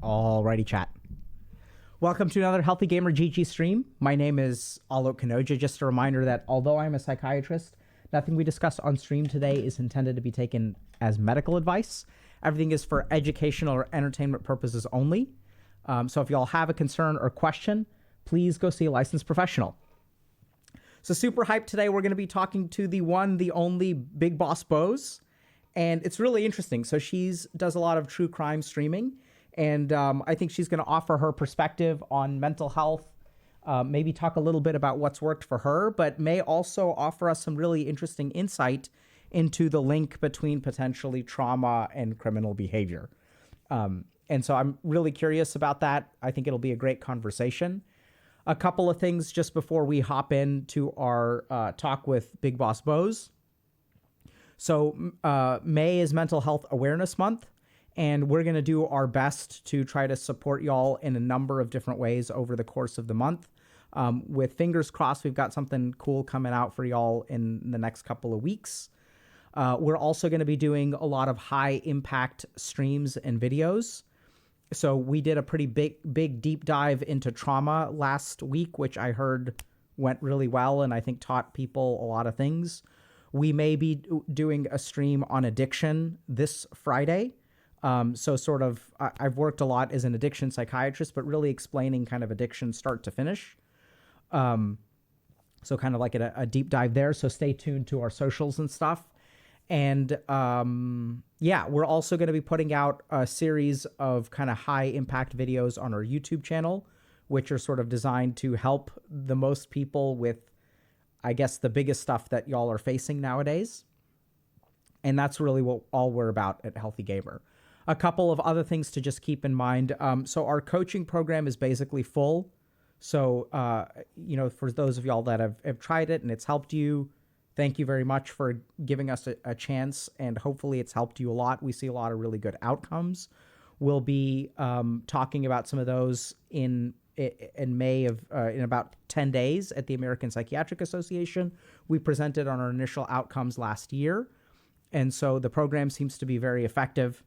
Alrighty, chat. Welcome to another Healthy Gamer GG stream. My name is Alok Kanoja. Just a reminder that although I'm a psychiatrist, nothing we discuss on stream today is intended to be taken as medical advice. Everything is for educational or entertainment purposes only. So if y'all have a concern or question, please go see a licensed professional. So super hyped today. We're going to be talking to the one, the only Big Boss Boze. And it's really interesting. So does a lot of true crime streaming. And I think she's going to offer her perspective on mental health, maybe talk a little bit about what's worked for her, but may also offer us some really interesting insight into the link between potentially trauma and criminal behavior. And so I'm really curious about that. I think it'll be a great conversation. A couple of things just before we hop into our talk with Big Boss Boze. So May is Mental Health Awareness Month. And we're going to do our best to try to support y'all in a number of different ways over the course of the month. With fingers crossed, we've got something cool coming out for y'all in the next couple of weeks. We're also going to be doing a lot of high impact streams and videos. So we did a pretty big deep dive into trauma last week, which I heard went really well and I think taught people a lot of things. We may be doing a stream on addiction this Friday. So sort of, I've worked a lot as an addiction psychiatrist, but really explaining kind of addiction start to finish. So kind of like a deep dive there. So stay tuned to our socials and stuff. And yeah, we're also going to be putting out a series of kind of high impact videos on our YouTube channel, which are sort of designed to help the most people with, I guess, the biggest stuff that y'all are facing nowadays. And that's really what all we're about at Healthy Gamer. A couple of other things to just keep in mind. So our coaching program is basically full. So, for those of y'all that have tried it and it's helped you, thank you very much for giving us a chance. And hopefully it's helped you a lot. We see a lot of really good outcomes. We'll be talking about some of those in May in about 10 days at the American Psychiatric Association. We presented on our initial outcomes last year. And so the program seems to be very effective.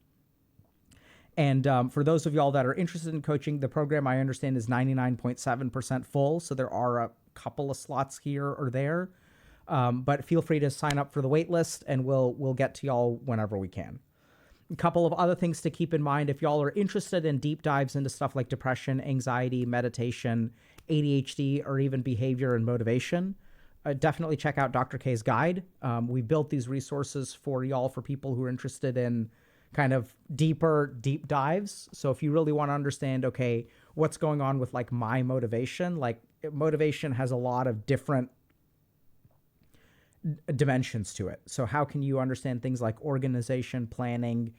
And for those of y'all that are interested in coaching, the program, I understand, is 99.7% full. So there are a couple of slots here or there. But feel free to sign up for the wait list, and we'll get to y'all whenever we can. A couple of other things to keep in mind. If y'all are interested in deep dives into stuff like depression, anxiety, meditation, ADHD, or even behavior and motivation, definitely check out Dr. K's guide. We built these resources for y'all for people who are interested in kind of deep dives. So if you really want to understand, okay, what's going on with like my motivation, like motivation has a lot of different dimensions to it. So how can you understand things like organization, planning,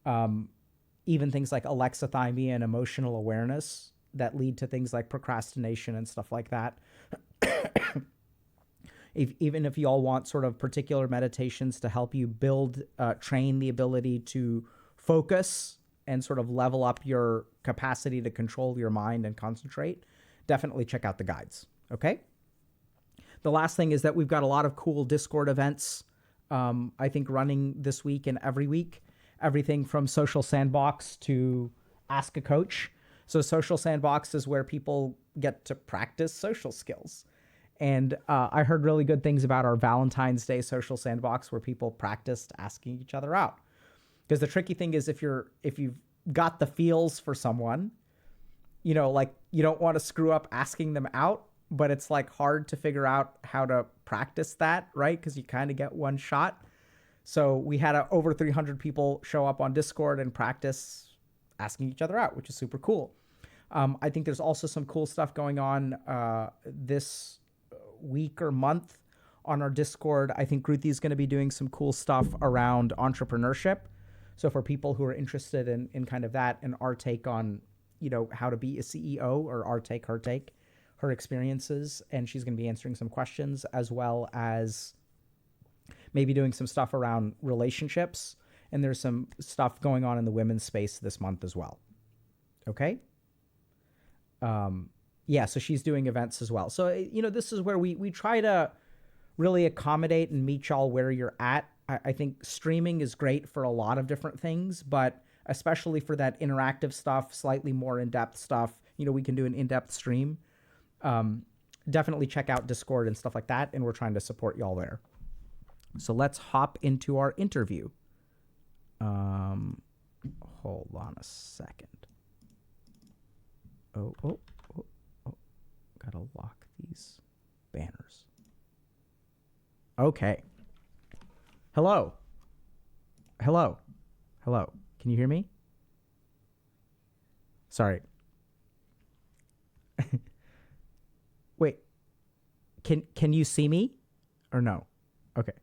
even things like alexithymia and emotional awareness that lead to things like procrastination and stuff like that. Even if you all want sort of particular meditations to help you train the ability to focus and sort of level up your capacity to control your mind and concentrate, definitely check out the guides. Okay. The last thing is that we've got a lot of cool Discord events, I think, running this week and every week. Everything from Social Sandbox to Ask a Coach. So Social Sandbox is where people get to practice social skills. And I heard really good things about our Valentine's Day Social Sandbox where people practiced asking each other out. Because the tricky thing is if you've got the feels for someone, like you don't want to screw up asking them out, but it's like hard to figure out how to practice that, right? Because you kind of get one shot. So we had over 300 people show up on Discord and practice asking each other out, which is super cool. I think there's also some cool stuff going on this week or month on our Discord. I think Ruthie is going to be doing some cool stuff around entrepreneurship. So for people who are interested in kind of that and our take on, how to be a CEO, or our take, her experiences. And she's going to be answering some questions, as well as maybe doing some stuff around relationships. And there's some stuff going on in the women's space this month as well. Okay. Yeah, so she's doing events as well. So, this is where we try to really accommodate and meet y'all where you're at. I think streaming is great for a lot of different things, but especially for that interactive stuff, slightly more in-depth stuff, we can do an in-depth stream. Definitely check out Discord and stuff like that, and we're trying to support y'all there. So let's hop into our interview. Hold on a second. Oh, gotta lock these banners. Okay. Hello. Can you hear me? Sorry. Wait. Can you see me or no? Okay.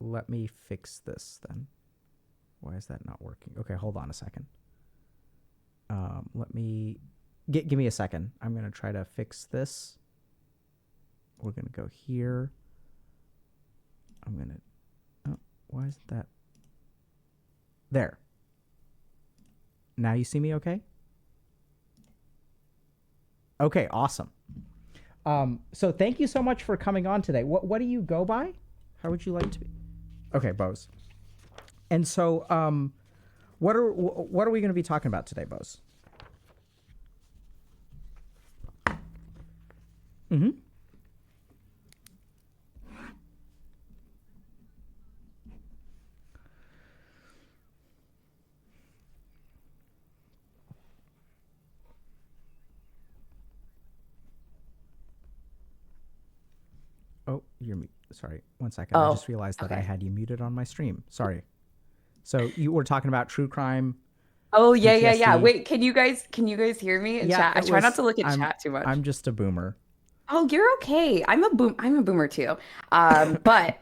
Let me fix this then. Why is that not working? Okay, hold on a second. Let me give me a second. I'm gonna try to fix this. We're gonna go here. Why isn't that? There. Now you see me okay? Okay, awesome. So thank you so much for coming on today. What do you go by? How would you like to be? Okay, Boze. And so, what are we going to be talking about today, Boze? Mm-hmm. Oh, you're mute. Sorry, one second. I just realized that I had you muted on my stream. Sorry. So you were talking about true crime. Oh yeah, PTSD. yeah. Wait, can you guys hear me in chat? I try not to look at chat too much. I'm just a boomer. Oh, you're okay. I'm a boomer too. But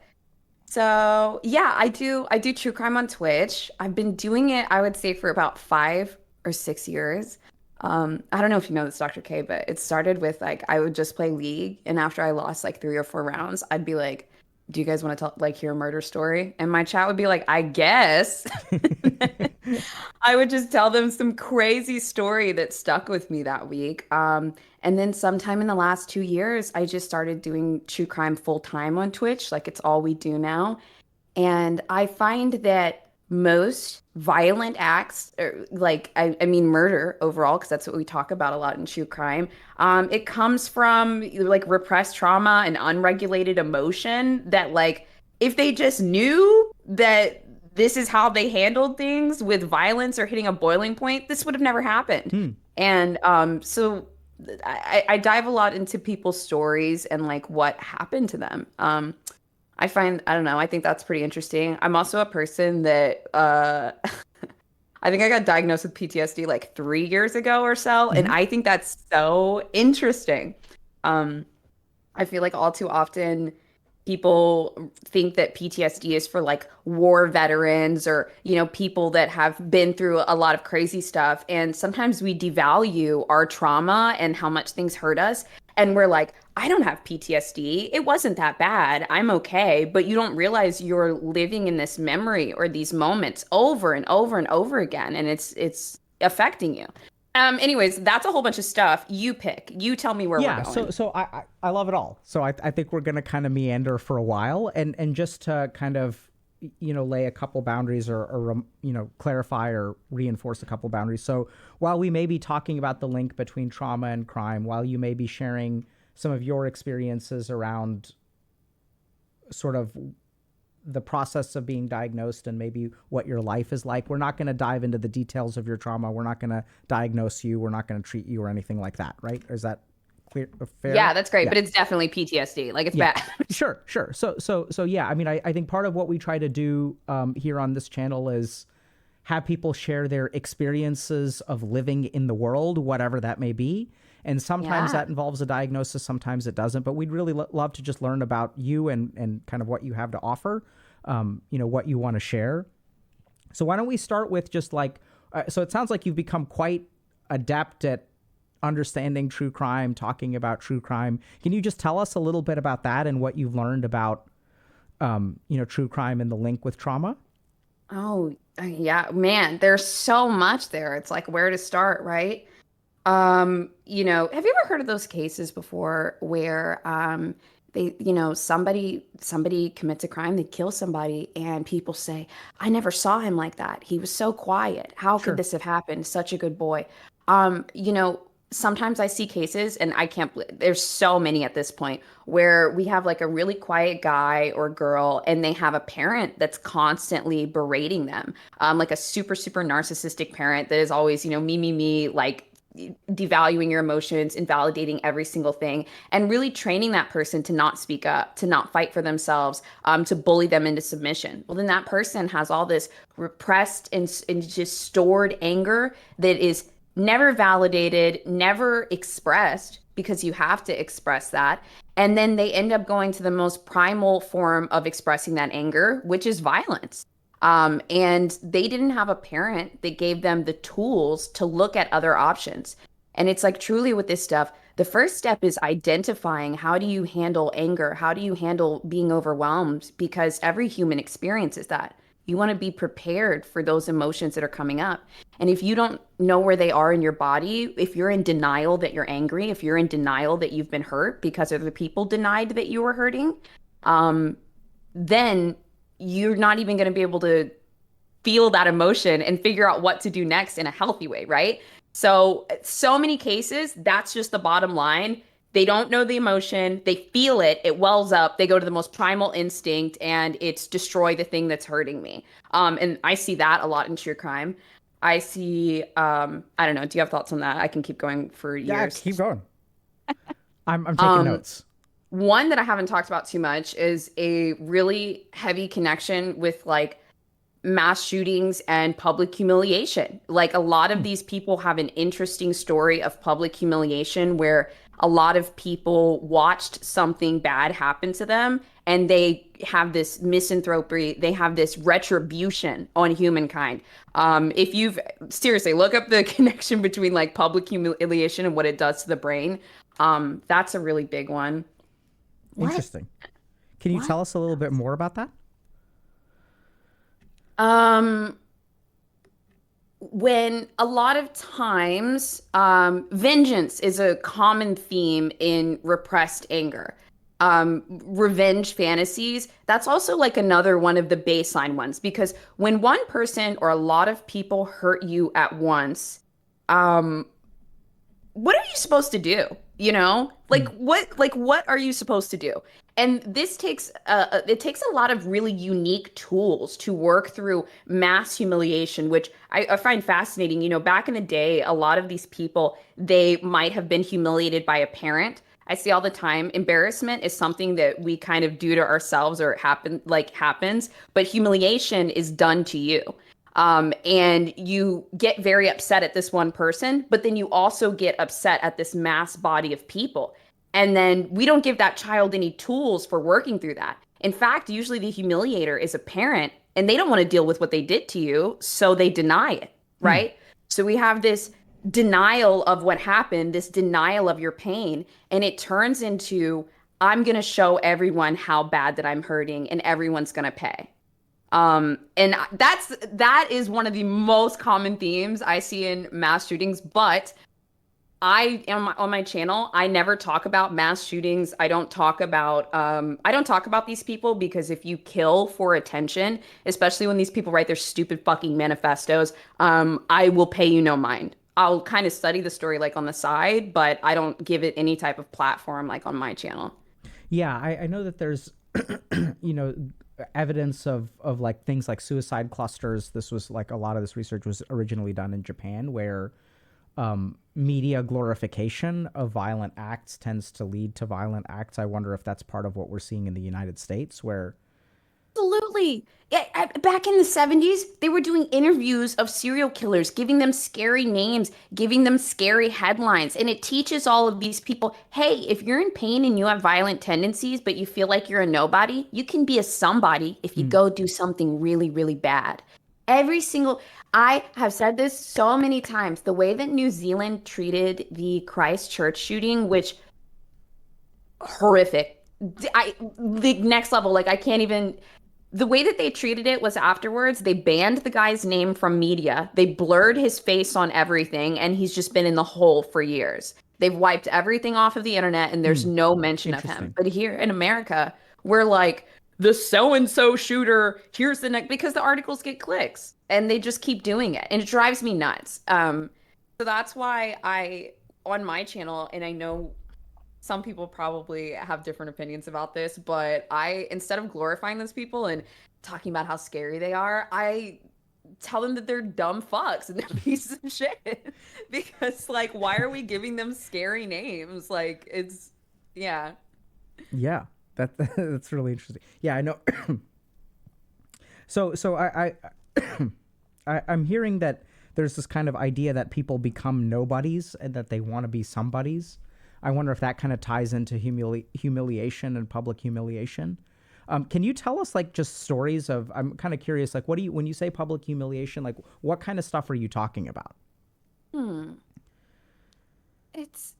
so yeah, I do true crime on Twitch. I've been doing it, I would say, for about 5 or 6 years. I don't know if you know this, Dr. K, but it started with like I would just play League, and after I lost like 3 or 4 rounds, I'd be like, "Do you guys want to tell hear a murder story?" And my chat would be like, "I guess." I would just tell them some crazy story that stuck with me that week. And then sometime in the last 2 years, I just started doing true crime full time on Twitch. Like it's all we do now. And I find that most violent acts, or I mean murder overall, because that's what we talk about a lot in true crime, it comes from like repressed trauma and unregulated emotion that if they just knew that this is how they handled things with violence or hitting a boiling point, this would have never happened. And so I dive a lot into people's stories and like what happened to them. I don't know, I think that's pretty interesting. I'm also a person that I think I got diagnosed with PTSD like 3 years ago or so, and I think that's so interesting. I feel like all too often people think that PTSD is for like war veterans or, people that have been through a lot of crazy stuff. And sometimes we devalue our trauma and how much things hurt us. And we're like, I don't have PTSD. It wasn't that bad. I'm okay. But you don't realize you're living in this memory or these moments over and over and over again. And it's affecting you. Anyways, that's a whole bunch of stuff. You pick. You tell me where we're going. So I love it all. So I think we're gonna kind of meander for a while, and just to kind of lay a couple boundaries or clarify or reinforce a couple boundaries. So while we may be talking about the link between trauma and crime, while you may be sharing some of your experiences around sort of the process of being diagnosed and maybe what your life is like, we're not going to dive into the details of your trauma. We're not going to diagnose you. We're not going to treat you or anything like that. Right? Is that clear? Fair? Yeah, that's great. Yeah. But it's definitely PTSD. Like it's bad. Sure. So yeah, I mean, I think part of what we try to do here on this channel is have people share their experiences of living in the world, whatever that may be. And sometimes that involves a diagnosis, sometimes it doesn't. But we'd really love to just learn about you and kind of what you have to offer, what you want to share. So why don't we start with just so it sounds like you've become quite adept at understanding true crime, talking about true crime. Can you just tell us a little bit about that and what you've learned about, true crime and the link with trauma? Oh, yeah, man, there's so much there. It's like where to start, right? Have you ever heard of those cases before where somebody commits a crime, they kill somebody, and people say, I never saw him like that. He was so quiet. How could Sure. this have happened? Such a good boy. You know, sometimes I see cases, and I can't believe there's so many at this point where we have like a really quiet guy or girl, and they have a parent that's constantly berating them, like a super, super narcissistic parent that is always, me, like devaluing your emotions, invalidating every single thing, and really training that person to not speak up, to not fight for themselves, to bully them into submission. Well, then that person has all this repressed and just stored anger that is never validated, never expressed because you have to express that. And then they end up going to the most primal form of expressing that anger, which is violence. And they didn't have a parent that gave them the tools to look at other options. And it's like truly with this stuff, the first step is identifying how do you handle anger? How do you handle being overwhelmed? Because every human experiences that. You want to be prepared for those emotions that are coming up. And if you don't know where they are in your body, if you're in denial that you're angry, if you're in denial that you've been hurt because other people denied that you were hurting, um, then you're not even going to be able to feel that emotion and figure out what to do next in a healthy way, right? So many cases, that's just the bottom line. They don't know the emotion, they feel it, it wells up, they go to the most primal instinct, and it's destroy the thing that's hurting me. And I see that a lot in true crime. I see, I don't know, do you have thoughts on that? I can keep going for Yeah, years. keep going. I'm taking Um, notes. One that I haven't talked about too much is a really heavy connection with like mass shootings and public humiliation. Like a lot of Hmm. these people have an interesting story of public humiliation where a lot of people watched something bad happen to them and they have this misanthropy, they have this retribution on humankind. If you've seriously look up the connection between like public humiliation and what it does to the brain, that's a really big one. What? Interesting. Can you What? tell us a little bit more about that? Um, when a lot of times, vengeance is a common theme in repressed anger. Revenge fantasies, that's also like another one of the baseline ones because when one person or a lot of people hurt you at once, um, what are you supposed to do? You know, Hmm. like what are you supposed to do? And this takes it takes a lot of really unique tools to work through mass humiliation, which I find fascinating. You know, back in the day, a lot of these people they might have been humiliated by a parent. I see all the time. Embarrassment is something that we kind of do to ourselves or happens, but humiliation is done to you. And you get very upset at this one person, but then you also get upset at this mass body of people. And then we don't give that child any tools for working through that. In fact, usually the humiliator is a parent and they don't want to deal with what they did to you, so they deny it, Hmm. right? So we have this denial of what happened, this denial of your pain, and it turns into I'm going to show everyone how bad that I'm hurting and everyone's going to pay. And that is one of the most common themes I see in mass shootings, but I am on my channel. I never talk about mass shootings. I don't talk about these people because if you kill for attention, especially when these people write their stupid fucking manifestos, I will pay you no mind. I'll kind of study the story like on the side, but I don't give it any type of platform like on my channel. Yeah, I know that there's, you know, evidence of like things like suicide clusters. This was like a lot of this research was originally done in Japan, where media glorification of violent acts tends to lead to violent acts. I wonder if that's part of what we're seeing in the United States, where Absolutely. Yeah, back in the 70s, they were doing interviews of serial killers, giving them scary names, giving them scary headlines. And it teaches all of these people, hey, if you're in pain and you have violent tendencies, but you feel like you're a nobody, you can be a somebody if you mm, go do something really, really bad. Every single, I have said this so many times, the way that New Zealand treated the Christchurch shooting, which horrific. The next level, like I can't even the way that they treated it was afterwards, they banned the guy's name from media. They blurred his face on everything, and he's just been in the hole for years. They've wiped everything off of the internet and there's Hmm. no mention of him. Interesting. But here in America, we're like, the so and so shooter, here's the next, because the articles get clicks and they just keep doing it. And it drives me nuts. So that's why on my channel, and I know some people probably have different opinions about this, but instead of glorifying those people and talking about how scary they are, I tell them that they're dumb fucks and they're pieces of shit. Because, like, why are we giving them scary names? Like, yeah. Yeah, that's really interesting. Yeah, I know. So I'm hearing that there's this kind of idea that people become nobodies and that they want to be somebodies. I wonder if that kind of ties into humiliation and public humiliation. Can you tell us like just stories of? I'm kind of curious. Like, what do you when you say public humiliation? Like, what kind of stuff are you talking about? Hmm. It's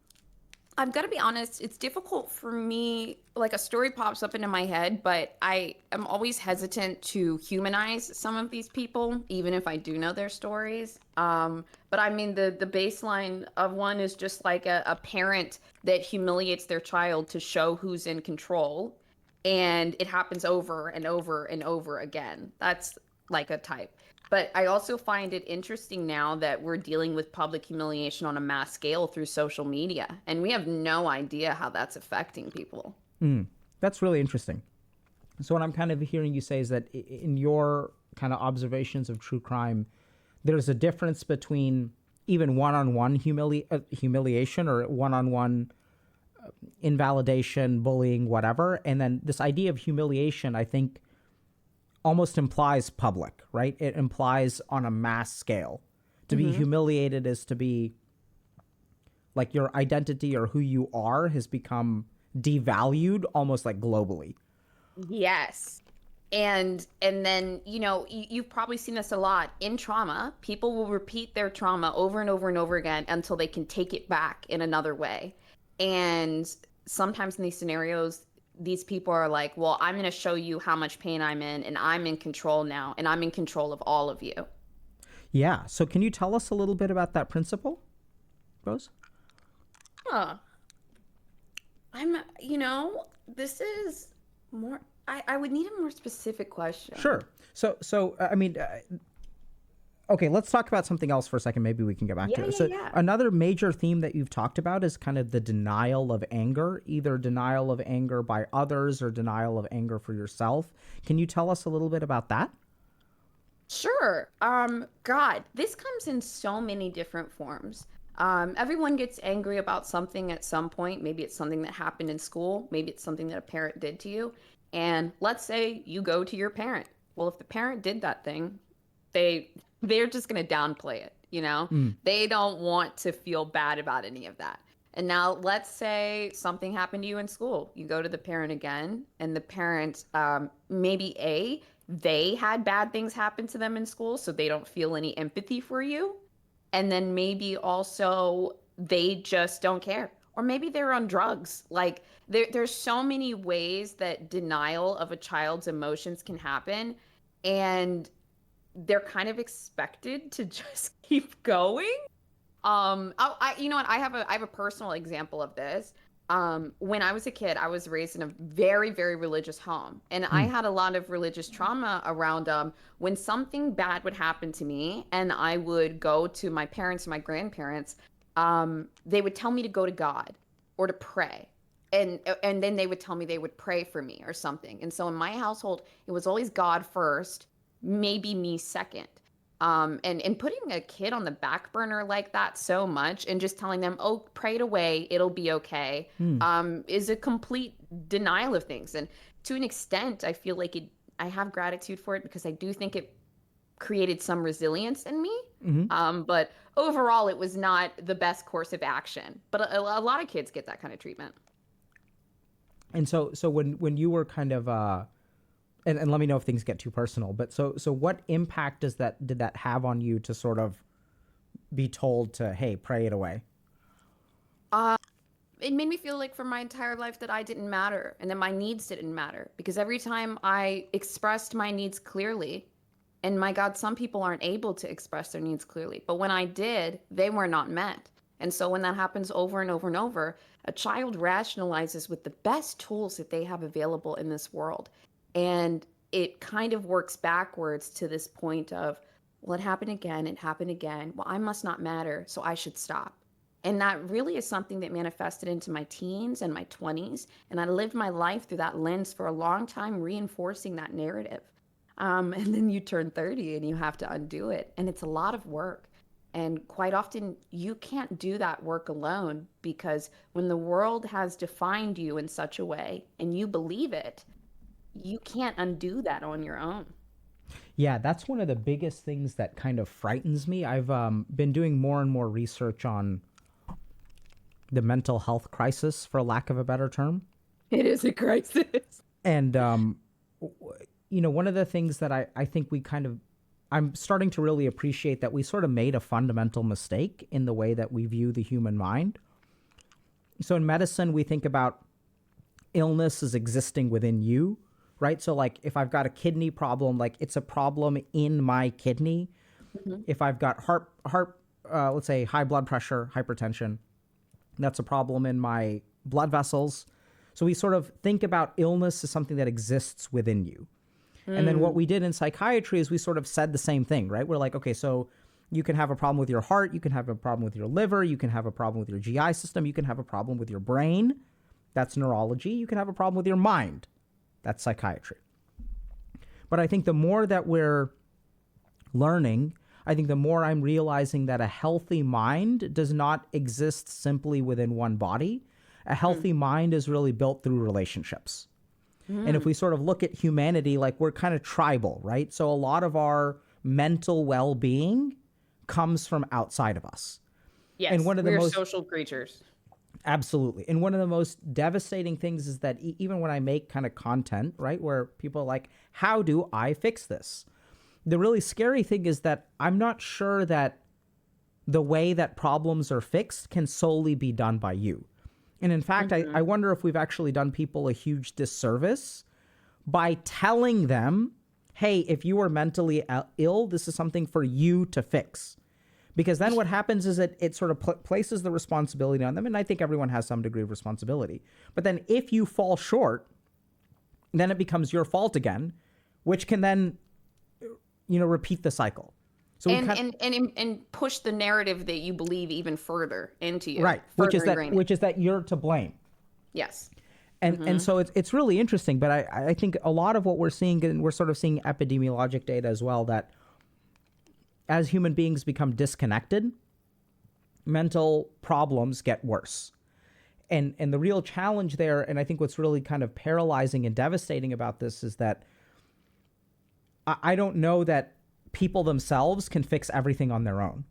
I've got to be honest, it's difficult for me. Like a story pops up into my head, but I am always hesitant to humanize some of these people, even if I do know their stories. But I mean, the baseline of one is just like a parent that humiliates their child to show who's in control, and it happens over and over and over again. That's like a type. But I also find it interesting now that we're dealing with public humiliation on a mass scale through social media, and we have no idea how that's affecting people. That's really interesting. So what I'm kind of hearing you say is that in your kind of observations of true crime, there's a difference between even one-on-one humiliation or one-on-one invalidation, bullying, whatever, and then this idea of humiliation, I think, almost implies public, right? It implies on a mass scale. To be Hmm. humiliated is to be like your identity or who you are has become devalued almost like globally. Yes. And then, you've probably seen this a lot in trauma. People will repeat their trauma over and over and over again until they can take it back in another way. And sometimes in these scenarios, these people are like, "Well, I'm going to show you how much pain I'm in, and I'm in control now, and I'm in control of all of you." Yeah. So can you tell us a little bit about that principle, Rose? Huh. This is more, I would need a more specific question. Sure. So I mean, okay, let's talk about something else for a second. Maybe we can get back Yeah, to it. yeah, So yeah. another major theme that you've talked about is kind of the denial of anger, either denial of anger by others or denial of anger for yourself. Can you tell us a little bit about that? Sure. God, this comes in so many different forms. Everyone gets angry about something at some point. Maybe it's something that happened in school. Maybe it's something that a parent did to you. And let's say you go to your parent. Well, if the parent did that thing, they they're just going to downplay it, you know? Mm. They don't want to feel bad about any of that. And now let's say something happened to you in school. You go to the parent again, and the parent, maybe they had bad things happen to them in school, so they don't feel any empathy for you. And then maybe also they just don't care. Or maybe they're on drugs. Like there's so many ways that denial of a child's emotions can happen. And they're kind of expected to just keep going. You know what? I have a personal example of this. When I was a kid, I was raised in a very, very religious home, and I Mm. had a lot of religious trauma around when something bad would happen to me, and I would go to my parents and my grandparents. They would tell me to go to God or to pray, and then they would tell me they would pray for me or something. And so in my household, it was always God first, maybe me second. And putting a kid on the back burner like that so much and just telling them, "Oh, pray it away, it'll be okay," Mm. is a complete denial of things. And to an extent, I feel like I have gratitude for it because I do think it created some resilience in me. Hmm. But overall, it was not the best course of action. But a lot of kids get that kind of treatment. And so when you were kind of and let me know if things get too personal, but so what impact did that have on you to sort of be told to, hey, pray it away? It made me feel like for my entire life that I didn't matter and that my needs didn't matter because every time I expressed my needs clearly, and my God, some people aren't able to express their needs clearly, but when I did, they were not met. And so when that happens over and over and over, a child rationalizes with the best tools that they have available in this world. And it kind of works backwards to this point of, well, it happened again, it happened again. Well, I must not matter, so I should stop. And that really is something that manifested into my teens and my 20s. And I lived my life through that lens for a long time, reinforcing that narrative. And then you turn 30 and you have to undo it. And it's a lot of work. And quite often, you can't do that work alone because when the world has defined you in such a way and you believe it, you can't undo that on your own. Yeah, that's one of the biggest things that kind of frightens me. I've been doing more and more research on the mental health crisis, for lack of a better term. It is a crisis. And, one of the things that I think I'm starting to really appreciate that we sort of made a fundamental mistake in the way that we view the human mind. So in medicine, we think about illness as existing within you, right? So like if I've got a kidney problem, like it's a problem in my kidney. Mm-hmm. If I've got let's say high blood pressure, hypertension, that's a problem in my blood vessels. So we sort of think about illness as something that exists within you. And then what we did in psychiatry is we sort of said the same thing, right? We're like, okay, so you can have a problem with your heart, you can have a problem with your liver, you can have a problem with your GI system, you can have a problem with your brain. That's neurology. You can have a problem with your mind. That's psychiatry. But I think the more that we're learning, I think the more I'm realizing that a healthy mind does not exist simply within one body. A healthy mind is really built through relationships. And if we sort of look at humanity, like we're kind of tribal, right? So a lot of our mental well-being comes from outside of us. Yes, and one of the we're most social creatures. Absolutely. And one of the most devastating things is that even when I make kind of content, right, where people are like, how do I fix this? The really scary thing is that I'm not sure that the way that problems are fixed can solely be done by you. And in fact, I wonder if we've actually done people a huge disservice by telling them, hey, if you are mentally ill, this is something for you to fix. Because then what happens is it sort of places the responsibility on them. And I think everyone has some degree of responsibility. But then if you fall short, then it becomes your fault again, which can then, repeat the cycle. So and push the narrative that you believe even further into you. Right. Which is that you're to blame. Yes. And so it's really interesting. But I think a lot of what we're seeing, and we're sort of seeing epidemiologic data as well, that as human beings become disconnected, mental problems get worse. And the real challenge there, and I think what's really kind of paralyzing and devastating about this is that I don't know that people themselves can fix everything on their own.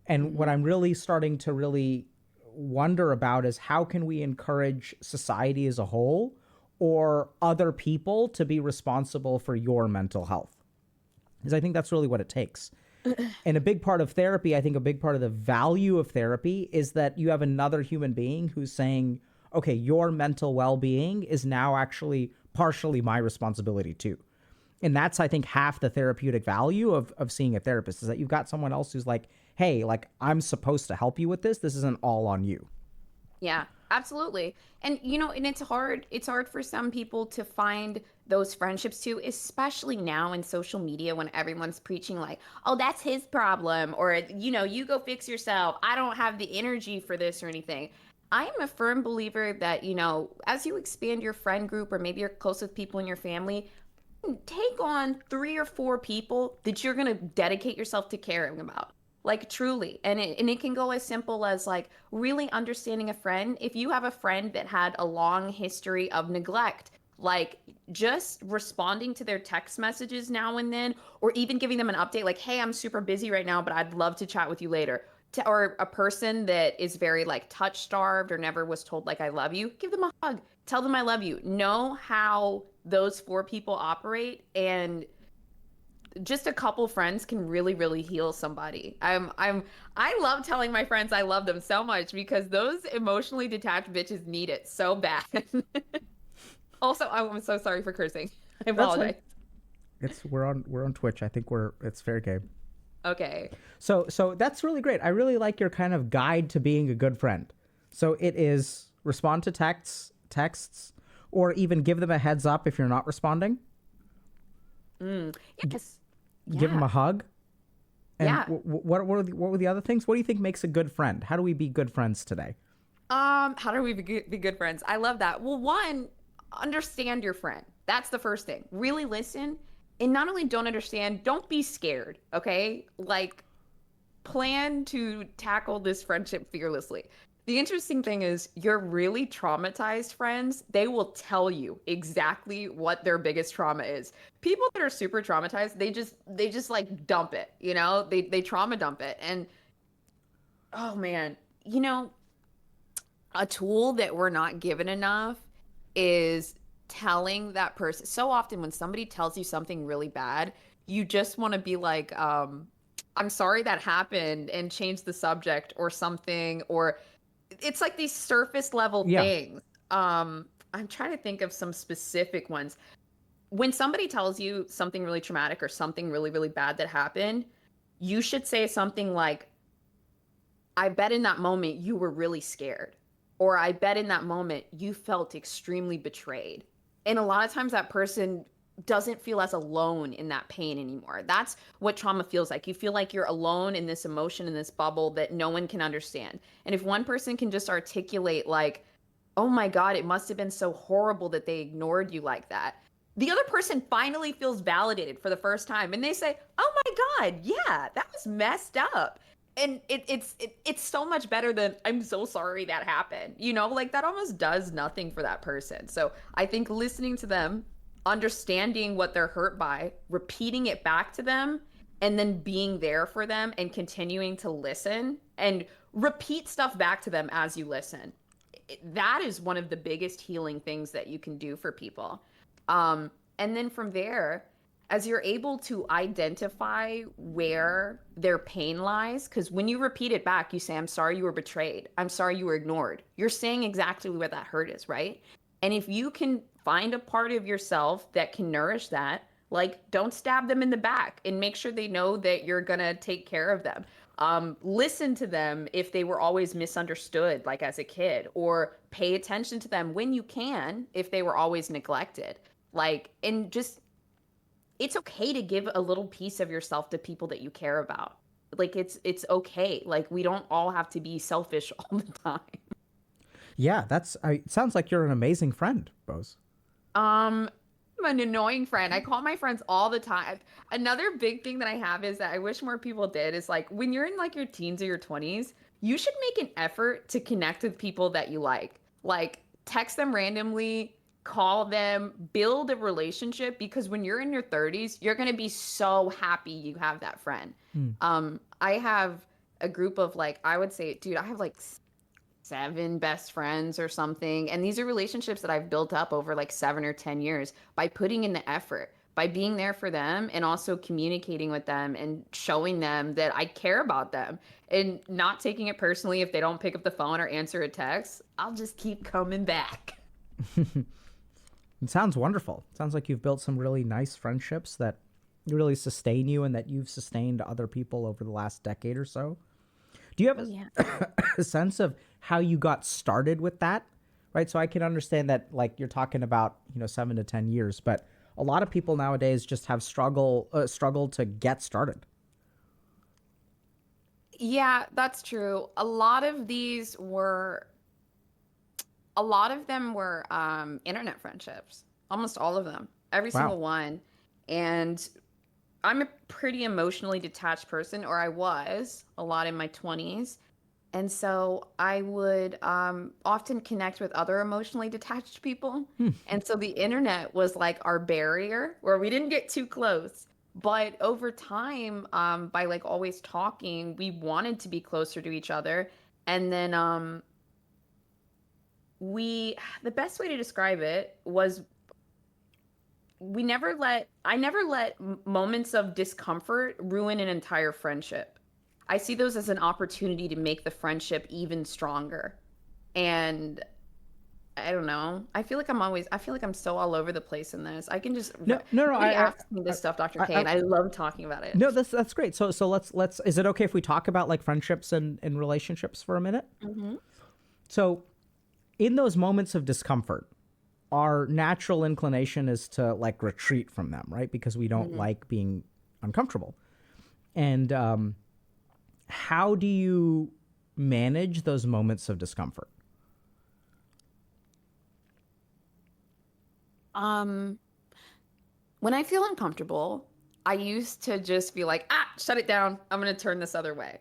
And what I'm really starting to really wonder about is how can we encourage society as a whole or other people to be responsible for your mental health? Because I think that's really what it takes. And a big part of therapy, I think a big part of the value of therapy is that you have another human being who's saying, okay, your mental well-being is now actually partially my responsibility too. And that's, I think, half the therapeutic value of seeing a therapist is that you've got someone else who's like, hey, like I'm supposed to help you with this. This isn't all on you. Yeah, absolutely. And and it's hard for some people to find those friendships too, especially now in social media when everyone's preaching like, oh, that's his problem, or you go fix yourself. I don't have the energy for this or anything. I am a firm believer that, as you expand your friend group or maybe you're close with people in your family, take on 3 or 4 people that you're going to dedicate yourself to caring about. Like truly. And it can go as simple as like really understanding a friend. If you have a friend that had a long history of neglect, like just responding to their text messages now and then, or even giving them an update like, hey, I'm super busy right now, but I'd love to chat with you later. Or a person that is very like touch starved or never was told like I love you, give them a hug, tell them I love you. Know how those 4 people operate, and just a couple friends can really, really heal somebody. I love telling my friends I love them so much because those emotionally detached bitches need it so bad. Also, I'm so sorry for cursing. I apologize. We're on Twitch. I think it's fair game. Okay. So that's really great. I really like your kind of guide to being a good friend. So it is respond to texts, or even give them a heads up if you're not responding. Yes. Give them Yeah. a hug. And Yeah. what were the other things? What do you think makes a good friend? How do we be good friends today? How do we be good friends? I love that. Well, one, understand your friend. That's the first thing. Really listen. And not only don't understand, don't be scared, okay? Like, plan to tackle this friendship fearlessly. The interesting thing is, your really traumatized friends, they will tell you exactly what their biggest trauma is. People that are super traumatized, they just like dump it, you know? They trauma dump it. And oh man, you know, a tool that we're not given enough is telling that person. So often when somebody tells you something really bad, you just want to be like, I'm sorry that happened and change the subject or something. Or it's like these surface level Yeah. things. I'm trying to think of some specific ones. When somebody tells you something really traumatic or something really, really bad that happened, you should say something like, I bet in that moment you were really scared. Or I bet in that moment you felt extremely betrayed. And a lot of times that person doesn't feel as alone in that pain anymore. That's what trauma feels like. You feel like you're alone in this emotion, in this bubble that no one can understand. And if one person can just articulate, like, oh my God, it must have been so horrible that they ignored you like that. The other person finally feels validated for the first time and they say, oh my God, yeah, that was messed up. And it's so much better than I'm so sorry that happened. You know, like that almost does nothing for that person. So I think listening to them, understanding what they're hurt by, repeating it back to them, and then being there for them and continuing to listen and repeat stuff back to them as you listen. That is one of the biggest healing things that you can do for people. And then from there, as you're able to identify where their pain lies, because when you repeat it back, you say, I'm sorry you were betrayed. I'm sorry you were ignored. You're saying exactly where that hurt is, right? And if you can find a part of yourself that can nourish that, like don't stab them in the back and make sure they know that you're going to take care of them. Listen to them if they were always misunderstood, like as a kid, or pay attention to them when you can if they were always neglected. Like, and just it's okay to give a little piece of yourself to people that you care about. Like it's okay. Like we don't all have to be selfish all the time. Yeah, it sounds like you're an amazing friend, Bose. Um, I'm an annoying friend. I call my friends all the time. Another big thing that I have is that I wish more people did is like when you're in like your teens or your 20s, you should make an effort to connect with people that you like. Like text them randomly, call them, build a relationship because when you're in your 30s, you're going to be so happy you have that friend. I have a group of like I would say, dude, I have like seven best friends or something. And these are relationships that I've built up over like 7 or 10 years by putting in the effort, by being there for them and also communicating with them and showing them that I care about them and not taking it personally if they don't pick up the phone or answer a text. I'll just keep coming back. It sounds wonderful. It sounds like you've built some really nice friendships that really sustain you and that you've sustained other people over the last decade or so. Do you have Yeah. a sense of how you got started with that? Right. So I can understand that, like you're talking about, 7 to 10 years, but a lot of people nowadays just have struggle to get started. Yeah, that's true. A lot of them were internet friendships. Almost all of them. Every Wow. single one. And I'm a pretty emotionally detached person, or I was a lot in my 20s. And so I would often connect with other emotionally detached people. And so the internet was like our barrier where we didn't get too close. But over time, by like always talking, we wanted to be closer to each other. And then the best way to describe it was I never let moments of discomfort ruin an entire friendship. I see those as an opportunity to make the friendship even stronger. And I don't know. I feel like I'm so all over the place in this. I can just, No, no, no. nobody asks me I, this stuff, Dr. K, I and I love talking about it. no, that's great. So let's. Is it okay if we talk about like friendships and relationships for a minute? Hmm. So, in those moments of discomfort, our natural inclination is to like retreat from them, right? Because we don't Hmm. like being uncomfortable. And how do you manage those moments of discomfort? Um, when I feel uncomfortable, I used to just be like, ah, shut it down. I'm gonna turn this other way.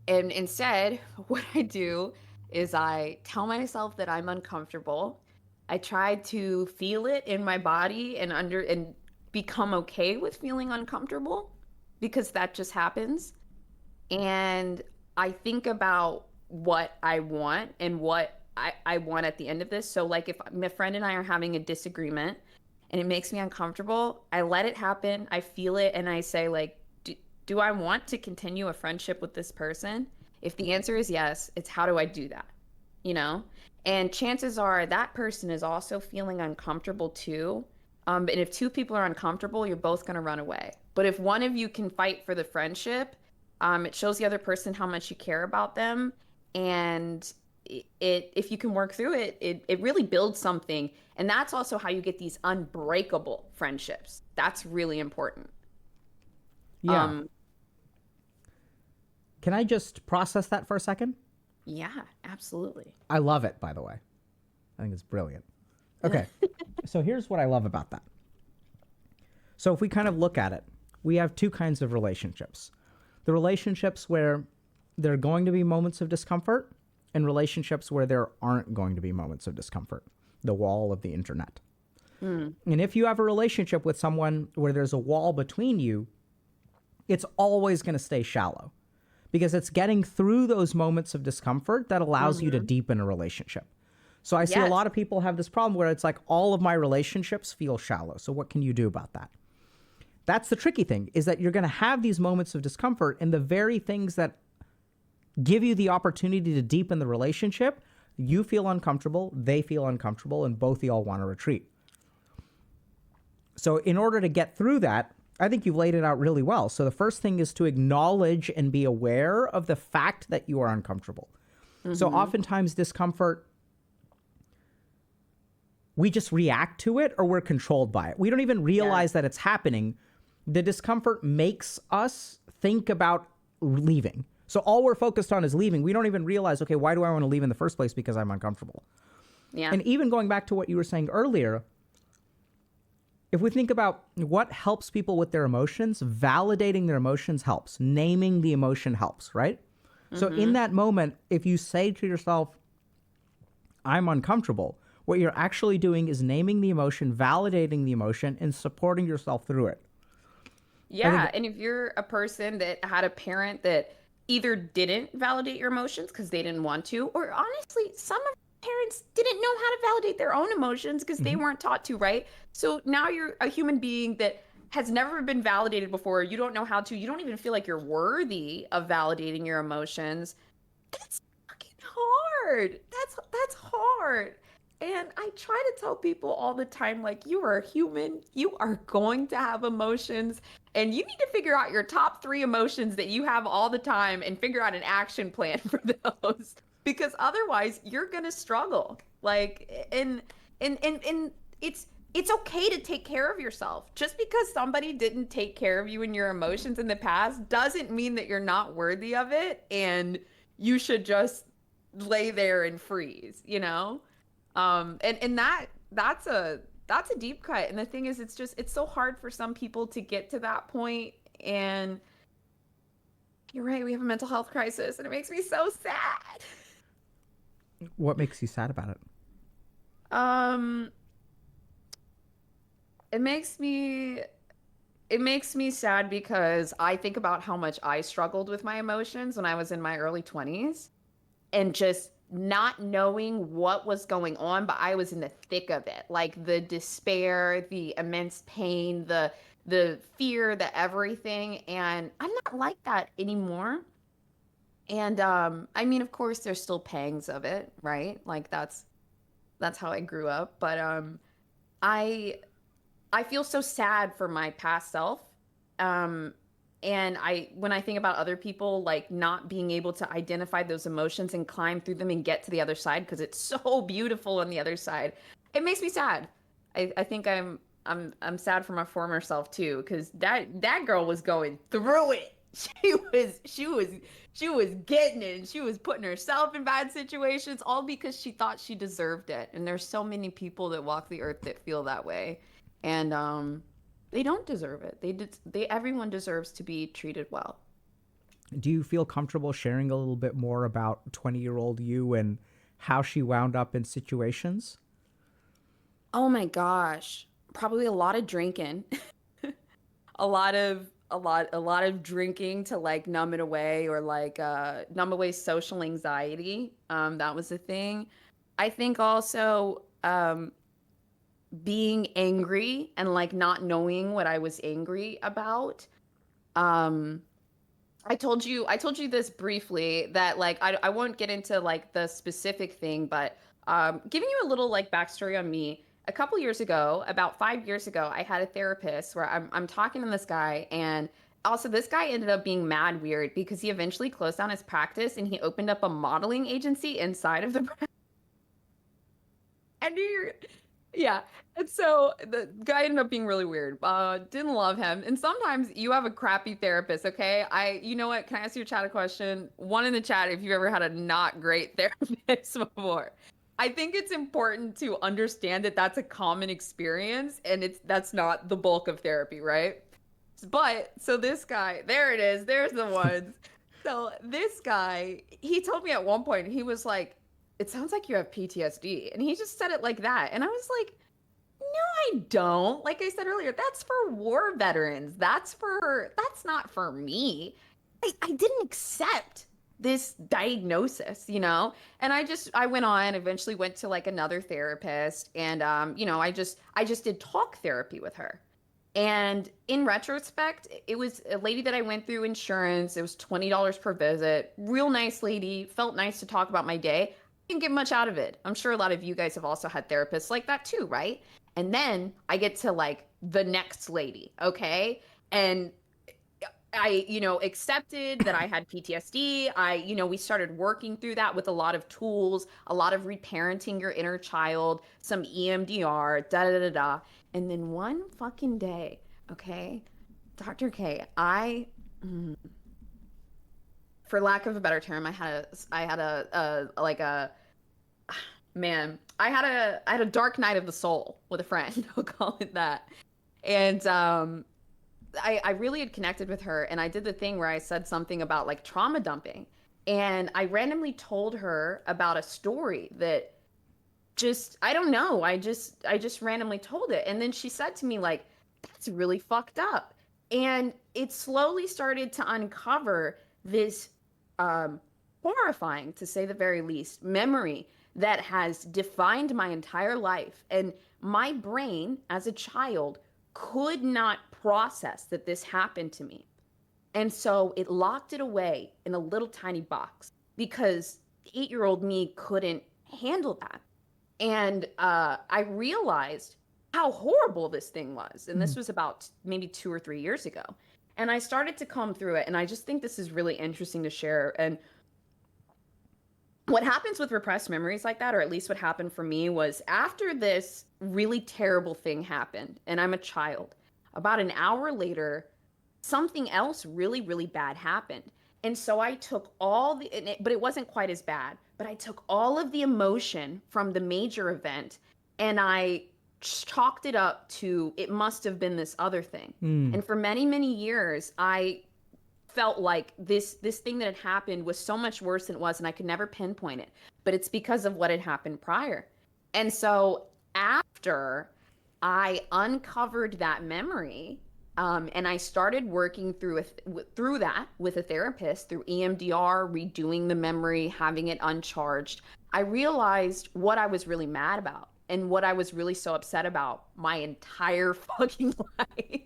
And instead, what I do is I tell myself that I'm uncomfortable. I try to feel it in my body and become okay with feeling uncomfortable because that just happens. And I think about what I want and what I want at the end of this. So, like, if my friend and I are having a disagreement and it makes me uncomfortable, I let it happen. I feel it and I say, like, do I want to continue a friendship with this person? If the answer is yes, it's how do I do that? You know? And chances are that person is also feeling uncomfortable too. And if two people are uncomfortable, you're both going to run away. But if one of you can fight for the friendship, it shows the other person how much you care about them. And if you can work through it, it really builds something. And that's also how you get these unbreakable friendships. That's really important. Yeah. Um, Can I just process that for a second? yeah, absolutely. I love it, by the way. I think it's brilliant. Okay. So here's what I love about that. So if we kind of look at it, we have two kinds of relationships. The relationships where there are going to be moments of discomfort and relationships where there aren't going to be moments of discomfort. The wall of the internet. Mm, And if you have a relationship with someone where there's a wall between you, it's always going to stay shallow because it's getting through those moments of discomfort that allows you to hmm. deepen a relationship. So I see a Yes. lot of people have this problem where it's like all of my relationships feel shallow. So what can you do about that? That's the tricky thing is that you're going to have these moments of discomfort and the very things that give you the opportunity to deepen the relationship, you feel uncomfortable, they feel uncomfortable, and both of y'all want to retreat. So in order to get through that, I think you've laid it out really well. So the first thing is to acknowledge and be aware of the fact that you are uncomfortable. So Hmm. oftentimes discomfort, we just react to it or we're controlled by it. We don't even Yeah. realize that it's happening. The discomfort makes us think about leaving. So all we're focused on is leaving. We don't even realize, okay, why do I want to leave in the first place? Because I'm uncomfortable. Yeah. And even going back to what you were saying earlier, if we think about what helps people with their emotions, validating their emotions helps. Naming the emotion helps, right? So in Hmm. that moment, if you say to yourself, I'm uncomfortable, what you're actually doing is naming the emotion, validating the emotion, and supporting yourself through it. I think, Yeah. And if you're a person that had a parent that either didn't validate your emotions because they didn't want to, or honestly, some of parents didn't know how to validate their own emotions because they mhm, weren't taught to, right? So now you're a human being that has never been validated before. You don't know how to, you don't even feel like you're worthy of validating your emotions. It's fucking hard. That's hard. And I try to tell people all the time, like, you are a human, you are going to have emotions, and you need to figure out your top three emotions that you have all the time and figure out an action plan for those. Because otherwise you're gonna struggle. Like, and it's okay to take care of yourself. Just because somebody didn't take care of you and your emotions in the past doesn't mean that you're not worthy of it. And you should just lay there and freeze, you know? And that's a deep cut. And the thing is, it's so hard for some people to get to that point. And you're right, we have a mental health crisis, and it makes me so sad. what makes you sad about it? Um, it makes me it makes me sad because I think about how much I struggled with my emotions when I was in my early 20s and just not knowing what was going on, but I was in the thick of it. Like the despair, the immense pain, the fear, the everything. And I'm not like that anymore. And I mean, of course, there's still pangs of it, right? Like that's how I grew up. But I I feel so sad for my past self. Um, and when I think about other people like not being able to identify those emotions and climb through them and get to the other side because it's so beautiful on the other side, it makes me sad. I think I'm sad for my former self too, because that girl was going through it. She was getting it and she was putting herself in bad situations all because she thought she deserved it. And there's so many people that walk the earth that feel that way. And they don't deserve it. They everyone deserves to be treated well. Do you feel comfortable sharing a little bit more about 20-year-old you and how she wound up in situations? Oh my gosh. Probably a lot of drinking. A lot of drinking to like numb it away or like numb away social anxiety. That was the thing. I think also being angry and like not knowing what I was angry about. Um I told you this briefly that like I won't get into like the specific thing, but giving you a little like backstory on me. A couple years ago, about 5 years ago, I had a therapist where I'm talking to this guy, and also this guy ended up being mad weird because he eventually closed down his practice and he opened up a modeling agency inside of the and you're, yeah. And so the guy ended up being really weird. Didn't love him. And sometimes you have a crappy therapist, okay? You know what? Can I ask your chat a question? One in the chat if you've ever had a not great therapist before. I think it's important to understand that that's a common experience and that's not the bulk of therapy, right? But so this guy, there it is, there's the ones. So this guy, he told me at one point, he was like, it sounds like you have PTSD. And he just said it like that. And I was like, no, I don't. Like I said earlier, that's for war veterans. That's not for me. I didn't accept this diagnosis, you know? And I went on, eventually went to like another therapist and I just did talk therapy with her. And in retrospect, it was a lady that I went through insurance. It was $20 per visit. Real nice lady. Felt nice to talk about my day. Didn't get much out of it. I'm sure a lot of you guys have also had therapists like that too, right? And then I get to like the next lady, okay? And accepted that I had PTSD. We started working through that with a lot of tools, a lot of reparenting your inner child, some EMDR, da da da da. And then one fucking day, okay, Dr. K, for lack of a better term, I had a dark night of the soul with a friend. I'll call it that. And I really had connected with her and I did the thing where I said something about like trauma dumping. And I randomly told her about a story that just I don't know, I just randomly told it. And then she said to me like, that's really fucked up. And it slowly started to uncover this horrifying, to say the very least, memory that has defined my entire life. And my brain as a child could not process that this happened to me. And so it locked it away in a little tiny box because 8 year old me couldn't handle that. And I realized how horrible this thing was. And this was about maybe 2 or 3 years ago. And I started to comb through it. And I just think this is really interesting to share. And what happens with repressed memories like that, or at least what happened for me, was after this really terrible thing happened, and I'm a child, about an hour later, something else really, really bad happened. And so I took but it wasn't quite as bad, but I took all of the emotion from the major event and I chalked it up to it must have been this other thing. And for many, many years, I felt like this thing that had happened was so much worse than it was and I could never pinpoint it, but it's because of what had happened prior. And so after I uncovered that memory, and I started working through that with a therapist, through EMDR, redoing the memory, having it uncharged, I realized what I was really mad about and what I was really so upset about my entire fucking life.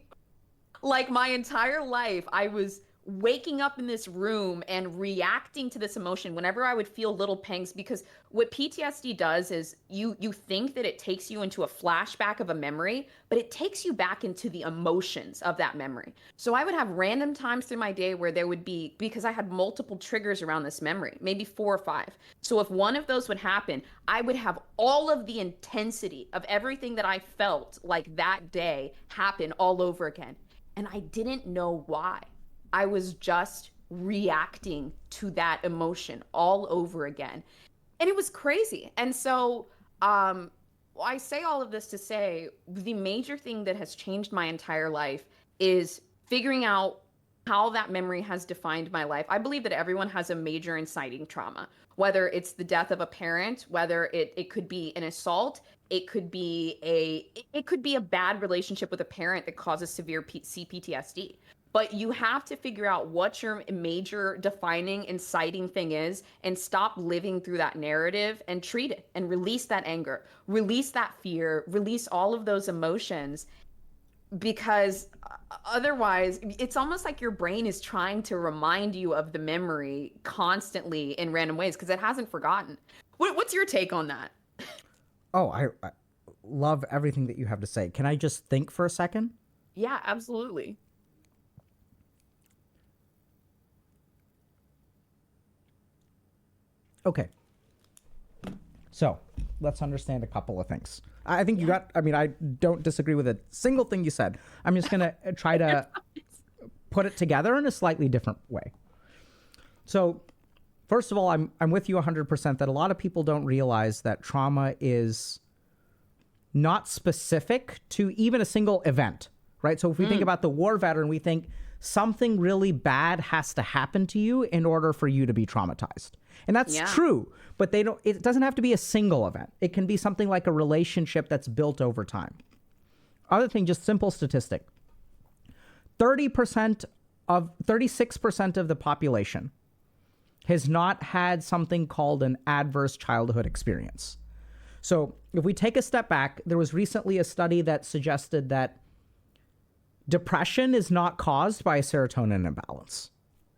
Like my entire life, I was waking up in this room and reacting to this emotion whenever I would feel little pangs, because what PTSD does is you think that it takes you into a flashback of a memory, but it takes you back into the emotions of that memory. So I would have random times through my day where there would be, because I had multiple triggers around this memory, maybe 4 or 5. So if one of those would happen, I would have all of the intensity of everything that I felt like that day happen all over again. And I didn't know why. I was just reacting to that emotion all over again. And it was crazy. And so I say all of this to say the major thing that has changed my entire life is figuring out how that memory has defined my life. I believe that everyone has a major inciting trauma, whether it's the death of a parent, whether it could be an assault, it could be a bad relationship with a parent that causes severe CPTSD. But you have to figure out what your major defining, inciting thing is and stop living through that narrative and treat it and release that anger, release that fear, release all of those emotions. Because otherwise, it's almost like your brain is trying to remind you of the memory constantly in random ways because it hasn't forgotten. What's your take on that? Oh, I love everything that you have to say. Can I just think for a second? Yeah, absolutely. Okay. So let's understand a couple of things. I think I don't disagree with a single thing you said. I'm just going to try to put it together in a slightly different way. So first of all, I'm with you 100% that a lot of people don't realize that trauma is not specific to even a single event, right? So if we think about the war veteran, we think something really bad has to happen to you in order for you to be traumatized. And that's true, but it doesn't have to be a single event. It can be something like a relationship that's built over time. Other thing, just simple statistic. 36% of the population has not had something called an adverse childhood experience. So if we take a step back, there was recently a study that suggested that depression is not caused by a serotonin imbalance.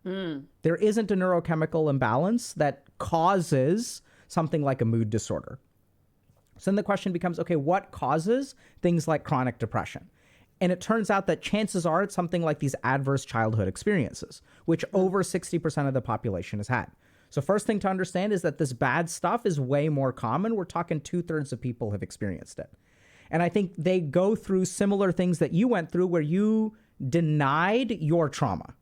There isn't a neurochemical imbalance that causes something like a mood disorder. So then the question becomes, okay, what causes things like chronic depression? And it turns out that chances are it's something like these adverse childhood experiences, which over 60% of the population has had. So first thing to understand is that this bad stuff is way more common. We're talking 2/3 of people have experienced it. And I think they go through similar things that you went through where you denied your trauma,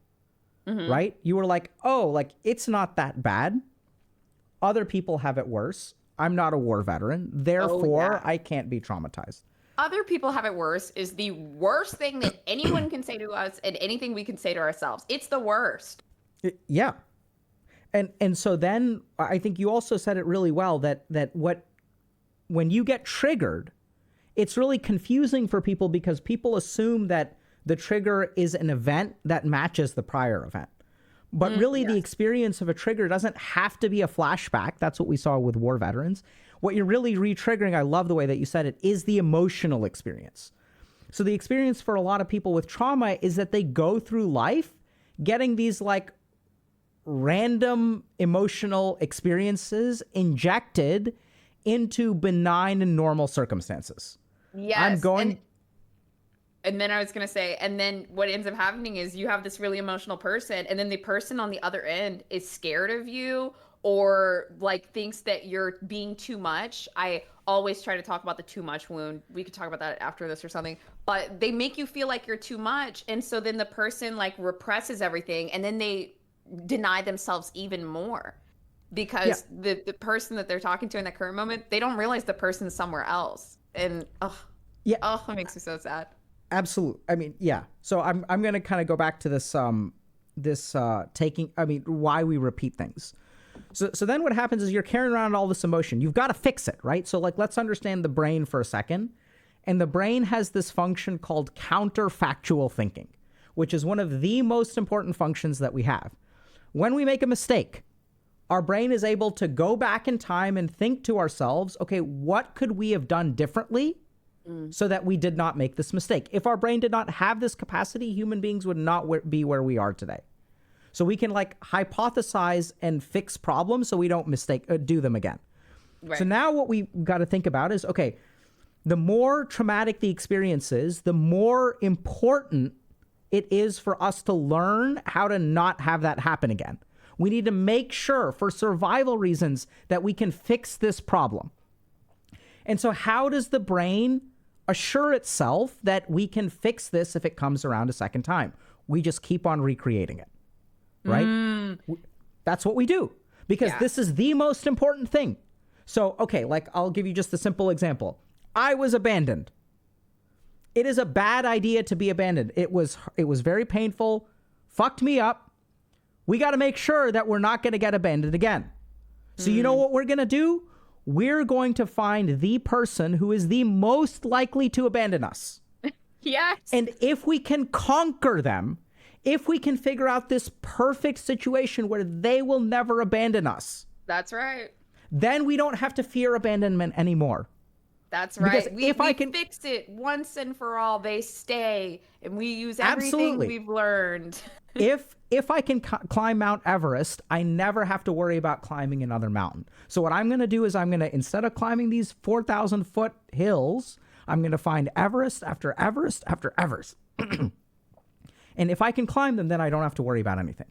right? You were like, oh, like it's not that bad. Other people have it worse. I'm not a war veteran. Therefore, I can't be traumatized. Other people have it worse is the worst thing that anyone can say to us and anything we can say to ourselves. It's the worst. Yeah. And so then I think you also said it really well that when you get triggered, it's really confusing for people because people assume that the trigger is an event that matches the prior event. But really, the experience of a trigger doesn't have to be a flashback. That's what we saw with war veterans. What you're really re-triggering, I love the way that you said it, is the emotional experience. So the experience for a lot of people with trauma is that they go through life getting these like random emotional experiences injected into benign and normal circumstances. Yes. And then I was going to say, and then what ends up happening is you have this really emotional person, and then the person on the other end is scared of you or like thinks that you're being too much. I always try to talk about the too much wound. We could talk about that after this or something, but they make you feel like you're too much. And so then the person like represses everything, and then they deny themselves even more because the person that they're talking to in that current moment, they don't realize the person's somewhere else. And it makes me so sad. Absolutely. I mean, yeah. So I'm going to kind of go back to this why we repeat things. So then what happens is you're carrying around all this emotion. You've got to fix it, right? So like let's understand the brain for a second. And the brain has this function called counterfactual thinking, which is one of the most important functions that we have. When we make a mistake, our brain is able to go back in time and think to ourselves, okay, what could we have done differently so that we did not make this mistake? If our brain did not have this capacity, human beings would not be where we are today. So we can like hypothesize and fix problems so we don't do them again. Right. So now what we got to think about is, okay, the more traumatic the experience is, the more important it is for us to learn how to not have that happen again. We need to make sure, for survival reasons, that we can fix this problem. And so how does the brain assure itself that we can fix this if it comes around a second time? We just keep on recreating it, right? That's what we do, because this is the most important thing. So, okay, like I'll give you just a simple example. I was abandoned. It is a bad idea to be abandoned. It was very painful, fucked me up. We got to make sure that we're not going to get abandoned again. So you know what we're going to do? We're going to find the person who is the most likely to abandon us. Yes. And if we can conquer them, if we can figure out this perfect situation where they will never abandon us. That's right. Then we don't have to fear abandonment anymore. That's right. Because we fix it once and for all, they stay, and we use everything we've learned. If I can climb Mount Everest, I never have to worry about climbing another mountain. So what I'm going to do is instead of climbing these 4,000 foot hills, I'm going to find Everest after Everest after Everest. And if I can climb them, then I don't have to worry about anything.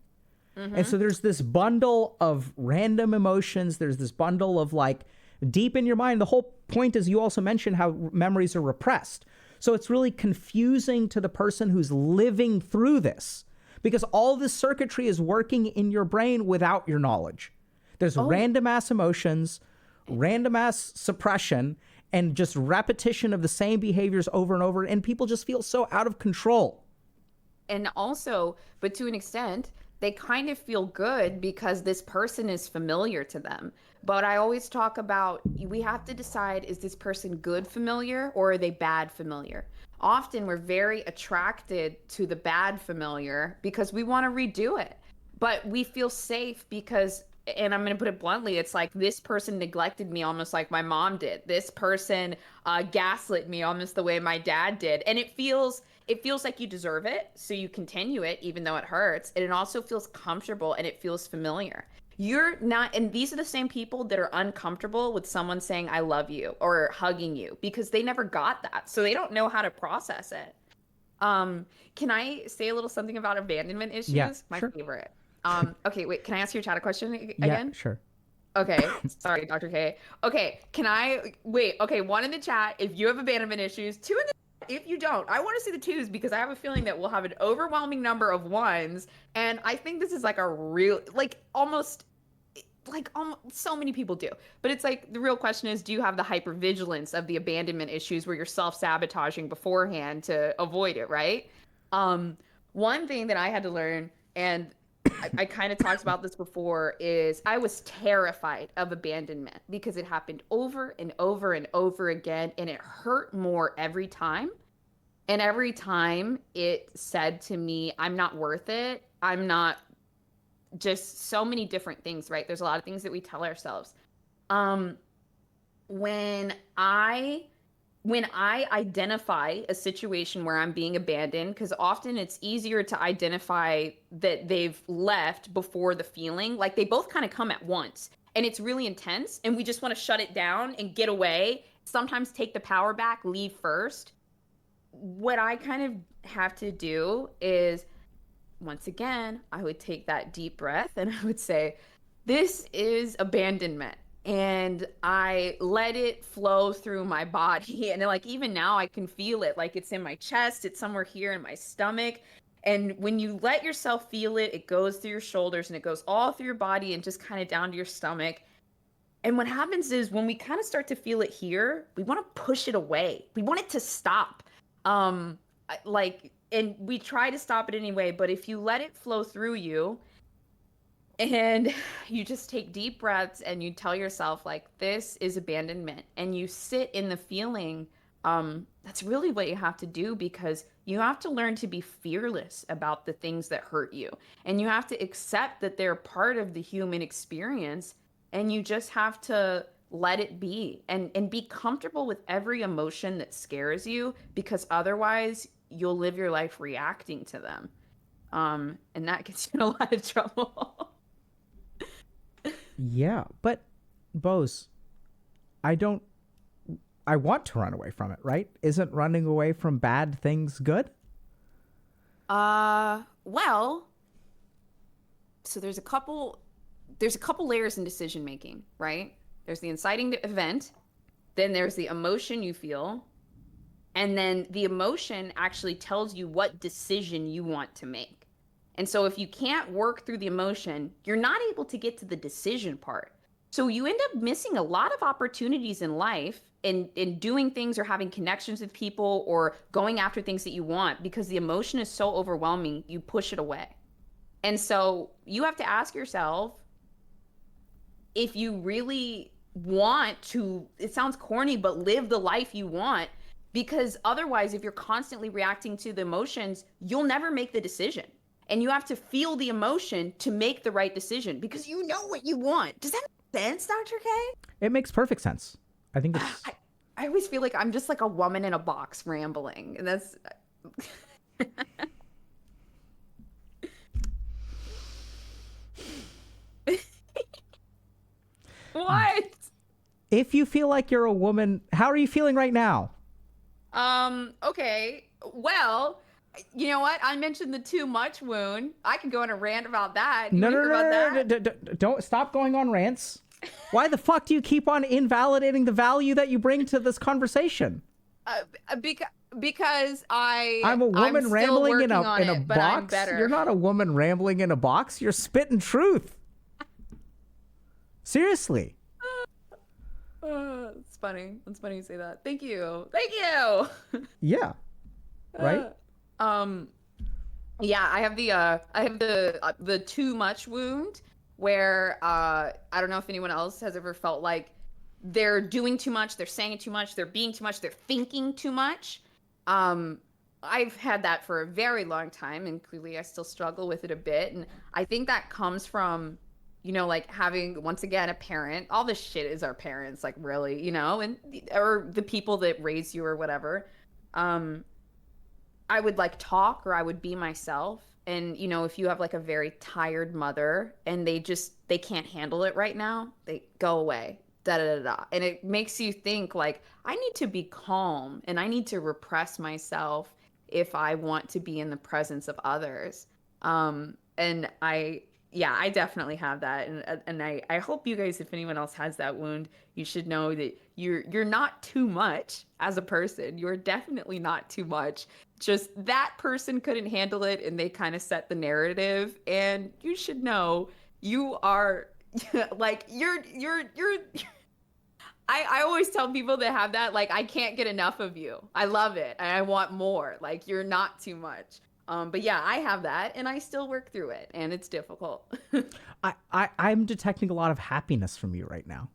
And so there's this bundle of random emotions. There's this bundle of like deep in your mind. The whole point is, you also mentioned how memories are repressed. So it's really confusing to the person who's living through this, because all this circuitry is working in your brain without your knowledge. There's random ass emotions, random ass suppression, and just repetition of the same behaviors over and over. And people just feel so out of control. And also, but to an extent, they kind of feel good because this person is familiar to them. But I always talk about, we have to decide, is this person good familiar or are they bad familiar? Often we're very attracted to the bad familiar because we want to redo it. But we feel safe because, and I'm going to put it bluntly, it's like this person neglected me almost like my mom did. This person gaslit me almost the way my dad did. And it feels like you deserve it, so you continue it even though it hurts. And it also feels comfortable and it feels familiar. You're not, and these are the same people that are uncomfortable with someone saying I love you or hugging you because they never got that. So they don't know how to process it. Can I say a little something about abandonment issues? Yeah, My sure. favorite. Okay, wait, can I ask your chat a question again? Yeah, sure. Okay, sorry, Dr. K. Okay, one in the chat if you have abandonment issues, two in the if you don't. I want to see the twos because I have a feeling that we'll have an overwhelming number of ones, and I think this is like a real, almost so many people do. But it's like the real question is, do you have the hypervigilance of the abandonment issues where you're self-sabotaging beforehand to avoid it, right? One thing that I had to learn, and I kind of talked about this before, is I was terrified of abandonment because it happened over and over and over again, and it hurt more every time. And every time it said to me, I'm not worth it. I'm not, just so many different things, right? There's a lot of things that we tell ourselves. When I identify a situation where I'm being abandoned, because often it's easier to identify that they've left before the feeling, like they both kind of come at once and it's really intense and we just want to shut it down and get away. Sometimes take the power back, leave first. What I kind of have to do is, once again, I would take that deep breath and I would say, this is abandonment. And I let it flow through my body. And like, even now I can feel it, like it's in my chest, it's somewhere here in my stomach. And when you let yourself feel it, it goes through your shoulders and it goes all through your body and just kind of down to your stomach. And what happens is when we kind of start to feel it here, we want to push it away. We want it to stop. And we try to stop it anyway, but if you let it flow through you, and you just take deep breaths and you tell yourself, like, this is abandonment, and you sit in the feeling, that's really what you have to do, because you have to learn to be fearless about the things that hurt you. And you have to accept that they're part of the human experience, and you just have to let it be and be comfortable with every emotion that scares you, because otherwise you'll live your life reacting to them. And that gets you in a lot of trouble. Yeah, but Bose, I don't. I want to run away from it, right? Isn't running away from bad things good? Well, so there's a couple layers in decision making, right? There's the inciting event, then there's the emotion you feel, and then the emotion actually tells you what decision you want to make. And so if you can't work through the emotion, you're not able to get to the decision part. So you end up missing a lot of opportunities in life in doing things or having connections with people or going after things that you want because the emotion is so overwhelming, you push it away. And so you have to ask yourself if you really want to, it sounds corny, but live the life you want. Because otherwise, if you're constantly reacting to the emotions, you'll never make the decision. And you have to feel the emotion to make the right decision because you know what you want. Does that make sense, Dr. K? It makes perfect sense. I think it's. I always feel like I'm just like a woman in a box rambling. And that's. What? If you feel like you're a woman, how are you feeling right now? Okay. Well, you know what? I mentioned the too much wound. I could go on a rant about that. You No, wanna no, hear no, about no, that? no, don't stop going on rants. Why the fuck do you keep on invalidating the value that you bring to this conversation? Because I'm a woman still rambling in working on a it, but I'm box. better. You're not a woman rambling in a box. You're spitting truth. Seriously. It's funny. It's funny you say that. Thank you. Thank you. Yeah. Right? Yeah, I have the too much wound where I don't know if anyone else has ever felt like they're doing too much, they're saying too much, they're being too much, they're thinking too much. I've had that for a very long time, and clearly I still struggle with it a bit. And I think that comes from, like having, once again, a parent. All this shit is our parents, like really, and or the people that raise you or whatever. I would like talk or I would be myself. And, if you have like a very tired mother and they can't handle it right now, they go away. Da da da da. And it makes you think like, I need to be calm and I need to repress myself if I want to be in the presence of others. And I definitely have that. And I hope you guys, if anyone else has that wound, you should know that you're not too much as a person. You're definitely not too much. Just that person couldn't handle it and they kind of set the narrative. And you should know you are like you're I always tell people that have that, like, I can't get enough of you. I love it and I want more. Like, you're not too much. But yeah, I have that and I still work through it and it's difficult. I'm detecting a lot of happiness from you right now.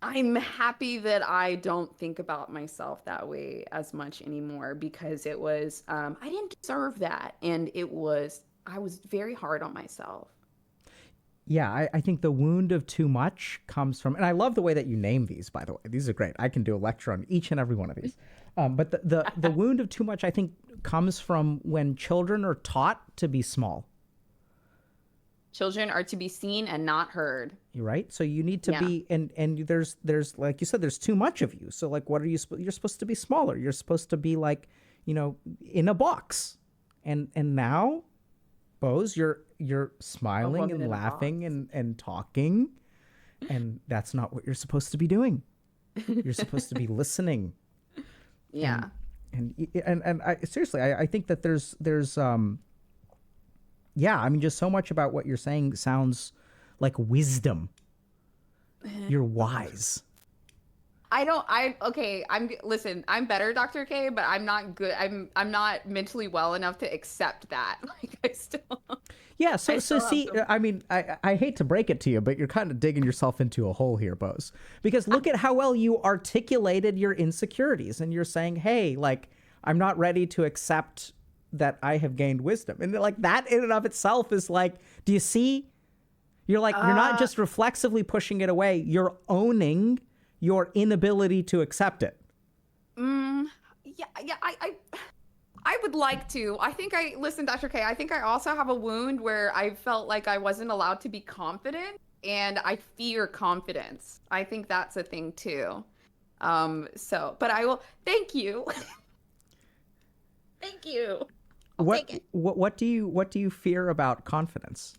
I'm happy that I don't think about myself that way as much anymore because it was, I didn't deserve that. And I was very hard on myself. Yeah, I think the wound of too much comes from, and I love the way that you name these, by the way. These are great. I can do a lecture on each and every one of these. But the wound of too much, I think, comes from when children are taught to be small. Children are to be seen and not heard. You're right. So you need to be, and there's like you said, there's too much of you. So like, what are you? You're supposed to be smaller. You're supposed to be like, in a box. And now, Boze, you're smiling and laughing and talking, and that's not what you're supposed to be doing. You're supposed to be listening. Yeah. And I seriously, I think that there's yeah, I mean, just so much about what you're saying sounds like wisdom. You're wise. Listen, I'm better, Dr. K, but I'm not good. I'm not mentally well enough to accept that. Like, I still. Yeah, so see, I mean, I hate to break it to you, but you're kind of digging yourself into a hole here, Boze. Because look at how well you articulated your insecurities, and you're saying, hey, like, I'm not ready to accept that I have gained wisdom. And like that in and of itself is like, do you see? You're like, you're not just reflexively pushing it away, you're owning your inability to accept it. Yeah, I would like to. Listen, Dr. K, I think I also have a wound where I felt like I wasn't allowed to be confident and I fear confidence. I think that's a thing too. But I will, thank you. Thank you. I'll take it. What do you fear about confidence?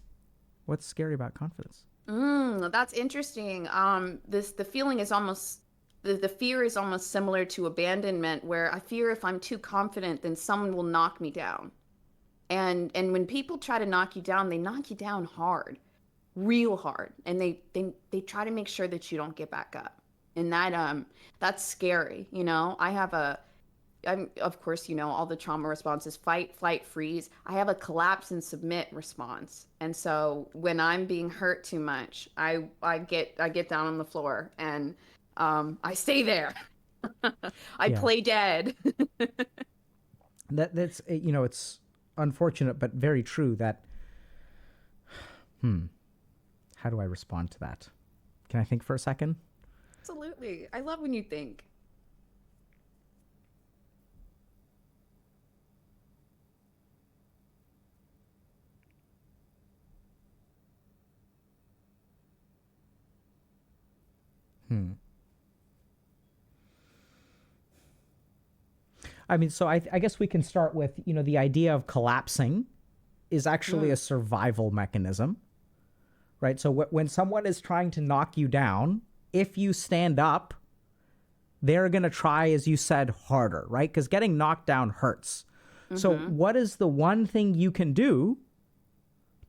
What's scary about confidence? That's interesting. The feeling is almost the fear is almost similar to abandonment, where I fear if I'm too confident, then someone will knock me down. And when people try to knock you down, they knock you down hard, real hard, and they try to make sure that you don't get back up. And that's scary. I'm, of course, all the trauma responses: fight, flight, freeze. I have a collapse and submit response. And so when I'm being hurt too much, I get down on the floor and I stay there. I play dead. That's it's unfortunate but very true that how do I respond to that? Can I think for a second? Absolutely. I love when you think. I mean, so I guess we can start with, the idea of collapsing is actually a survival mechanism, right? So when someone is trying to knock you down, if you stand up, they're going to try, as you said, harder, right? Because getting knocked down hurts. So what is the one thing you can do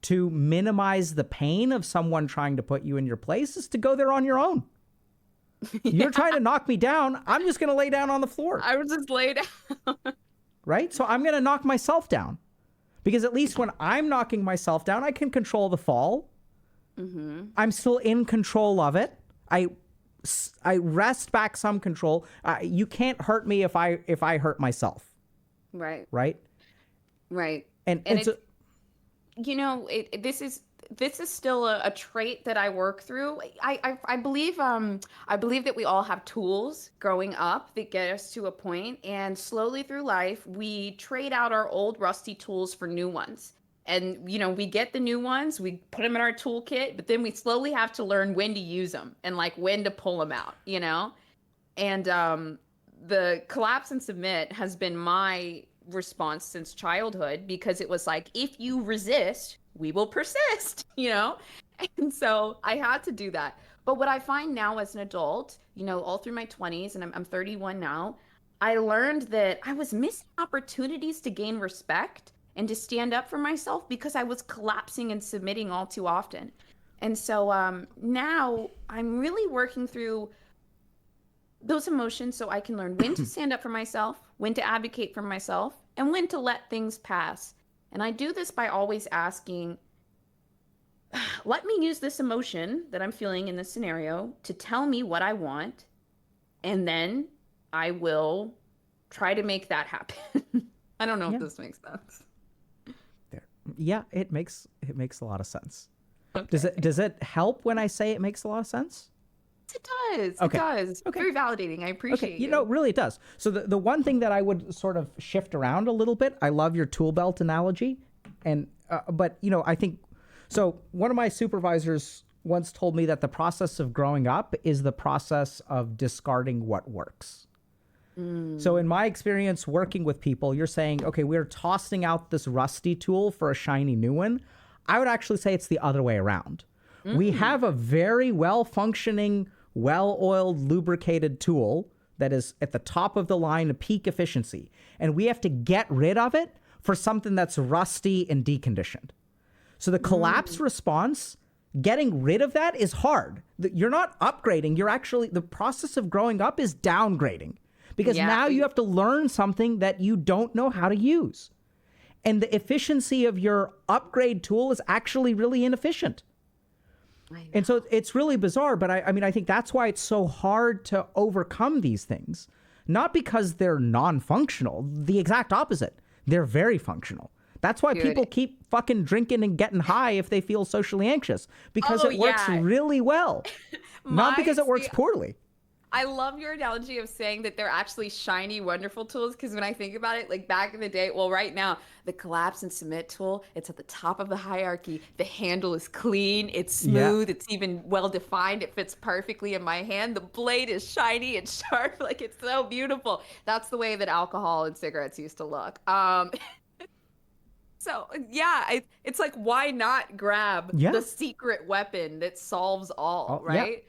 to minimize the pain of someone trying to put you in your place is to go there on your own. You're trying to knock me down. I'm just going to lay down on the floor. I would just lay down. Right? So I'm going to knock myself down. Because at least when I'm knocking myself down, I can control the fall. I'm still in control of it. I wrest back some control. You can't hurt me if I hurt myself. Right. Right? Right. And it's, this is still a trait that I work through. I believe that we all have tools growing up that get us to a point, and slowly through life we trade out our old rusty tools for new ones. And we get the new ones, we put them in our toolkit, but then we slowly have to learn when to use them and like when to pull them out, And the collapse and submit has been my response since childhood, because it was like, if you resist, we will persist, And so I had to do that. But what I find now as an adult, all through my 20s, and I'm 31 now, I learned that I was missing opportunities to gain respect and to stand up for myself because I was collapsing and submitting all too often. And so now I'm really working through those emotions so I can learn when to stand up for myself, when to advocate for myself, and when to let things pass. And I do this by always asking, let me use this emotion that I'm feeling in this scenario to tell me what I want, and then I will try to make that happen. I don't know if this makes sense. Yeah, it makes a lot of sense. Okay. Does it help when I say it makes a lot of sense? It does. Okay. It does. Okay. Very validating. I appreciate you. Really it does. So the one thing that I would sort of shift around a little bit, I love your tool belt analogy. And, but I think, so one of my supervisors once told me that the process of growing up is the process of discarding what works. So in my experience working with people, you're saying, okay, we're tossing out this rusty tool for a shiny new one. I would actually say it's the other way around. We have a very well-functioning, well-oiled, lubricated tool that is at the top of the line of peak efficiency. And we have to get rid of it for something that's rusty and deconditioned. So the collapse response, getting rid of that is hard. You're not upgrading. You're actually, the process of growing up is downgrading. Because now you have to learn something that you don't know how to use. And the efficiency of your upgrade tool is actually really inefficient. And so it's really bizarre, but I think that's why it's so hard to overcome these things. Not because they're non-functional, the exact opposite. They're very functional. That's why people keep fucking drinking and getting high if they feel socially anxious, because it works really well. Not because it works poorly. I love your analogy of saying that they're actually shiny, wonderful tools. Because when I think about it, like back in the day, well, right now, the collapse and submit tool, it's at the top of the hierarchy. The handle is clean, it's Yeah. smooth, it's even well defined. It fits perfectly in my hand. The blade is shiny and sharp, like it's so beautiful. That's the way that alcohol and cigarettes used to look. So yeah, it's like why not grab Yeah. the secret weapon that solves all, Oh, yeah. right?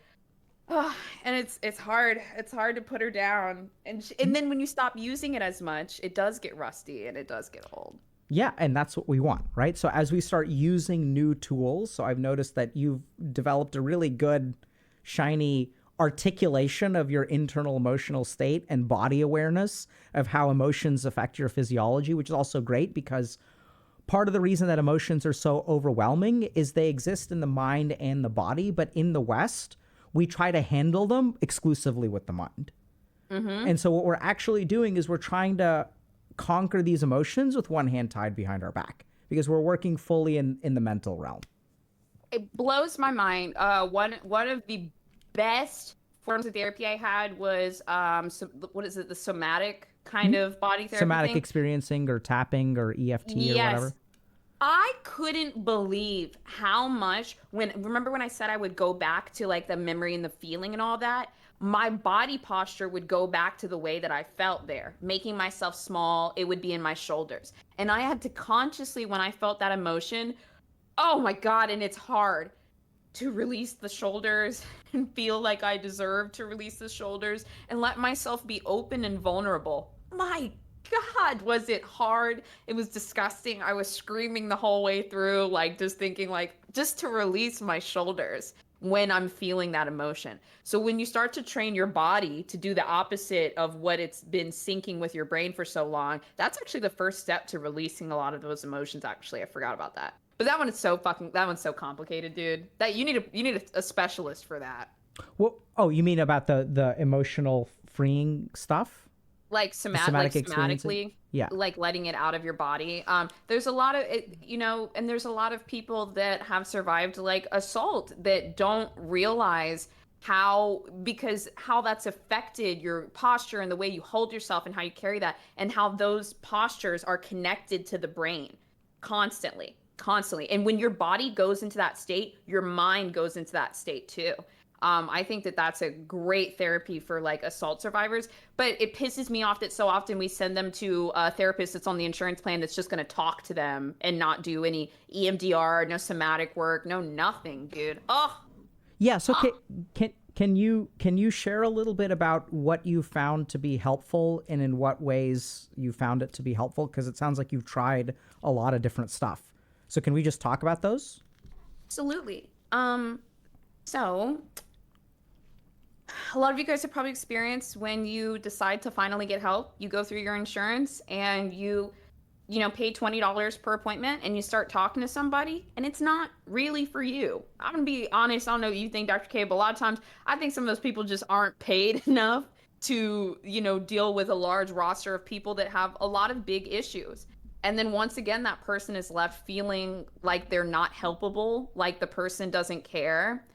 Ugh, and it's hard. It's hard to put her down. And then when you stop using it as much, it does get rusty and it does get old. Yeah, and that's what we want, right? So as we start using new tools, so I've noticed that you've developed a really good, shiny articulation of your internal emotional state and body awareness of how emotions affect your physiology, which is also great because part of the reason that emotions are so overwhelming is they exist in the mind and the body, but in the West, we try to handle them exclusively with the mind. Mm-hmm. And so what we're actually doing is we're trying to conquer these emotions with one hand tied behind our back because we're working fully in the mental realm. It blows my mind. One of the best forms of therapy I had was so, what is it, the somatic kind of body therapy Somatic thing? experiencing or tapping or EFT or whatever. Yes. I couldn't believe how much remember when I said I would go back to like the memory and the feeling and all that? My body posture would go back to the way that I felt there, making myself small. It would be in my shoulders. And I had to consciously, when I felt that emotion, oh my God, and it's hard to release the shoulders and feel like I deserve to release the shoulders and let myself be open and vulnerable. My God, was it hard? It was disgusting. I was screaming the whole way through, like just thinking, like, just to release my shoulders when I'm feeling that emotion. So when you start to train your body to do the opposite of what it's been syncing with your brain for so long, that's actually the first step to releasing a lot of those emotions. Actually, I forgot about that. But that one's so complicated, dude. That you need a specialist for that. Well, oh, you mean about the emotional freeing stuff? Like The somatic experiencing? somatically, Yeah. like letting it out of your body. There's a lot of it, and there's a lot of people that have survived like assault that don't realize how that's affected your posture and the way you hold yourself and how you carry that and how those postures are connected to the brain constantly. And when your body goes into that state, your mind goes into that state too. I think that that's a great therapy for like assault survivors, but it pisses me off that so often we send them to a therapist that's on the insurance plan that's just going to talk to them and not do any EMDR, no somatic work, no nothing, dude. Oh, Yeah, so can you share a little bit about what you found to be helpful and in what ways you found it to be helpful? Because it sounds like you've tried a lot of different stuff. So can we just talk about those? absolutely. So a lot of you guys have probably experienced when you decide to finally get help, you go through your insurance and you pay $20 per appointment and you start talking to somebody and it's not really for you. I'm gonna be honest, I don't know what you think, Dr. K, but a lot of times I think some of those people just aren't paid enough to, deal with a large roster of people that have a lot of big issues. And then once again, that person is left feeling like they're not helpable, like the person doesn't care.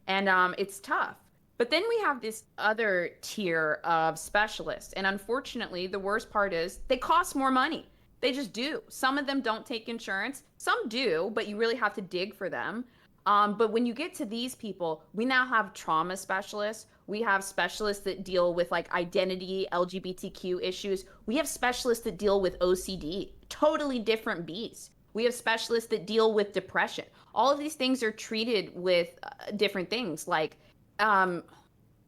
And it's tough. But then we have this other tier of specialists. And unfortunately, the worst part is they cost more money. They just do. Some of them don't take insurance. Some do, but you really have to dig for them. But when you get to these people, we now have trauma specialists. We have specialists that deal with like identity, LGBTQ issues. We have specialists that deal with OCD, totally different beasts. We have specialists that deal with depression. All of these things are treated with different things. Like,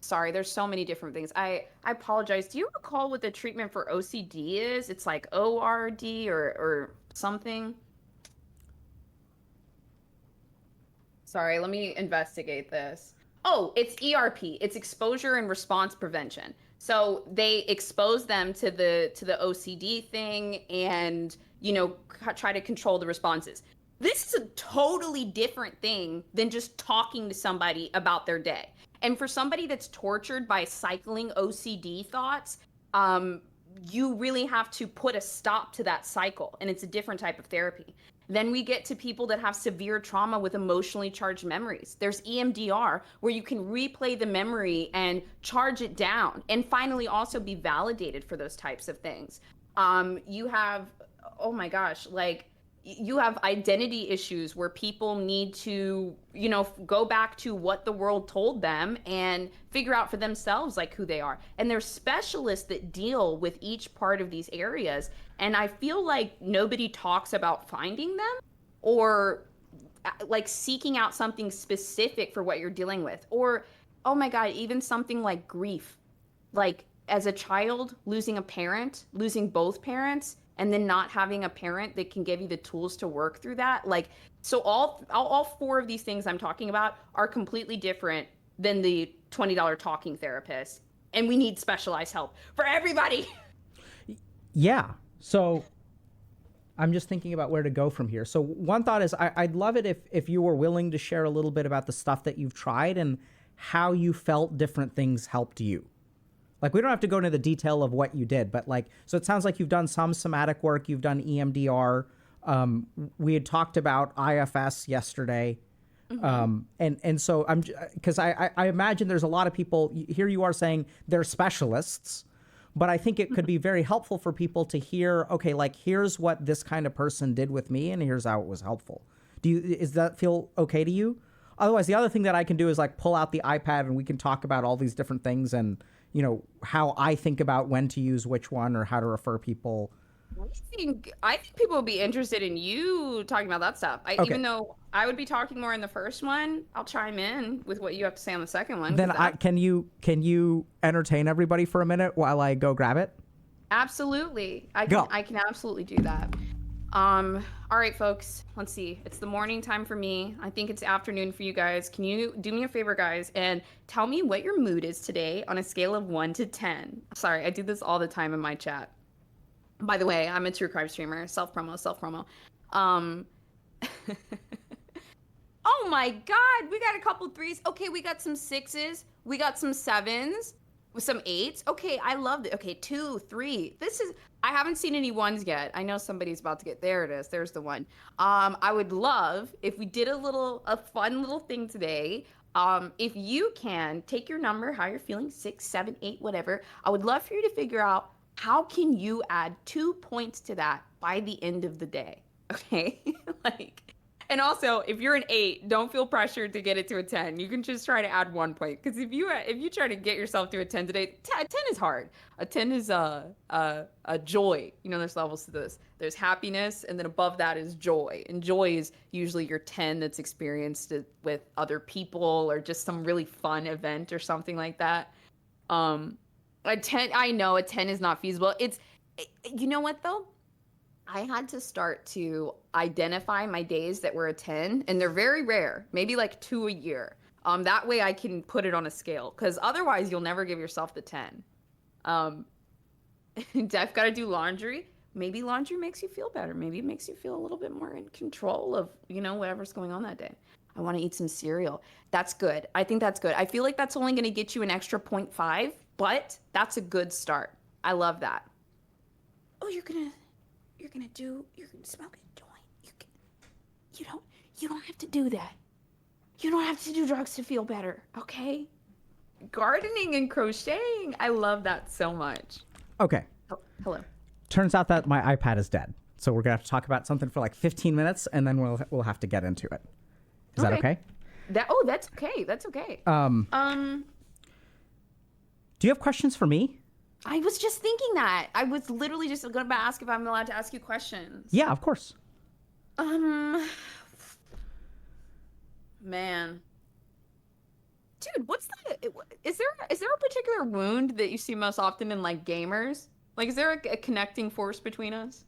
sorry, there's so many different things. I apologize. Do you recall what the treatment for OCD is? It's like ORD or something. Sorry, let me investigate this. Oh, it's ERP. It's exposure and response prevention. So they expose them to the OCD thing and, try to control the responses. This is a totally different thing than just talking to somebody about their day. And for somebody that's tortured by cycling OCD thoughts, you really have to put a stop to that cycle. And it's a different type of therapy. Then we get to people that have severe trauma with emotionally charged memories. There's EMDR, where you can replay the memory and charge it down, and finally also be validated for those types of things. You have, oh my gosh, like you have identity issues where people need to, go back to what the world told them and figure out for themselves like who they are. And there's specialists that deal with each part of these areas. And I feel like nobody talks about finding them or like seeking out something specific for what you're dealing with. Or, oh my God, even something like grief. Like as a child, losing a parent, losing both parents, and then not having a parent that can give you the tools to work through that. Like, so all four of these things I'm talking about are completely different than the $20 talking therapist. And we need specialized help for everybody. Yeah. So I'm just thinking about where to go from here. So one thought is I'd love it if you were willing to share a little bit about the stuff that you've tried and how you felt different things helped you. Like, we don't have to go into the detail of what you did, but like, so it sounds like you've done some somatic work, you've done EMDR. We had talked about IFS yesterday. And so because I imagine there's a lot of people here, you are saying they're specialists, but I think it could be very helpful for people to hear, okay, like here's what this kind of person did with me and here's how it was helpful. Is that feel okay to you? Otherwise, the other thing that I can do is like pull out the iPad and we can talk about all these different things and, how I think about when to use which one or how to refer people. I think people would be interested in you talking about that stuff. Okay. Even though I would be talking more in the first one, I'll chime in with what you have to say on the second one. Then can you entertain everybody for a minute while I go grab it? Absolutely. I can absolutely do that. All right, folks, let's see. It's the morning time for me. I think it's afternoon for you guys. Can you do me a favor, guys, and tell me what your mood is today on a scale of 1 to 10? Sorry, I do this all the time in my chat. By the way, I'm a true crime streamer. Self-promo. Oh my God, we got a couple 3s. Okay, we got some 6s. We got some 7s. With some 8s. Okay, I love it. Okay, 2, 3. I haven't seen any 1s yet. I know somebody's about to get, there it is. There's the 1. I would love if we did a fun little thing today. If you can take your number, how you're feeling, 6, 7, 8, whatever. I would love for you to figure out how can you add 2 points to that by the end of the day. Okay? And also, if you're an 8, don't feel pressured to get it to a 10. You can just try to add 1 point. Because if you try to get yourself to a 10 today, 10 is hard. A 10 is a joy. There's levels to this. There's happiness, and then above that is joy. And joy is usually your 10 that's experienced it with other people or just some really fun event or something like that. A 10, I know a 10 is not feasible. You know what though? I had to start to identify my days that were a 10, and they're very rare, maybe like 2 a year. That way I can put it on a scale, because otherwise you'll never give yourself the 10. I've got to do laundry. Maybe laundry makes you feel better. Maybe it makes you feel a little bit more in control of, whatever's going on that day. I want to eat some cereal. That's good. I think that's good. I feel like that's only going to get you an extra 0.5, but that's a good start. I love that. Oh, you're gonna smoke a joint. You don't have to do that. You don't have to do drugs to feel better, okay? Gardening and crocheting. I love that so much. Okay. Oh, hello. Turns out that my iPad is dead. So we're going to have to talk about something for like 15 minutes and then we'll have to get into it. Is that okay? That's okay. That's okay. Do you have questions for me? I was just thinking that. I was literally just going to ask if I'm allowed to ask you questions. Yeah, of course. Man. Dude, is there a particular wound that you see most often in like gamers? Like, is there a connecting force between us?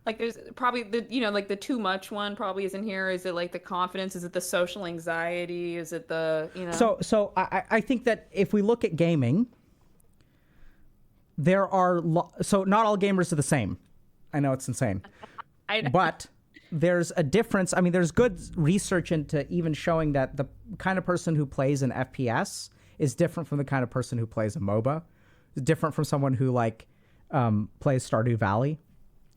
Like there's probably like the too much one probably isn't here. Is it like the confidence? Is it the social anxiety? Is it the, So I think that if we look at gaming, there are, so not all gamers are the same. I know it's insane. I know. But there's a difference. I mean, there's good research into even showing that the kind of person who plays an FPS is different from the kind of person who plays a MOBA. It's different from someone who plays Stardew Valley.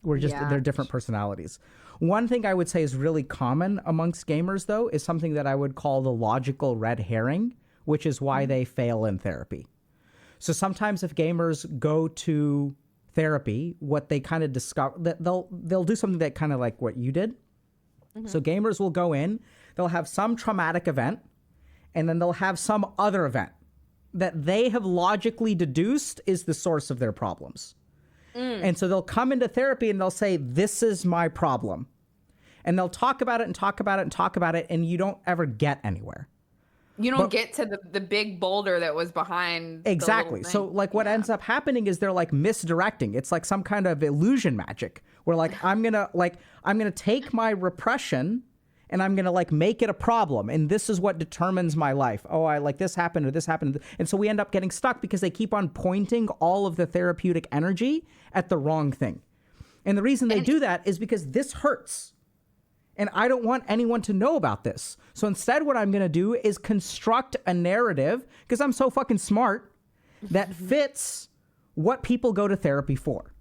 They're different personalities. One thing I would say is really common amongst gamers, though, is something that I would call the logical red herring, which is why they fail in therapy. So sometimes if gamers go to therapy, what they kind of discover, that they'll do something that kind of like what you did. So gamers will go in, they'll have some traumatic event, and then they'll have some other event that they have logically deduced is the source of their problems. And so they'll come into therapy and they'll say, this is my problem. And they'll talk about it and talk about it and talk about it, and you don't ever get anywhere. You don't get to the big boulder that was behind. Exactly. So like what ends up happening is they're like misdirecting. It's like some kind of illusion magic where like I'm going to take my repression and I'm going to like make it a problem. And this is what determines my life. Oh, I like this happened or this happened. And so we end up getting stuck because they keep on pointing all of the therapeutic energy at the wrong thing. And the reason they do that is because this hurts. And I don't want anyone to know about this. So instead, what I'm going to do is construct a narrative, because I'm so fucking smart, that fits what people go to therapy for.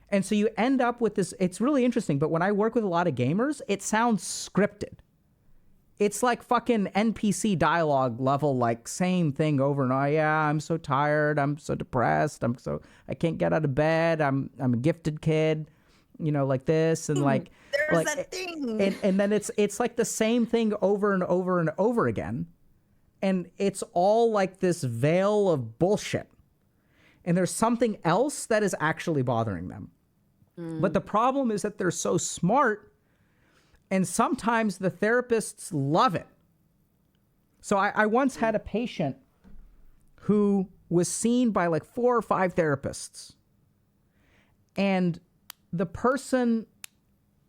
And so you end up with this. It's really interesting. But when I work with a lot of gamers, it sounds scripted. It's like fucking NPC dialogue level, like same thing over and over. Yeah, I'm so tired. I'm so depressed. I can't get out of bed. I'm a gifted kid, like this. And like, there's that thing. And then it's like the same thing over and over and over again. And it's all like this veil of bullshit. And there's something else that is actually bothering them. But the problem is that they're so smart, and sometimes the therapists love it. So I once had a patient who was seen by like 4 or 5 therapists. And the person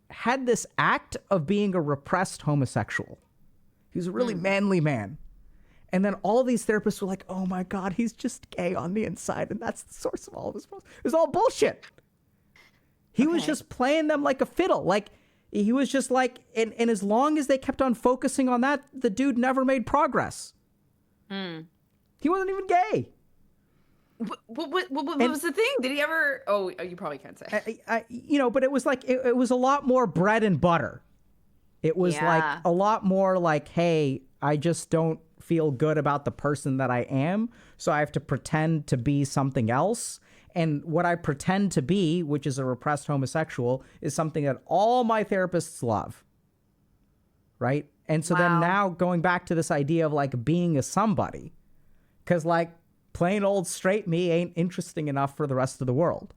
had this act of being a repressed homosexual. He was a really manly man. And then all these therapists were like, oh my God, he's just gay on the inside. And that's the source of all of his problems. It was all bullshit. He was just playing them like a fiddle. Like he was just like, and as long as they kept on focusing on that, the dude never made progress. He wasn't even gay. What was the thing? Did he ever? Oh, you probably can't say. But it was like, it was a lot more bread and butter. It was like a lot more like, hey, I just don't feel good about the person that I am. So I have to pretend to be something else. And what I pretend to be, which is a repressed homosexual, is something that all my therapists love. Right? And so then now going back to this idea of like being a somebody, because like plain old straight me ain't interesting enough for the rest of the world.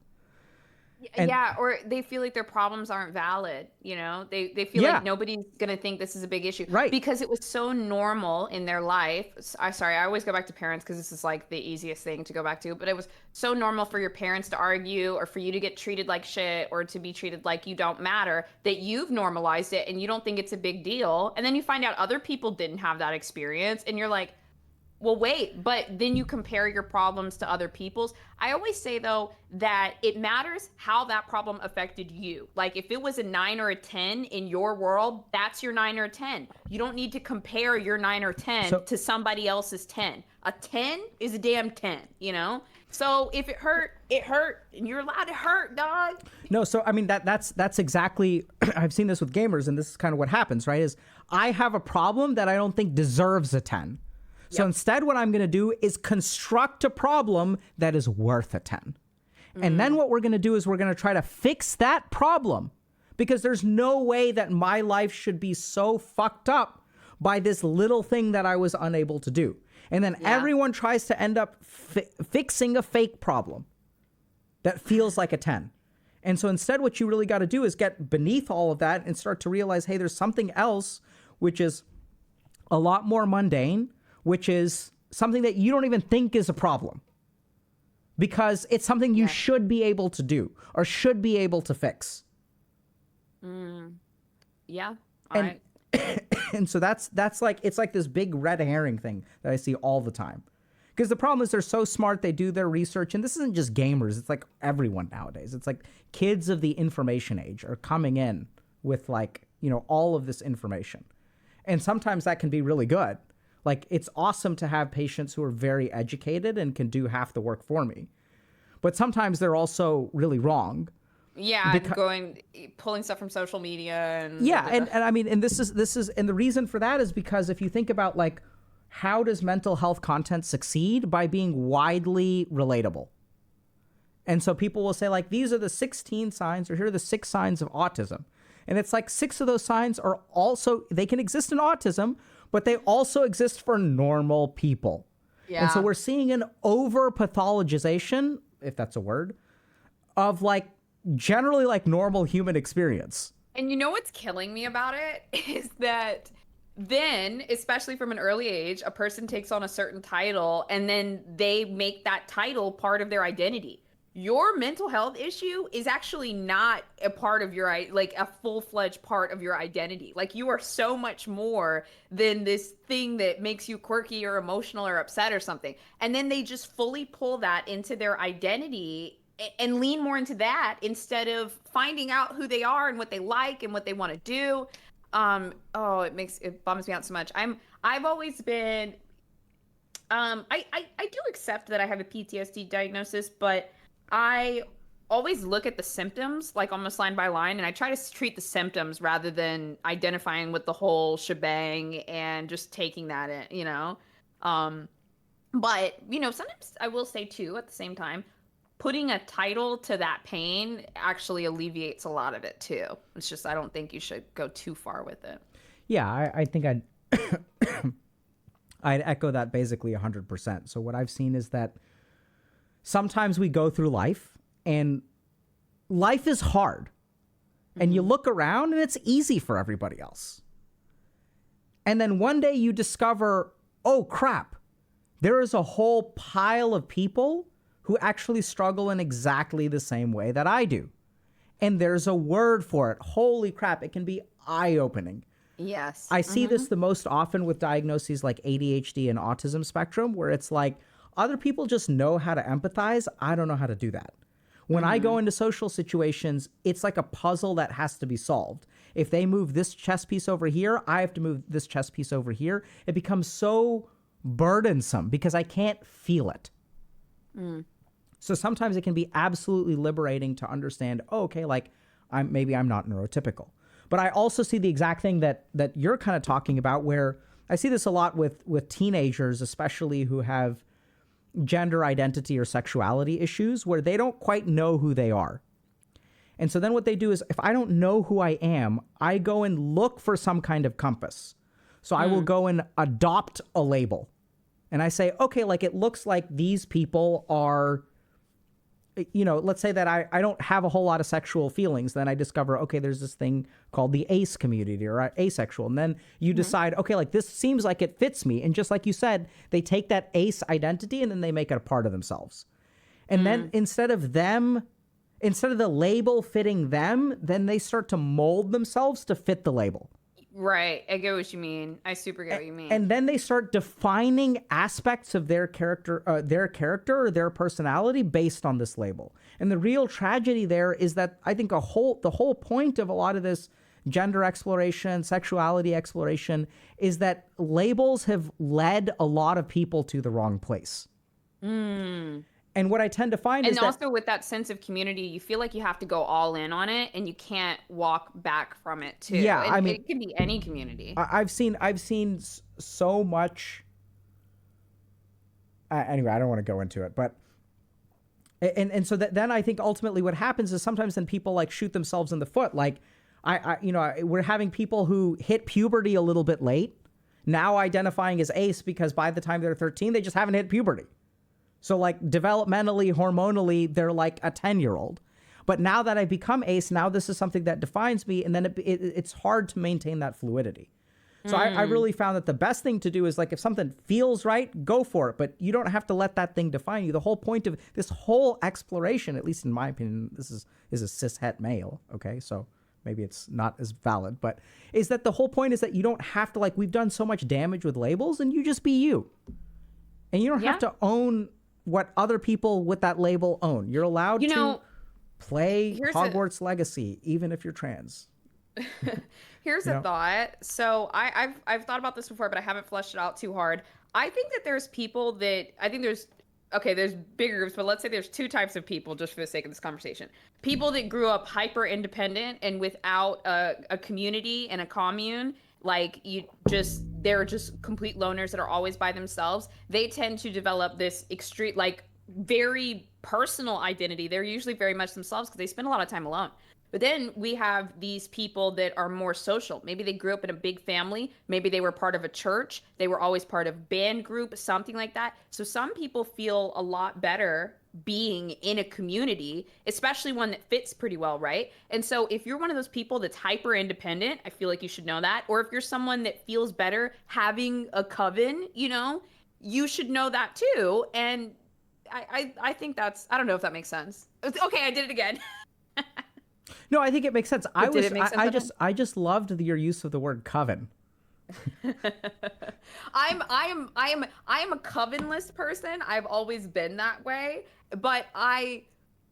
Or they feel like their problems aren't valid, They feel like nobody's going to think this is a big issue. Right. Because it was so normal in their life. I always go back to parents because this is like the easiest thing to go back to. But it was so normal for your parents to argue or for you to get treated like shit or to be treated like you don't matter that you've normalized it and you don't think it's a big deal. And then you find out other people didn't have that experience and you're like, well, wait, but then you compare your problems to other people's. I always say, though, that it matters how that problem affected you. Like, if it was a 9 or a 10 in your world, that's your 9 or a 10. You don't need to compare your 9 or 10 to somebody else's 10. A 10 is a damn 10, So if it hurt, and you're allowed to hurt, dog. No, so I mean that's exactly I've seen this with gamers, and this is kind of what happens, right? Is I have a problem that I don't think deserves a 10. So instead, what I'm going to do is construct a problem that is worth a 10. And then what we're going to do is we're going to try to fix that problem, because there's no way that my life should be so fucked up by this little thing that I was unable to do. And then everyone tries to end up fixing a fake problem that feels like a 10. And so instead, what you really got to do is get beneath all of that and start to realize, hey, there's something else which is a lot more mundane, which is something that you don't even think is a problem, because it's something you should be able to do or should be able to fix. Yeah. And so that's like, it's like this big red herring thing that I see all the time. Because the problem is they're so smart, they do their research. And this isn't just gamers. It's like everyone nowadays. It's like kids of the information age are coming in with like, all of this information. And sometimes that can be really good. Like, it's awesome to have patients who are very educated and can do half the work for me. But sometimes they're also really wrong. Yeah, Because going pulling stuff from social media and yeah, and I mean, and this is and the reason for that is because if you think about like how does mental health content succeed? By being widely relatable. And so people will say like these are the 16 signs or here are the 6 signs of autism. And it's like 6 of those signs are also they can exist in autism, but they also exist for normal people. And so yeah. we're seeing an over pathologization, if that's a word, of like generally like normal human experience. And you know what's killing me about it is that then, especially from an early age, a person takes on a certain title and then they make that title part of their identity. Your mental health issue is actually not a part of your like a full-fledged part of your identity. Like you are so much more than this thing that makes you quirky or emotional or upset or something. And then they just fully pull that into their identity and lean more into that instead of finding out who they are and what they like and what they want to do. Oh, it bums me out so much. I've always been I do accept that I have a PTSD diagnosis, but I always look at the symptoms like almost line by line, and I try to treat the symptoms rather than identifying with the whole shebang and just taking that in, you know. Um, but sometimes I will say too, at the same time, putting a title to that pain actually alleviates a lot of it too. It's just I don't think you should go too far with it. Yeah, I think I'd echo that basically 100%. So what I've seen is that sometimes we go through life and life is hard. And you look around and it's easy for everybody else. And then one day you discover, oh crap, there is a whole pile of people who actually struggle in exactly the same way that I do. And there's a word for it. Holy crap, it can be eye-opening. Yes. I see this the most often with diagnoses like ADHD and autism spectrum, where it's like other people just know how to empathize. I don't know how to do that. When I go into social situations, it's like a puzzle that has to be solved. If they move this chess piece over here, I have to move this chess piece over here. It becomes so burdensome because I can't feel it. So sometimes it can be absolutely liberating to understand, oh, okay, like maybe I'm not neurotypical. But I also see the exact thing that you're kind of talking about, where I see this a lot with teenagers, especially who have gender identity or sexuality issues, where they don't quite know who they are. And so then what they do is, if I don't know who I am, I go and look for some kind of compass. So I will go and adopt a label. And I say, okay, like it looks like these people are, let's say that I don't have a whole lot of sexual feelings. Then I discover, okay, there's this thing called the ace community or asexual. And then you decide, okay, like this seems like it fits me. And just like you said, they take that ace identity and then they make it a part of themselves. And then instead of the label fitting them, then they start to mold themselves to fit the label. Right. I get what you mean. I super get what you mean. And then they start defining aspects of their character or their personality based on this label. And the real tragedy there is that I think the whole point of a lot of this gender exploration, sexuality exploration, is that labels have led a lot of people to the wrong place. And what I tend to find is And that also with that sense of community, you feel like you have to go all in on it and you can't walk back from it too. Yeah, And I mean, it can be any community. I've seen so much. Anyway, I don't want to go into it, but and so then I think ultimately what happens is sometimes then people like shoot themselves in the foot. Like we're having people who hit puberty a little bit late now identifying as ace because by the time they're 13, they just haven't hit puberty. So like developmentally, hormonally, they're like a 10-year-old. But now that I've become ace, now this is something that defines me. And then it's hard to maintain that fluidity. So I really found that the best thing to do is like if something feels right, go for it. But you don't have to let that thing define you. The whole point of this whole exploration, at least in my opinion, this is a cishet male. Okay, so maybe it's not as valid. But is that the whole point is that you don't have to like we've done so much damage with labels and you just be you. And you don't have to own what other people with that label own. You're allowed to play Hogwarts Legacy, even if you're trans. Here's a thought. So I've thought about this before, but I haven't fleshed it out too hard. I think that there's okay, there's bigger groups, but let's say there's two types of people just for the sake of this conversation. People that grew up hyper independent and without a community and a commune, like they're just complete loners that are always by themselves. They tend to develop this extreme, like very personal identity. They're usually very much themselves because they spend a lot of time alone. But then we have these people that are more social. Maybe they grew up in a big family. Maybe they were part of a church. They were always part of band group, something like that. So some people feel a lot better being in a community, especially one that fits pretty well, right? And so if you're one of those people that's hyper independent, I feel like you should know that. Or if you're someone that feels better having a coven, you should know that too. And I think I don't know if that makes sense. Okay, I did it again. No, I think it makes sense. Did it make sense? I just loved your use of the word coven. I am a covenless person. I've always been that way, but I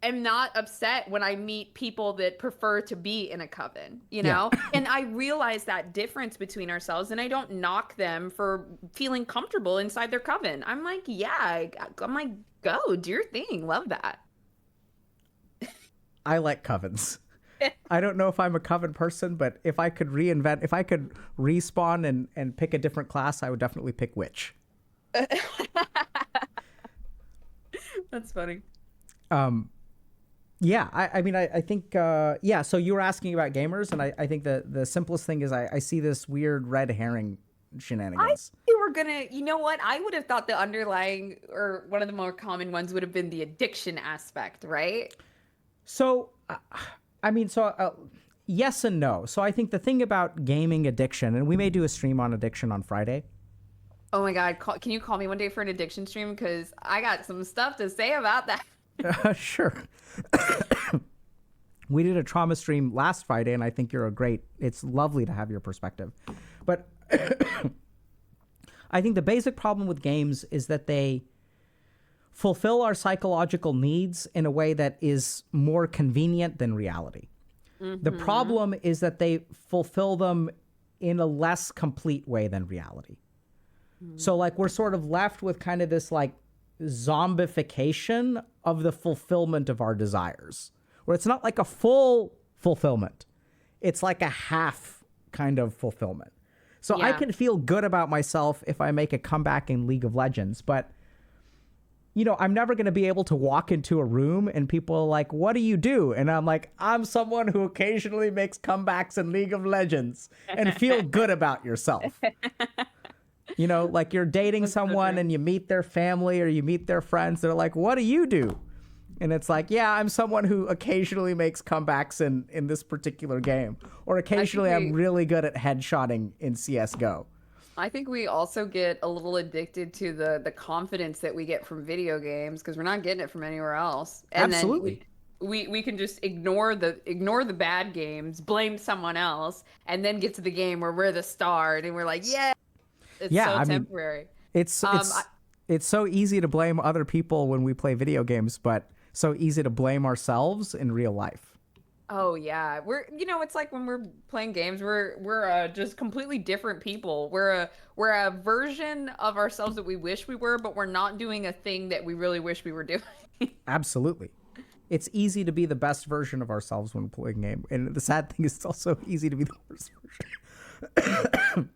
am not upset when I meet people that prefer to be in a coven, Yeah. And I realize that difference between ourselves, and I don't knock them for feeling comfortable inside their coven. I'm like, yeah, I'm like, go do your thing. Love that. I like covens. I don't know if I'm a coven person, but if I could respawn and pick a different class, I would definitely pick witch. That's funny. Yeah, I mean, I think, yeah, so you were asking about gamers, and I think the simplest thing is I see this weird red herring shenanigans. You were gonna, you know what? I would have thought the underlying, or one of the more common ones would have been the addiction aspect, right? So, I mean, yes and no. So I think the thing about gaming addiction, and we may do a stream on addiction on Friday. Oh my God, can you call me one day for an addiction stream? Because I got some stuff to say about that. Sure. We did a trauma stream last Friday, and I think it's lovely to have your perspective. But I think the basic problem with games is that they fulfill our psychological needs in a way that is more convenient than reality. Mm-hmm. The problem is that they fulfill them in a less complete way than reality. Mm-hmm. So like we're sort of left with kind of this like zombification of the fulfillment of our desires, where it's not like a full fulfillment. It's like a half kind of fulfillment. So I can feel good about myself if I make a comeback in League of Legends, but I'm never going to be able to walk into a room and people are like, what do you do? And I'm like, I'm someone who occasionally makes comebacks in League of Legends, and feel good about yourself. Like you're dating someone and you meet their family or you meet their friends. They're like, what do you do? And it's like, yeah, I'm someone who occasionally makes comebacks in this particular game. Or occasionally I'm really good at headshotting in CSGO. I think we also get a little addicted to the confidence that we get from video games because we're not getting it from anywhere else. And Absolutely. Then we can just ignore the bad games, blame someone else, and then get to the game where we're the star and we're like, yeah, it's so temporary. It's so easy to blame other people when we play video games, but so easy to blame ourselves in real life. Oh yeah, it's like when we're playing games, we're just completely different people. We're a version of ourselves that we wish we were, but we're not doing a thing that we really wish we were doing. Absolutely. It's easy to be the best version of ourselves when playing a game, and the sad thing is it's also easy to be the worst version.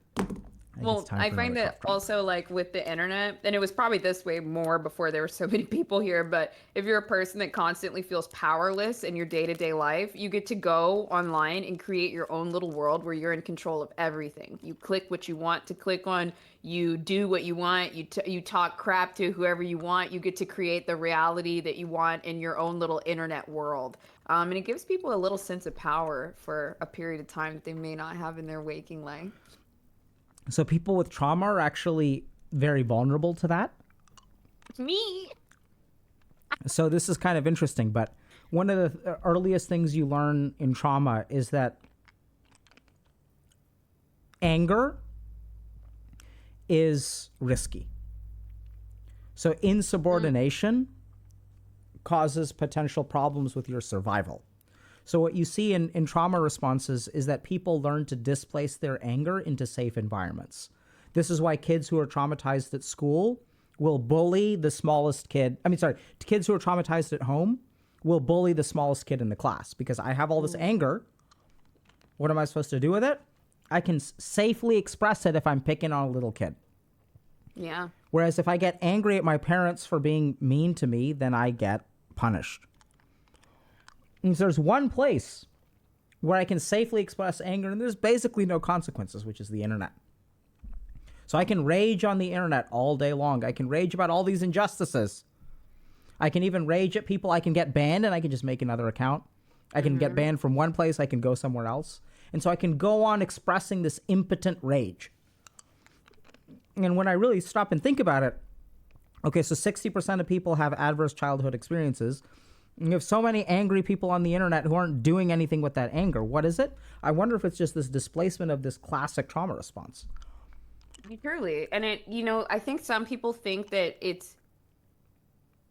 Well, I find that also like with the internet, and it was probably this way more before there were so many people here, but if you're a person that constantly feels powerless in your day-to-day life, you get to go online and create your own little world where you're in control of everything. You click what you want to click on, you do what you want, you talk crap to whoever you want, you get to create the reality that you want in your own little internet world. And it gives people a little sense of power for a period of time that they may not have in their waking life. So people with trauma are actually very vulnerable to that. Me. So this is kind of interesting, but one of the earliest things you learn in trauma is that anger is risky. So insubordination causes potential problems with your survival. So what you see in trauma responses is that people learn to displace their anger into safe environments. This is why kids who are traumatized at school will bully the smallest kid. I mean, sorry, kids who are traumatized at home will bully the smallest kid in the class because I have all this anger. What am I supposed to do with it? I can safely express it if I'm picking on a little kid. Yeah. Whereas if I get angry at my parents for being mean to me, then I get punished. And so there's one place where I can safely express anger, and there's basically no consequences, which is the internet. So I can rage on the internet all day long. I can rage about all these injustices. I can even rage at people. I can get banned, and I can just make another account. I can get banned from one place. I can go somewhere else. And so I can go on expressing this impotent rage. And when I really stop and think about it, okay, so 60% of people have adverse childhood experiences. And you have so many angry people on the internet who aren't doing anything with that anger. What is it? I wonder if it's just this displacement of this classic trauma response. Truly. And I think some people think that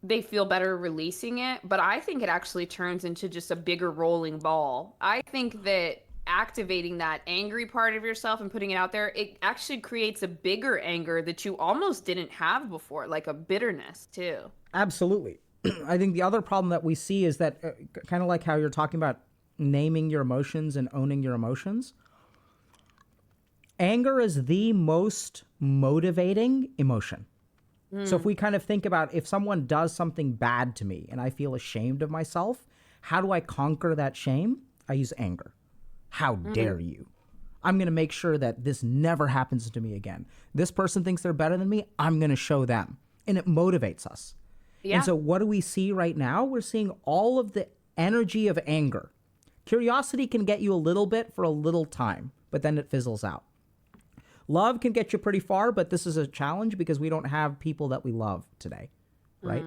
they feel better releasing it, but I think it actually turns into just a bigger rolling ball. I think that activating that angry part of yourself and putting it out there, it actually creates a bigger anger that you almost didn't have before, like a bitterness too. Absolutely. I think the other problem that we see is that kind of like how you're talking about naming your emotions and owning your emotions. Anger is the most motivating emotion. So if we kind of think about if someone does something bad to me and I feel ashamed of myself, how do I conquer that shame? I use anger. How dare you? I'm going to make sure that this never happens to me again. This person thinks they're better than me. I'm going to show them. And it motivates us. Yeah. And so what do we see right now? We're seeing all of the energy of anger. Curiosity can get you a little bit for a little time, but then it fizzles out. Love can get you pretty far, but this is a challenge because we don't have people that we love today, right?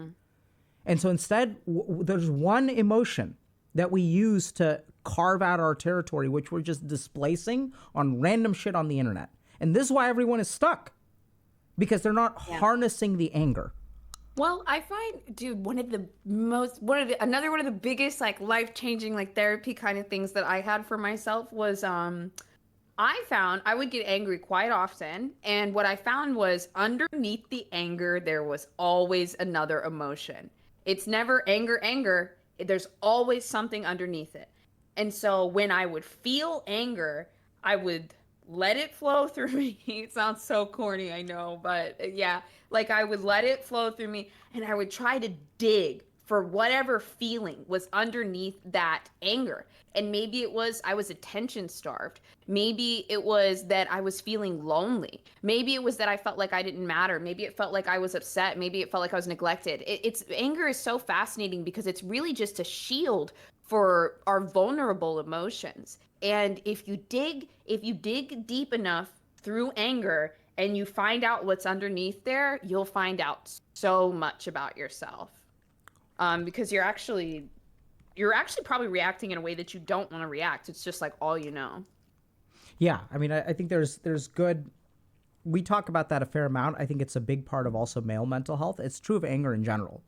And so instead, there's one emotion that we use to carve out our territory, which we're just displacing on random shit on the internet. And this is why everyone is stuck, because they're not harnessing the anger. Well, I find, dude, another one of the biggest, like, life-changing, like, therapy kind of things that I had for myself was, I found I would get angry quite often. And what I found was underneath the anger, there was always another emotion. It's never anger. There's always something underneath it. And so when I would feel anger, I would let it flow through me. It sounds so corny, I know, but yeah, like I would let it flow through me and I would try to dig for whatever feeling was underneath that anger. And maybe it was I was attention starved. Maybe it was that I was feeling lonely. Maybe it was that I felt like I didn't matter. Maybe it felt like I was upset. Maybe it felt like I was neglected. Anger is so fascinating because it's really just a shield for our vulnerable emotions. And if you dig deep enough through anger and you find out what's underneath there, you'll find out so much about yourself. Because you're actually probably reacting in a way that you don't want to react. It's just like all you know. Yeah, I mean, I think there's good. We talk about that a fair amount. I think it's a big part of also male mental health. It's true of anger in general,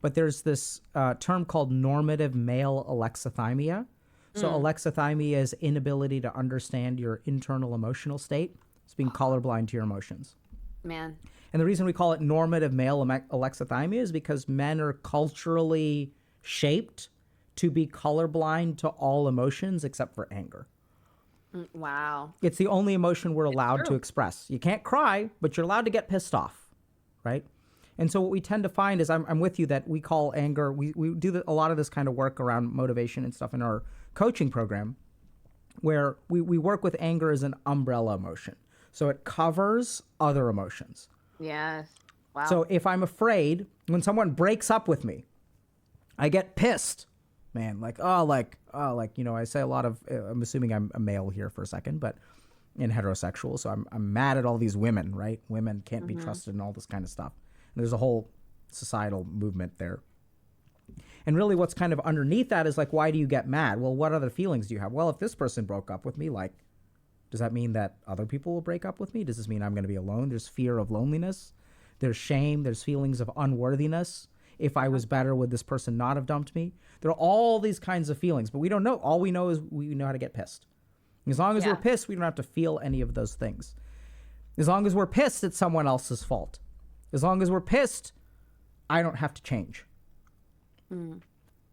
but there's this term called normative male alexithymia. So alexithymia is inability to understand your internal emotional state. It's being colorblind to your emotions. Man. And the reason we call it normative male alexithymia is because men are culturally shaped to be colorblind to all emotions except for anger. Wow. It's the only emotion we're allowed to express. You can't cry, but you're allowed to get pissed off, right? And so what we tend to find is, I'm with you that we call anger, we do a lot of this kind of work around motivation and stuff in our coaching program, where we work with anger as an umbrella emotion. So it covers other emotions. Yes. Wow. So if I'm afraid, when someone breaks up with me, I get pissed, man. I say a lot of, I'm assuming I'm a male here for a second, but in heterosexual. So I'm mad at all these women, right? Women can't be trusted and all this kind of stuff. And there's a whole societal movement there. And really what's kind of underneath that is like, why do you get mad? Well, what other feelings do you have? Well, if this person broke up with me, like, does that mean that other people will break up with me? Does this mean I'm going to be alone? There's fear of loneliness. There's shame. There's feelings of unworthiness. If I was better, would this person not have dumped me? There are all these kinds of feelings, but we don't know. All we know is we know how to get pissed. As long as we're pissed, we don't have to feel any of those things. As long as we're pissed, it's someone else's fault. As long as we're pissed, I don't have to change.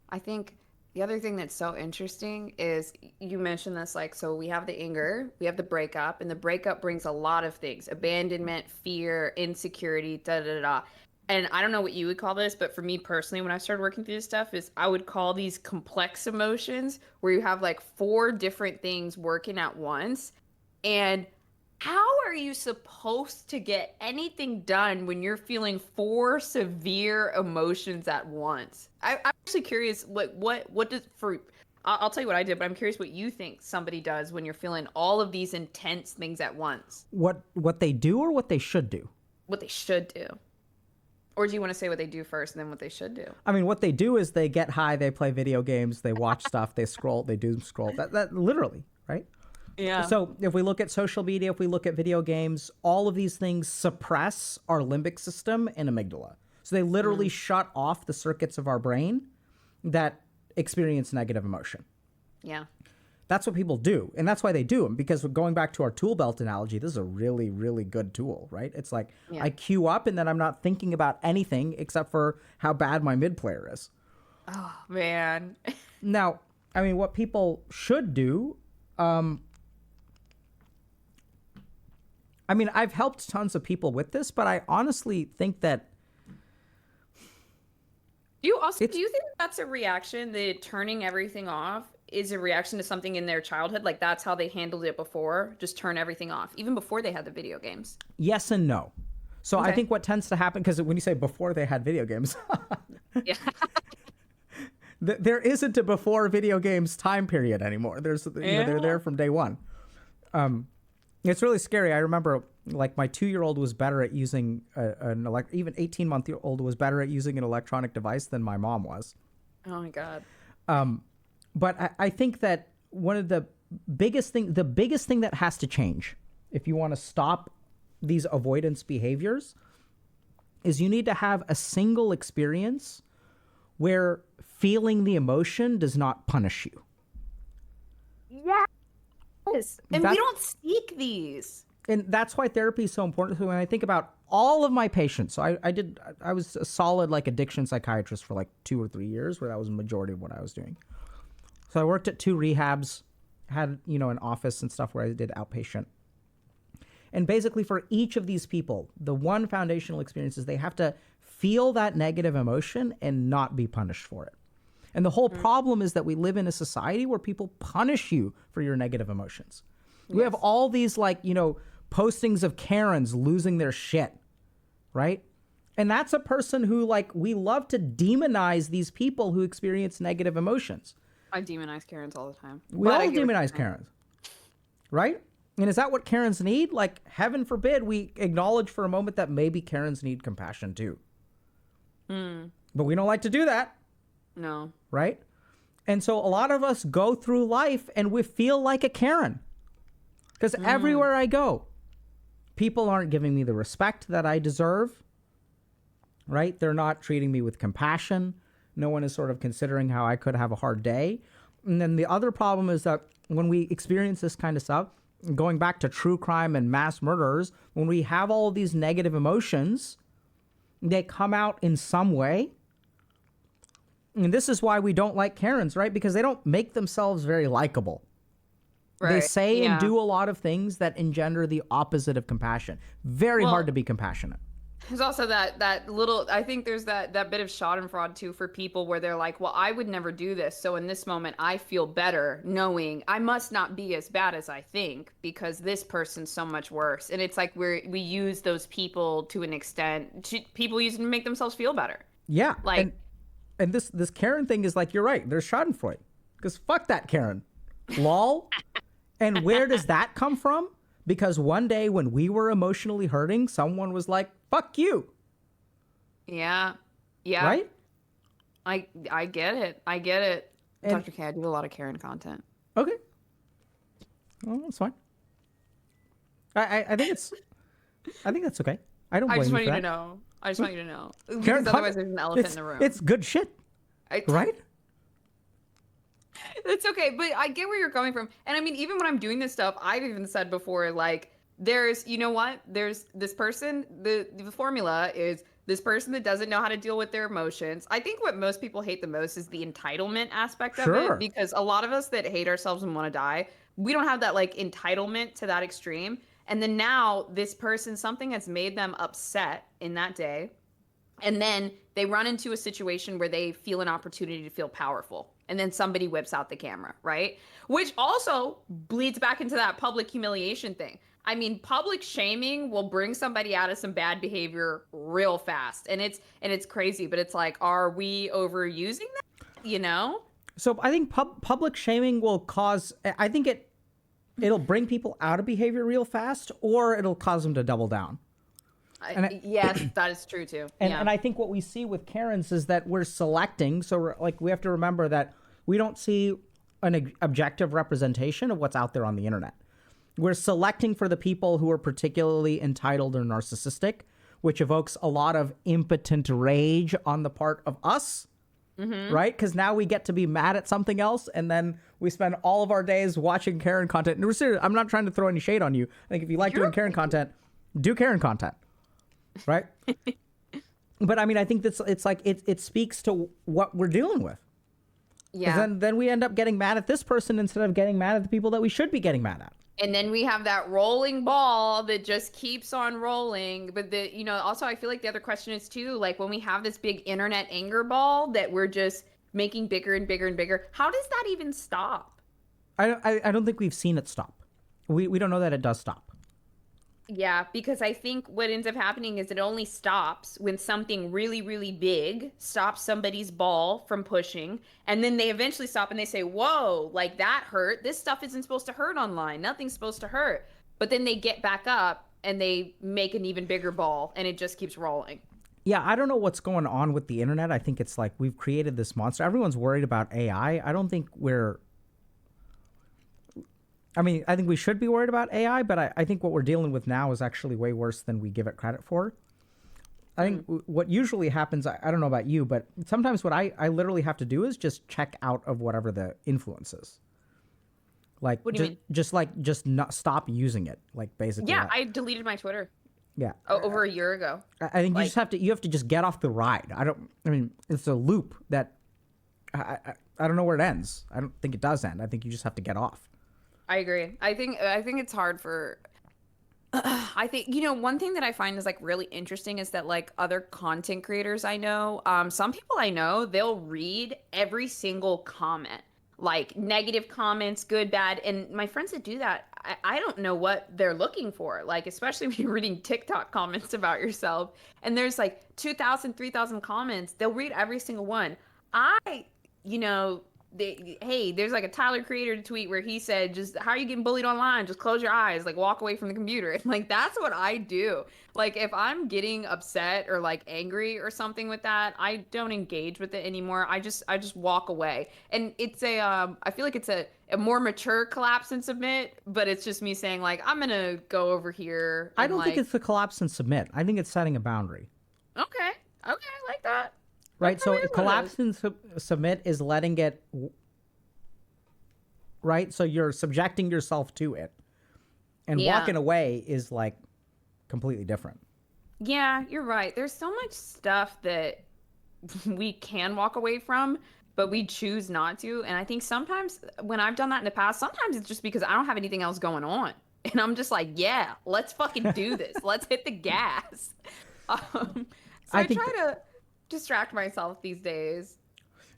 I think the other thing that's so interesting is you mentioned this, like, so we have the anger, we have the breakup, and the breakup brings a lot of things: abandonment, fear, insecurity, da da da da. And I don't know what you would call this, but for me personally, when I started working through this stuff, is I would call these complex emotions, where you have like 4 different things working at once. And how are you supposed to get anything done when you're feeling 4 severe emotions at once? I'm actually curious, what does for I'll tell you what I did, but I'm curious what you think somebody does when you're feeling all of these intense things at once. What they do or what they should do? What they should do. Or do you want to say what they do first and then what they should do? I mean, what they do is they get high, they play video games, they watch stuff, they scroll, they doom scroll. That literally, right? Yeah. So if we look at social media, if we look at video games, all of these things suppress our limbic system and amygdala. So they literally shut off the circuits of our brain that experience negative emotion. Yeah. That's what people do. And that's why they do them. Because going back to our tool belt analogy, this is a really, really good tool, right? It's like I queue up and then I'm not thinking about anything except for how bad my mid player is. Oh, man. Now, I mean, what people should do, I mean, I've helped tons of people with this, but I honestly think that Do you think that's a reaction, the turning everything off is a reaction to something in their childhood? Like that's how they handled it before, just turn everything off, even before they had the video games? yes and no. So I Okay. think what tends to happen, because when you say before they had video games, Yeah. there isn't a before video games time period anymore. There's, they're there from day one. It's really scary. I remember, like, my 2-year-old was better at using even 18-month-old was better at using an electronic device than my mom was. Oh my God. But I think that one of the biggest thing that has to change if you want to stop these avoidance behaviors is you need to have a single experience where feeling the emotion does not punish you. Yes. And we don't seek these. And that's why therapy is so important. So when I think about all of my patients, so I was a solid like addiction psychiatrist for like 2 or 3 years, where that was the majority of what I was doing. So I worked at 2 rehabs, had, an office and stuff where I did outpatient. And basically for each of these people, the one foundational experience is they have to feel that negative emotion and not be punished for it. And the whole problem is that we live in a society where people punish you for your negative emotions. We have all these postings of Karens losing their shit, right? And that's a person who we love to demonize these people who experience negative emotions. I demonize Karens all the time. We all demonize Karens, right? And is that what Karens need? Heaven forbid we acknowledge for a moment that maybe Karens need compassion too. But we don't like to do that. No. Right? And so a lot of us go through life and we feel like a Karen. Because everywhere I go, people aren't giving me the respect that I deserve. Right? They're not treating me with compassion. No one is sort of considering how I could have a hard day. And then the other problem is that when we experience this kind of stuff, going back to true crime and mass murderers, when we have all of these negative emotions, they come out in some way. And this is why we don't like Karens, right? Because they don't make themselves very likable. Right. They say and do a lot of things that engender the opposite of compassion. Very hard to be compassionate. There's also that little, I think there's that bit of schadenfreude too for people where they're like, well, I would never do this. So in this moment, I feel better knowing I must not be as bad as I think because this person's so much worse. And it's like we use those people to an extent, people use it to make themselves feel better. Yeah. And this Karen thing is you're right. There's schadenfreude. Because fuck that Karen. Lol. And where does that come from? Because one day when we were emotionally hurting, someone was like, fuck you. Yeah. Yeah. Right? I get it. I get it. And Dr. K, I do a lot of Karen content. Okay. Well, that's fine. I think that's okay. I don't blame you. I just for want you that. to know. I just want you to know. Karen Because otherwise there's an elephant in the room. It's good shit. Right? It's okay, but I get where you're coming from. And I mean, even when I'm doing this stuff, I've even said before, there's, you know what? There's this person, the formula is this person that doesn't know how to deal with their emotions. I think what most people hate the most is the entitlement aspect of it, Sure. because a lot of us that hate ourselves and want to die, we don't have that like entitlement to that extreme. And then now this person, something has made them upset in that day. And then they run into a situation where they feel an opportunity to feel powerful. And then somebody whips out the camera, right? Which also bleeds back into that public humiliation thing. I mean, public shaming will bring somebody out of some bad behavior real fast. And it's crazy, but it's like, are we overusing that? You know? So I think public shaming will cause. I think it'll bring people out of behavior real fast, or it'll cause them to double down. Yes, that is true too. And I think what we see with Karens is that we're selecting. So like we have to remember that we don't see an objective representation of what's out there on the internet. We're selecting for the people who are particularly entitled or narcissistic, which evokes a lot of impotent rage on the part of us, right? Because now we get to be mad at something else, and then we spend all of our days watching Karen content. And we're serious, I'm not trying to throw any shade on you. I think if you like doing Karen content, do Karen content, right? But I mean, I think that's it speaks to what we're dealing with. Yeah. Then we end up getting mad at this person instead of getting mad at the people that we should be getting mad at. And then we have that rolling ball that just keeps on rolling. But also I feel like the other question is too, like when we have this big internet anger ball that we're just making bigger and bigger and bigger, how does that even stop? I don't think we've seen it stop. We don't know that it does stop. Yeah, because I think what ends up happening is it only stops when something really, really big stops somebody's ball from pushing. And then they eventually stop and they say, whoa, like that hurt. This stuff isn't supposed to hurt online. Nothing's supposed to hurt. But then they get back up and they make an even bigger ball and it just keeps rolling. Yeah, I don't know what's going on with the internet. I think it's like we've created this monster. Everyone's worried about AI. I don't think I mean, I think we should be worried about AI, but I think what we're dealing with now is actually way worse than we give it credit for. I think what usually happens, I don't know about you, but sometimes what I literally have to do is just check out of whatever the influence is. Like, what do you mean? Just not stop using it. Like, basically. Yeah, I deleted my Twitter. Yeah. Over a year ago. I think you have to just get off the ride. I mean, it's a loop that I don't know where it ends. I don't think it does end. I think you just have to get off. I agree. I think it's hard for I think one thing that I find is like really interesting is that like other content creators I know, some people I know, they'll read every single comment, like negative comments, good, bad, and my friends that do that, I don't know what they're looking for, like especially when you're reading TikTok comments about yourself and there's like 2,000, 3,000 comments, they'll read every single one. Hey, there's like a Tyler Creator tweet where he said, just how are you getting bullied online? Just close your eyes, like walk away from the computer. And like, that's what I do. Like if I'm getting upset or like angry or something with that, I don't engage with it anymore. I just walk away. And it's I feel like it's a more mature collapse and submit, but it's just me saying like, I'm going to go over here. I don't think it's the collapse and submit. I think it's setting a boundary. Okay. I like that. Right, so collapse and submit is letting it, right? So you're subjecting yourself to it. And walking away is like completely different. Yeah, you're right. There's so much stuff that we can walk away from, but we choose not to. And I think sometimes when I've done that in the past, sometimes it's just because I don't have anything else going on. And I'm just like, yeah, let's fucking do this. Let's hit the gas. So I try to distract myself these days.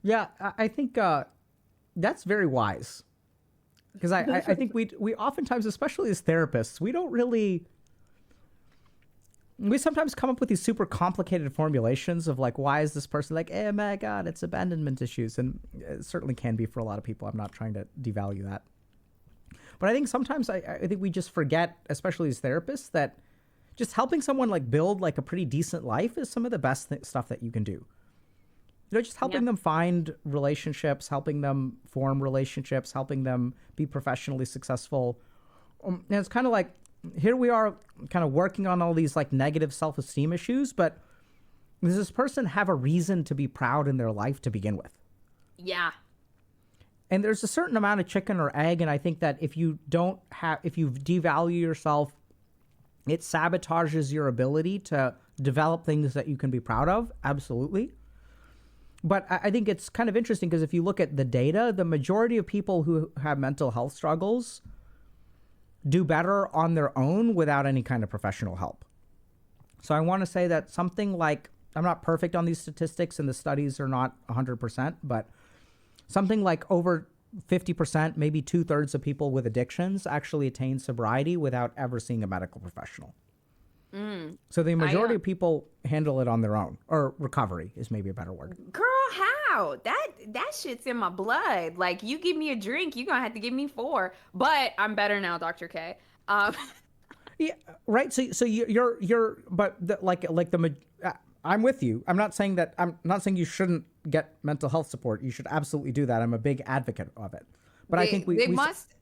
Yeah, I think that's very wise. Because I think we oftentimes, especially as therapists, we sometimes come up with these super complicated formulations of like, why is this person like, oh my God, it's abandonment issues. And it certainly can be for a lot of people. I'm not trying to devalue that. But I think sometimes I think we just forget, especially as therapists, that just helping someone like build like a pretty decent life is some of the best stuff that you can do. Just helping them find relationships, helping them form relationships, helping them be professionally successful. And it's kind of like, here we are kind of working on all these like negative self-esteem issues, but does this person have a reason to be proud in their life to begin with? Yeah. And there's a certain amount of chicken or egg. And I think that if you devalue yourself It sabotages your ability to develop things that you can be proud of. Absolutely. But I think it's kind of interesting because if you look at the data, the majority of people who have mental health struggles do better on their own without any kind of professional help. So I want to say that something like, I'm not perfect on these statistics and the studies are not 100%, but something like over 50%, maybe 2/3 of people with addictions actually attain sobriety without ever seeing a medical professional. So the majority of people handle it on their own, or recovery is maybe a better word. Girl, how? That shit's in my blood. Like, you give me a drink, you're gonna have to give me four. But I'm better now, Dr. K. Yeah, right. So you're but I'm with you. I'm not saying you shouldn't get mental health support. You should absolutely do that. I'm a big advocate of it. But I think they must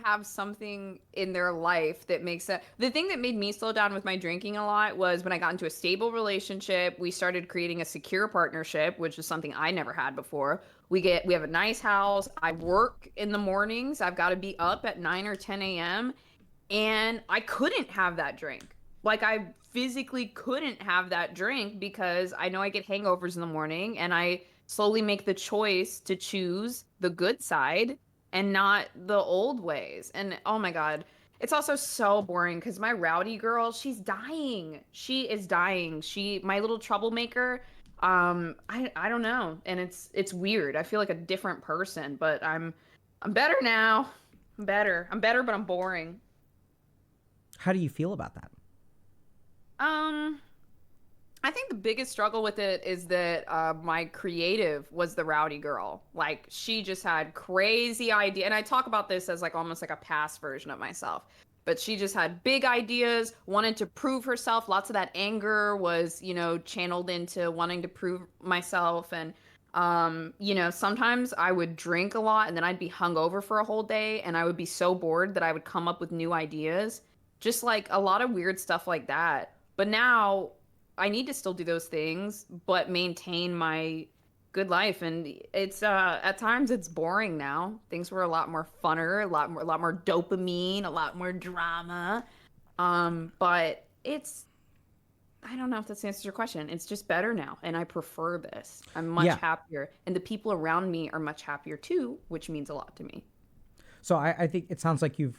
have something in their life that makes it. The thing that made me slow down with my drinking a lot was when I got into a stable relationship. We started creating a secure partnership, which is something I never had before. We have a nice house. I work in the mornings. I've got to be up at 9 or 10 a.m. And I couldn't have that drink. Like, I physically couldn't have that drink because I know I get hangovers in the morning, and I slowly make the choice to choose the good side and not the old ways. And oh my God, it's also so boring because my rowdy girl, she's dying. She is dying. My little troublemaker, I don't know. And it's weird. I feel like a different person, but I'm better now. I'm better, but I'm boring. How do you feel about that? I think the biggest struggle with it is that my creative was the rowdy girl. Like, she just had crazy idea, and I talk about this as like almost like a past version of myself. But she just had big ideas, wanted to prove herself. Lots of that anger was, channeled into wanting to prove myself. And sometimes I would drink a lot, and then I'd be hungover for a whole day, and I would be so bored that I would come up with new ideas. Just like a lot of weird stuff like that. But now I need to still do those things, but maintain my good life. And it's at times it's boring now. Things were a lot more funner, a lot more dopamine, a lot more drama. But I don't know if this answers your question. It's just better now, and I prefer this. I'm much happier, and the people around me are much happier too, which means a lot to me. So I think it sounds like you've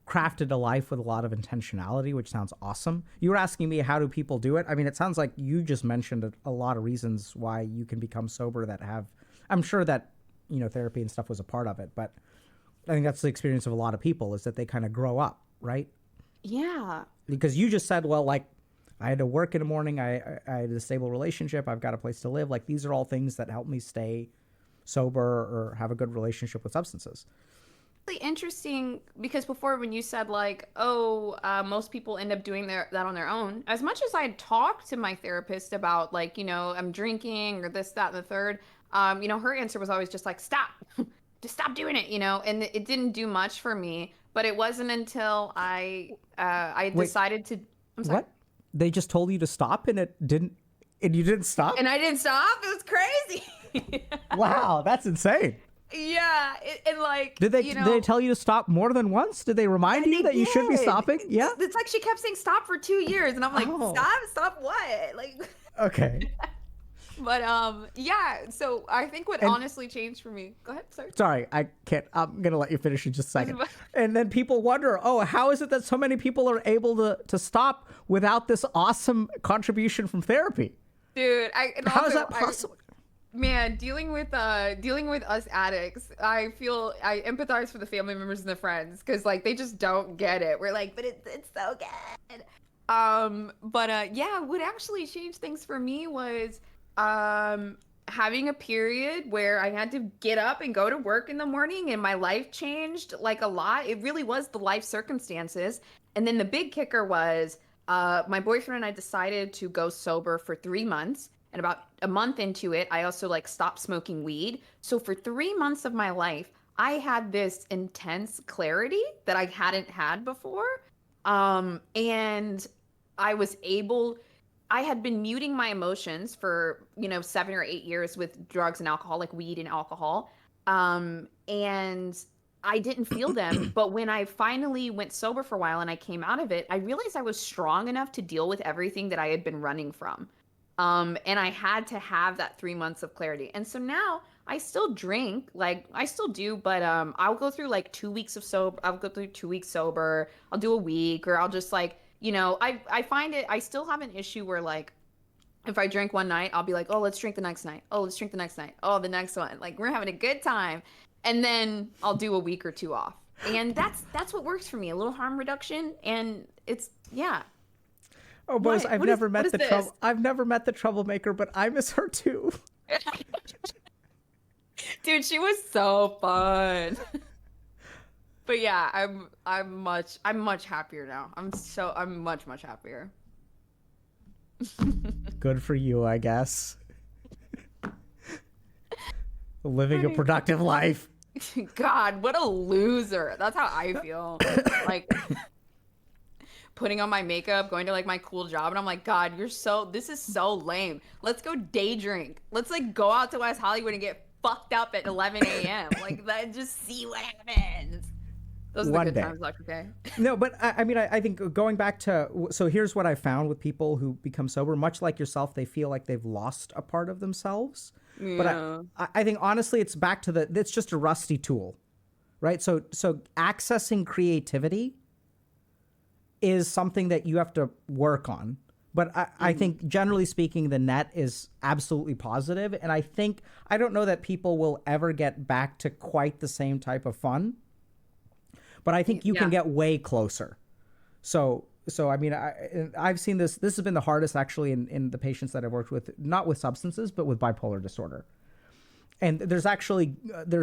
crafted a life with a lot of intentionality, which sounds awesome. You were asking me, how do people do it? I mean, it sounds like you just mentioned a lot of reasons why you can become sober that have, I'm sure that, therapy and stuff was a part of it, but I think that's the experience of a lot of people, is that they kind of grow up, right? Yeah. Because you just said, well, like, I had to work in the morning. I had a stable relationship. I've got a place to live. Like, these are all things that help me stay sober or have a good relationship with substances. Interesting, because before, when you said like, most people end up doing that on their own, as much as I had talked to my therapist about, like, I'm drinking or this, that, and the third, her answer was always just like, stop, just stop doing it, and it didn't do much for me. But it wasn't until I decided to. I'm sorry. What? They just told you to stop and you didn't stop? And I didn't stop. It was crazy. Wow, that's insane. Yeah, and like, did they tell you to stop more than once? Did they remind you that you should be stopping? Yeah, it's like she kept saying stop for 2 years, and I'm like, stop what? Like, okay. But yeah. So I think what honestly changed for me. Go ahead, Sorry, I can't. I'm gonna let you finish in just a second. And then people wonder, how is it that so many people are able to stop without this awesome contribution from therapy? Dude, how is that possible? Man, dealing with us addicts, I empathize for the family members and the friends, because like they just don't get it. We're like, but it's so good. What actually changed things for me was having a period where I had to get up and go to work in the morning, and my life changed like a lot. It really was the life circumstances. And then the big kicker was my boyfriend and I decided to go sober for 3 months. And about a month into it, I also like stopped smoking weed. So for 3 months of my life, I had this intense clarity that I hadn't had before. And I had been muting my emotions for, 7 or 8 years with drugs and alcohol, like weed and alcohol. And I didn't feel them. But when I finally went sober for a while and I came out of it, I realized I was strong enough to deal with everything that I had been running from. And I had to have that 3 months of clarity. And so now I still drink, like I still do, but I'll go through like 2 weeks of sober. I'll go through 2 weeks sober. I'll do a week, or I'll just like, I find it. I still have an issue where like if I drink one night, I'll be like, oh, let's drink the next night. Oh, let's drink the next night. Oh, the next one. Like we're having a good time, and then I'll do a week or two off, and that's what works for me. A little harm reduction, and it's yeah. Oh, Boze, What? I've What is never what met is the this? trouble. I've never met the troublemaker, but I miss her too. Dude, she was so fun. But yeah, I'm much happier now. I'm much happier. Good for you, I guess. Living a Honey. productive life. God, what a loser. That's how I feel. Like putting on my makeup, going to like my cool job, and I'm like, God, this is so lame. Let's go day drink. Let's like go out to West Hollywood and get fucked up at 11 a.m. Like that, just see what happens. Those are the One good day. times, Dr. K. No, but I mean, I think going back to, so here's what I found with people who become sober, much like yourself, they feel like they've lost a part of themselves. But Yeah. I think honestly, it's back to it's just a rusty tool, right? So accessing creativity is something that you have to work on. But I think generally speaking, the net is absolutely positive. And I don't know that people will ever get back to quite the same type of fun, but I think you can get way closer. So I mean, I've seen this. This has been the hardest actually in the patients that I've worked with, not with substances, but with bipolar disorder. And there's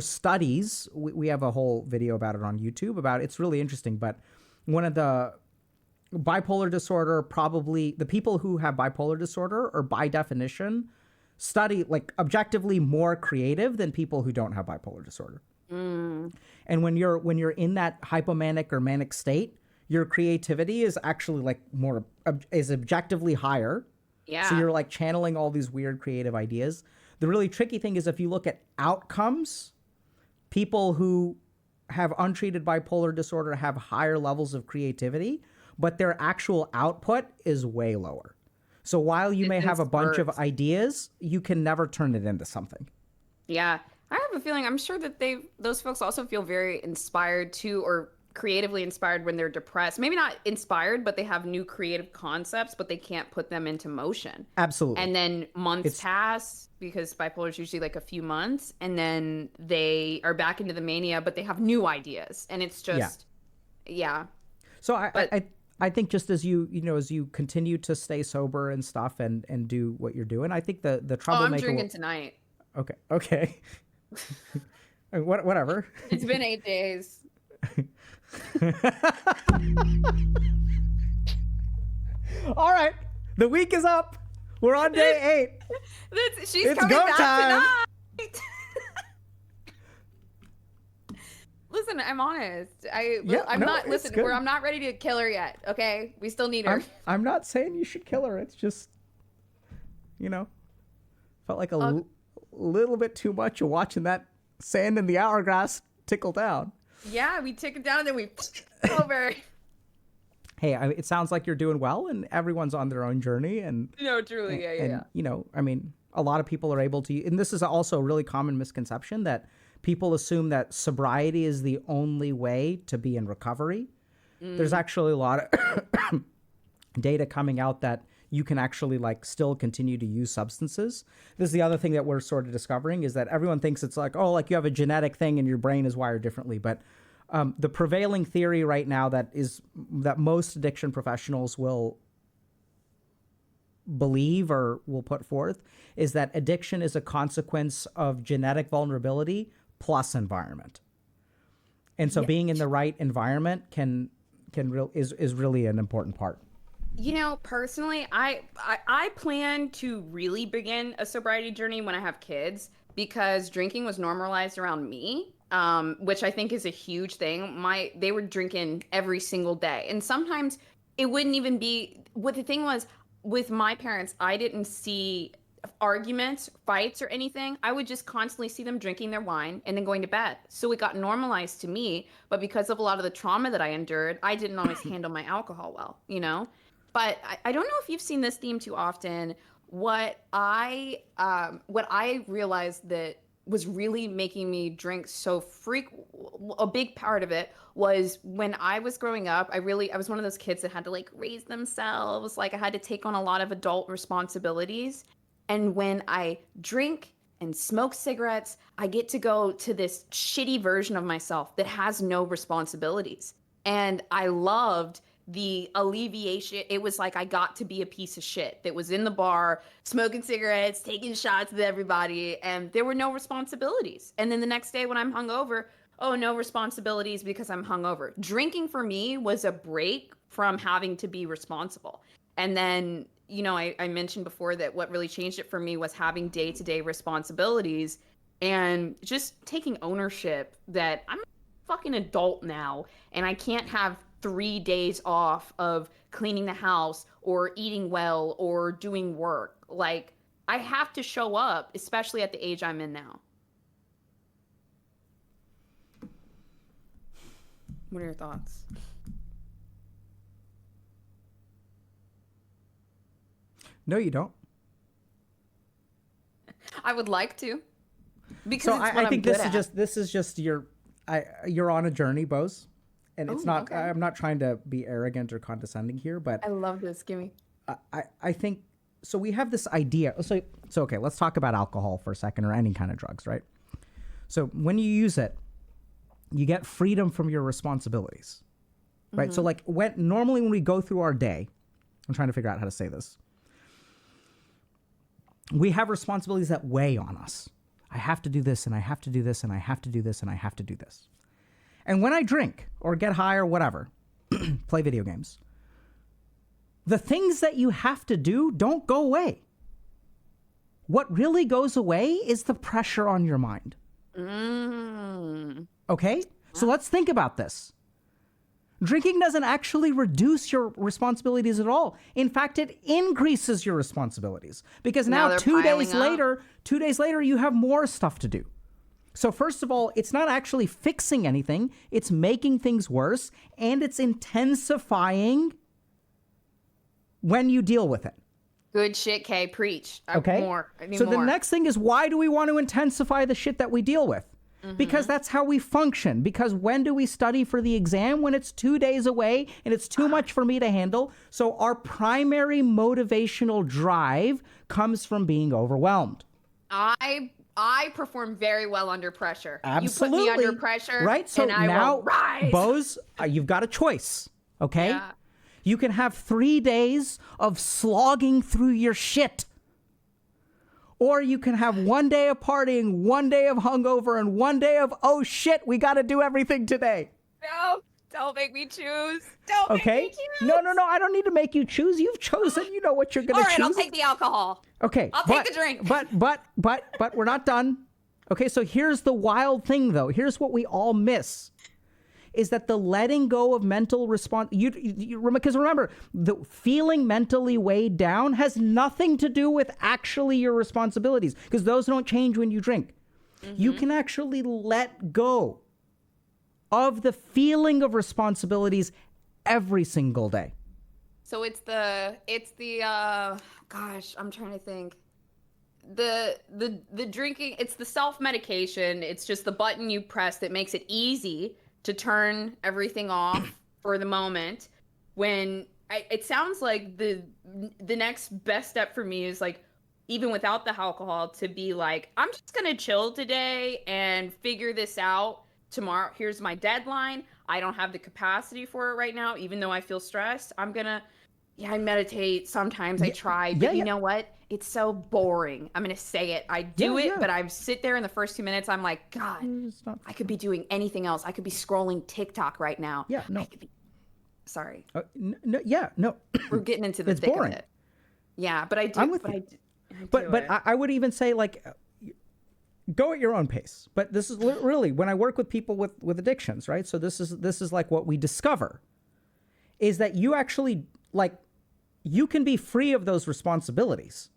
studies. We have a whole video about it on YouTube about it. It's really interesting. But one of the bipolar disorder, probably the people who have bipolar disorder are by definition study like objectively more creative than people who don't have bipolar disorder. And when you're in that hypomanic or manic state, your creativity is actually like is objectively higher. Yeah. So you're like channeling all these weird creative ideas. The really tricky thing is if you look at outcomes, people who have untreated bipolar disorder have higher levels of creativity, but their actual output is way lower. So while you may have a bunch of ideas, you can never turn it into something. Yeah. I have a feeling, I'm sure that those folks also feel very inspired too, or creatively inspired when they're depressed. Maybe not inspired, but they have new creative concepts, but they can't put them into motion. Absolutely. And then months pass because bipolar is usually like a few months, and then they are back into the mania, but they have new ideas. And it's just, yeah. So I think just as as you continue to stay sober and stuff and do what you're doing, I think the troublemaker. I'm drinking tonight. Okay. Whatever. It's been 8 days. All right. The week is up. We're on day 8. She's It's coming go back time. tonight. Listen, I'm honest. I'm not. it's Listen, good. I'm not ready to kill her yet. Okay, we still need her. I'm not saying you should kill her. It's just, felt like a little bit too much of watching that sand in the hourglass tickle down. Yeah, we took it down and then we over. Hey, it sounds like you're doing well, and everyone's on their own journey, and No, truly, yeah. I mean, a lot of people are able to, and this is also a really common misconception that people assume that sobriety is the only way to be in recovery. There's actually a lot of data coming out that you can actually like still continue to use substances. This is the other thing that we're sort of discovering is that everyone thinks it's like, oh, like you have a genetic thing and your brain is wired differently. But the prevailing theory right now that most addiction professionals will believe or will put forth is that addiction is a consequence of genetic vulnerability plus environment. And so being in the right environment is really an important part. Personally, I plan to really begin a sobriety journey when I have kids because drinking was normalized around me, which I think is a huge thing. They were drinking every single day, and sometimes it wouldn't even be. What the thing was with my parents, I didn't see arguments, fights, or anything, I would just constantly see them drinking their wine and then going to bed. So it got normalized to me. But because of a lot of the trauma that I endured, I didn't always handle my alcohol well, you know? But I don't know if you've seen this theme too often. What I realized that was really making me drink so a big part of it was when I was growing up, I was one of those kids that had to like raise themselves. Like I had to take on a lot of adult responsibilities. And when I drink and smoke cigarettes, I get to go to this shitty version of myself that has no responsibilities. And I loved the alleviation. It was like I got to be a piece of shit that was in the bar, smoking cigarettes, taking shots with everybody, and there were no responsibilities. And then the next day when I'm hungover, oh, no responsibilities because I'm hungover. Drinking for me was a break from having to be responsible. And then, you know, I mentioned before that what really changed it for me was having day-to-day responsibilities and just taking ownership that I'm a fucking adult now and I can't have 3 days off of cleaning the house or eating well or doing work. Like, I have to show up, especially at the age I'm in now. What are your thoughts? No, you don't. I would like to. Because So it's what I think I'm this good is at. this is just you're on a journey, Boze. And it's Oh, not, okay. I'm not trying to be arrogant or condescending here, but I love this. Give me. I think, so we have this idea. So okay, let's talk about alcohol for a second, or any kind of drugs, right? So when you use it, you get freedom from your responsibilities, right? So like normally when we go through our day, I'm trying to figure out how to say this. We have responsibilities that weigh on us. I have to do this, and I have to do this, and I have to do this, and I have to do this. And when I drink or get high or whatever, play video games, the things that you have to do don't go away. What really goes away is the pressure on your mind. Okay? So let's think about this. Drinking doesn't actually reduce your responsibilities at all. In fact, it increases your responsibilities because Now now they're 2 days piling up. later, 2 days later, you have more stuff to do. So first of all, it's not actually fixing anything. It's making things worse, and it's intensifying when you deal with it. Good shit, Kay. Preach. Okay? I need so more. the next thing is, why do we want to intensify the shit that we deal with? Because that's how we function. Because when do we study for the exam? When it's 2 days away and it's too much for me to handle. So our primary motivational drive comes from being overwhelmed. I perform very well under pressure. Absolutely. You put me under pressure, right? So and I now, will rise. Boze, you've got a choice, okay? Yeah. You can have 3 days of slogging through your shit. Or you can have 1 day of partying, 1 day of hungover, and 1 day of, oh shit, we got to do everything today. No, don't make me choose. Don't make Okay? me choose. No, I don't need to make you choose. You've chosen. You know what you're going All to right, choose. I'll take the alcohol. Okay. I'll take the drink. But we're not done. Okay, so here's the wild thing, though. Here's what we all miss. Is that the letting go of mental response? Because remember, the feeling mentally weighed down has nothing to do with actually your responsibilities, because those don't change when you drink. You can actually let go of the feeling of responsibilities every single day. So it's the gosh, I'm trying to think. The drinking, it's the self-medication. It's just the button you press that makes it easy to turn everything off for the moment. It sounds like the next best step for me is like, even without the alcohol, to be like, I'm just gonna chill today and figure this out tomorrow. Here's my deadline. I don't have the capacity for it right now, even though I feel stressed. I meditate sometimes. I try, but you know what? It's so boring. I'm gonna say it. I do it, but I sit there in the first 2 minutes. I'm like, God, I could be doing anything else. I could be scrolling TikTok right now. Yeah, no. Sorry. No. We're getting into the It's thick boring. of it. Yeah, but I do. I'm with you. But I would even say, like, go at your own pace. But this is really when I work with people with addictions, right? So this is like what we discover is that you actually, like, you can be free of those responsibilities.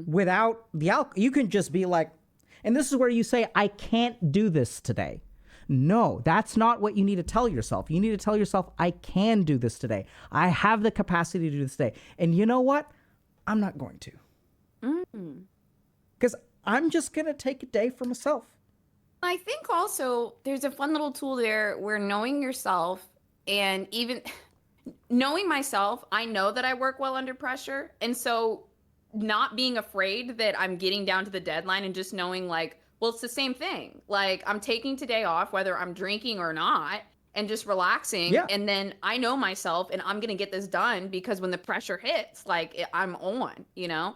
without the alcohol. You can just be like, and this is where you say, I can't do this today. No, that's not what you need to tell yourself. You need to tell yourself, I can do this today. I have the capacity to do this today. And you know what? I'm not going to. Because I'm just going to take a day for myself. I think also there's a fun little tool there where knowing yourself and even knowing myself, I know that I work well under pressure. And so not being afraid that I'm getting down to the deadline and just knowing like, well, it's the same thing. Like I'm taking today off, whether I'm drinking or not, and just relaxing. Yeah. And then I know myself and I'm going to get this done because when the pressure hits, like I'm on, you know?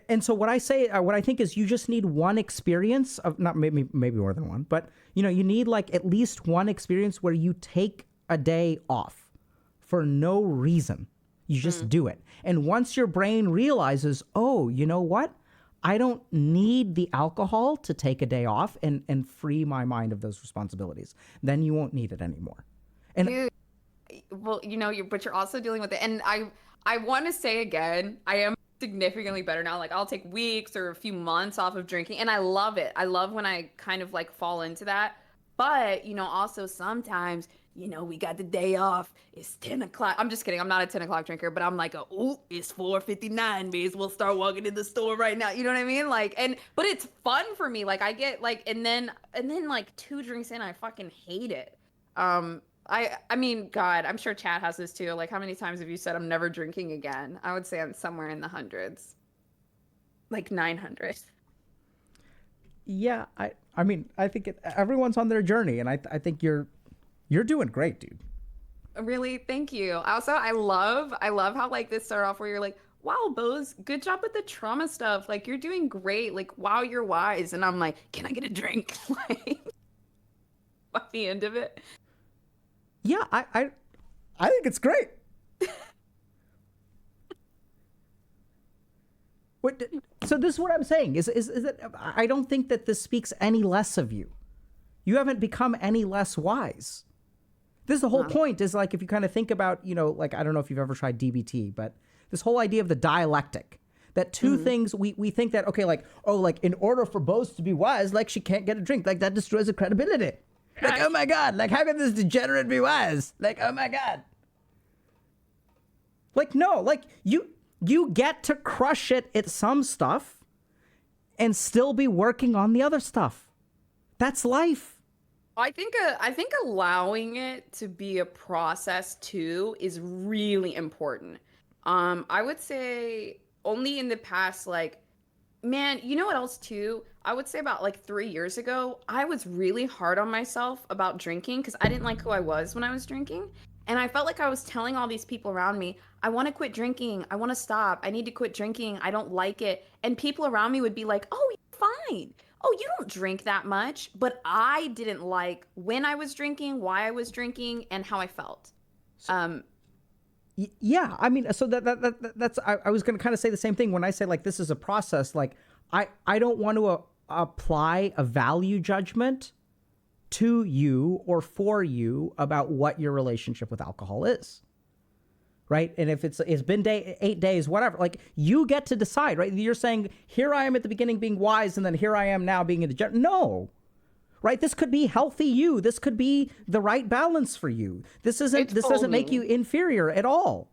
And so what I say, what I think is you just need one experience of not maybe more than one, but you know, you need like at least one experience where you take a day off for no reason. You just do it. And once your brain realizes, oh, you know what? I don't need the alcohol to take a day off and free my mind of those responsibilities. Then you won't need it anymore. And Dude, well, you know, but you're also dealing with it. And I want to say again, I am significantly better now. Like I'll take weeks or a few months off of drinking and I love it. I love when I kind of like fall into that. But, you know, also sometimes, you know, we got the day off. It's 10 o'clock. I'm just kidding. I'm not a 10 o'clock drinker, but I'm like, oh, it's 4:59, may as well start walking in the store right now. You know what I mean? Like, but it's fun for me. Like I get like, and then like 2 drinks in, I fucking hate it. I mean, God, I'm sure Chad has this too. Like, how many times have you said I'm never drinking again? I would say I'm somewhere in the hundreds, like 900. yeah, I mean, I think everyone's on their journey, and I think you're doing great, dude. Really, thank you. Also, I love how like this started off where you're like, wow, Boze, good job with the trauma stuff. Like, you're doing great. Like, wow, you're wise. And I'm like, can I get a drink? Like, by the end of it. Yeah, I think it's great. So this is what I'm saying is that I don't think that this speaks any less of you. You haven't become any less wise. This is the whole point is like, if you kind of think about, you know, like, I don't know if you've ever tried DBT, but this whole idea of the dialectic, that two things we think that, okay, like, oh, like in order for Boze to be wise, like she can't get a drink, like that destroys her credibility. Like, oh my God, like how can this degenerate be wise? Like, oh my God. Like, no, like you get to crush it at some stuff and still be working on the other stuff. That's life. I think allowing it to be a process too is really important. I would say only in the past, like, man, you know what else too? I would say about like 3 years ago, I was really hard on myself about drinking because I didn't like who I was when I was drinking. And I felt like I was telling all these people around me, I want to quit drinking. I want to stop. I need to quit drinking. I don't like it. And people around me would be like, oh, you're fine. Oh, you don't drink that much. But I didn't like when I was drinking, why I was drinking, and how I felt. Yeah, I mean, so that's I was going to kind of say the same thing when I say like this is a process. Like I don't want to apply a value judgment to you or for you about what your relationship with alcohol is, right? And if it's been 8 days, whatever, like you get to decide, right? You're saying here I am at the beginning being wise, and then here I am now being a degenerate. No. Right? This could be healthy you. This could be the right balance for you. This doesn't make you inferior at all.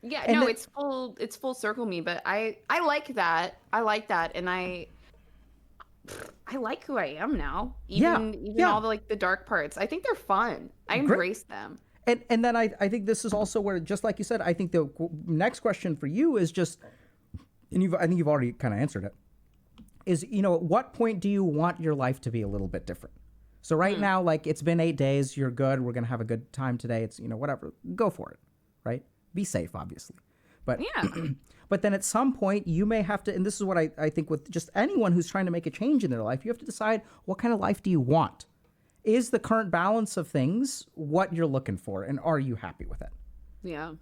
Yeah, and no, it's full circle me, but I like that. I like that, and I like who I am now. Even all the like the dark parts. I think they're fun. I embrace them. And then I think this is also where, just like you said, I think the next question for you is just, and I think you've already kind of answered it, is, you know, at what point do you want your life to be a little bit different? So right now, like, it's been 8 days, you're good, we're going to have a good time today, it's, you know, whatever, go for it, right? Be safe, obviously. But Yeah. but then at some point you may have to, and this is what I think with just anyone who's trying to make a change in their life, you have to decide, what kind of life do you want? Is the current balance of things what you're looking for, and are you happy with it? Yeah.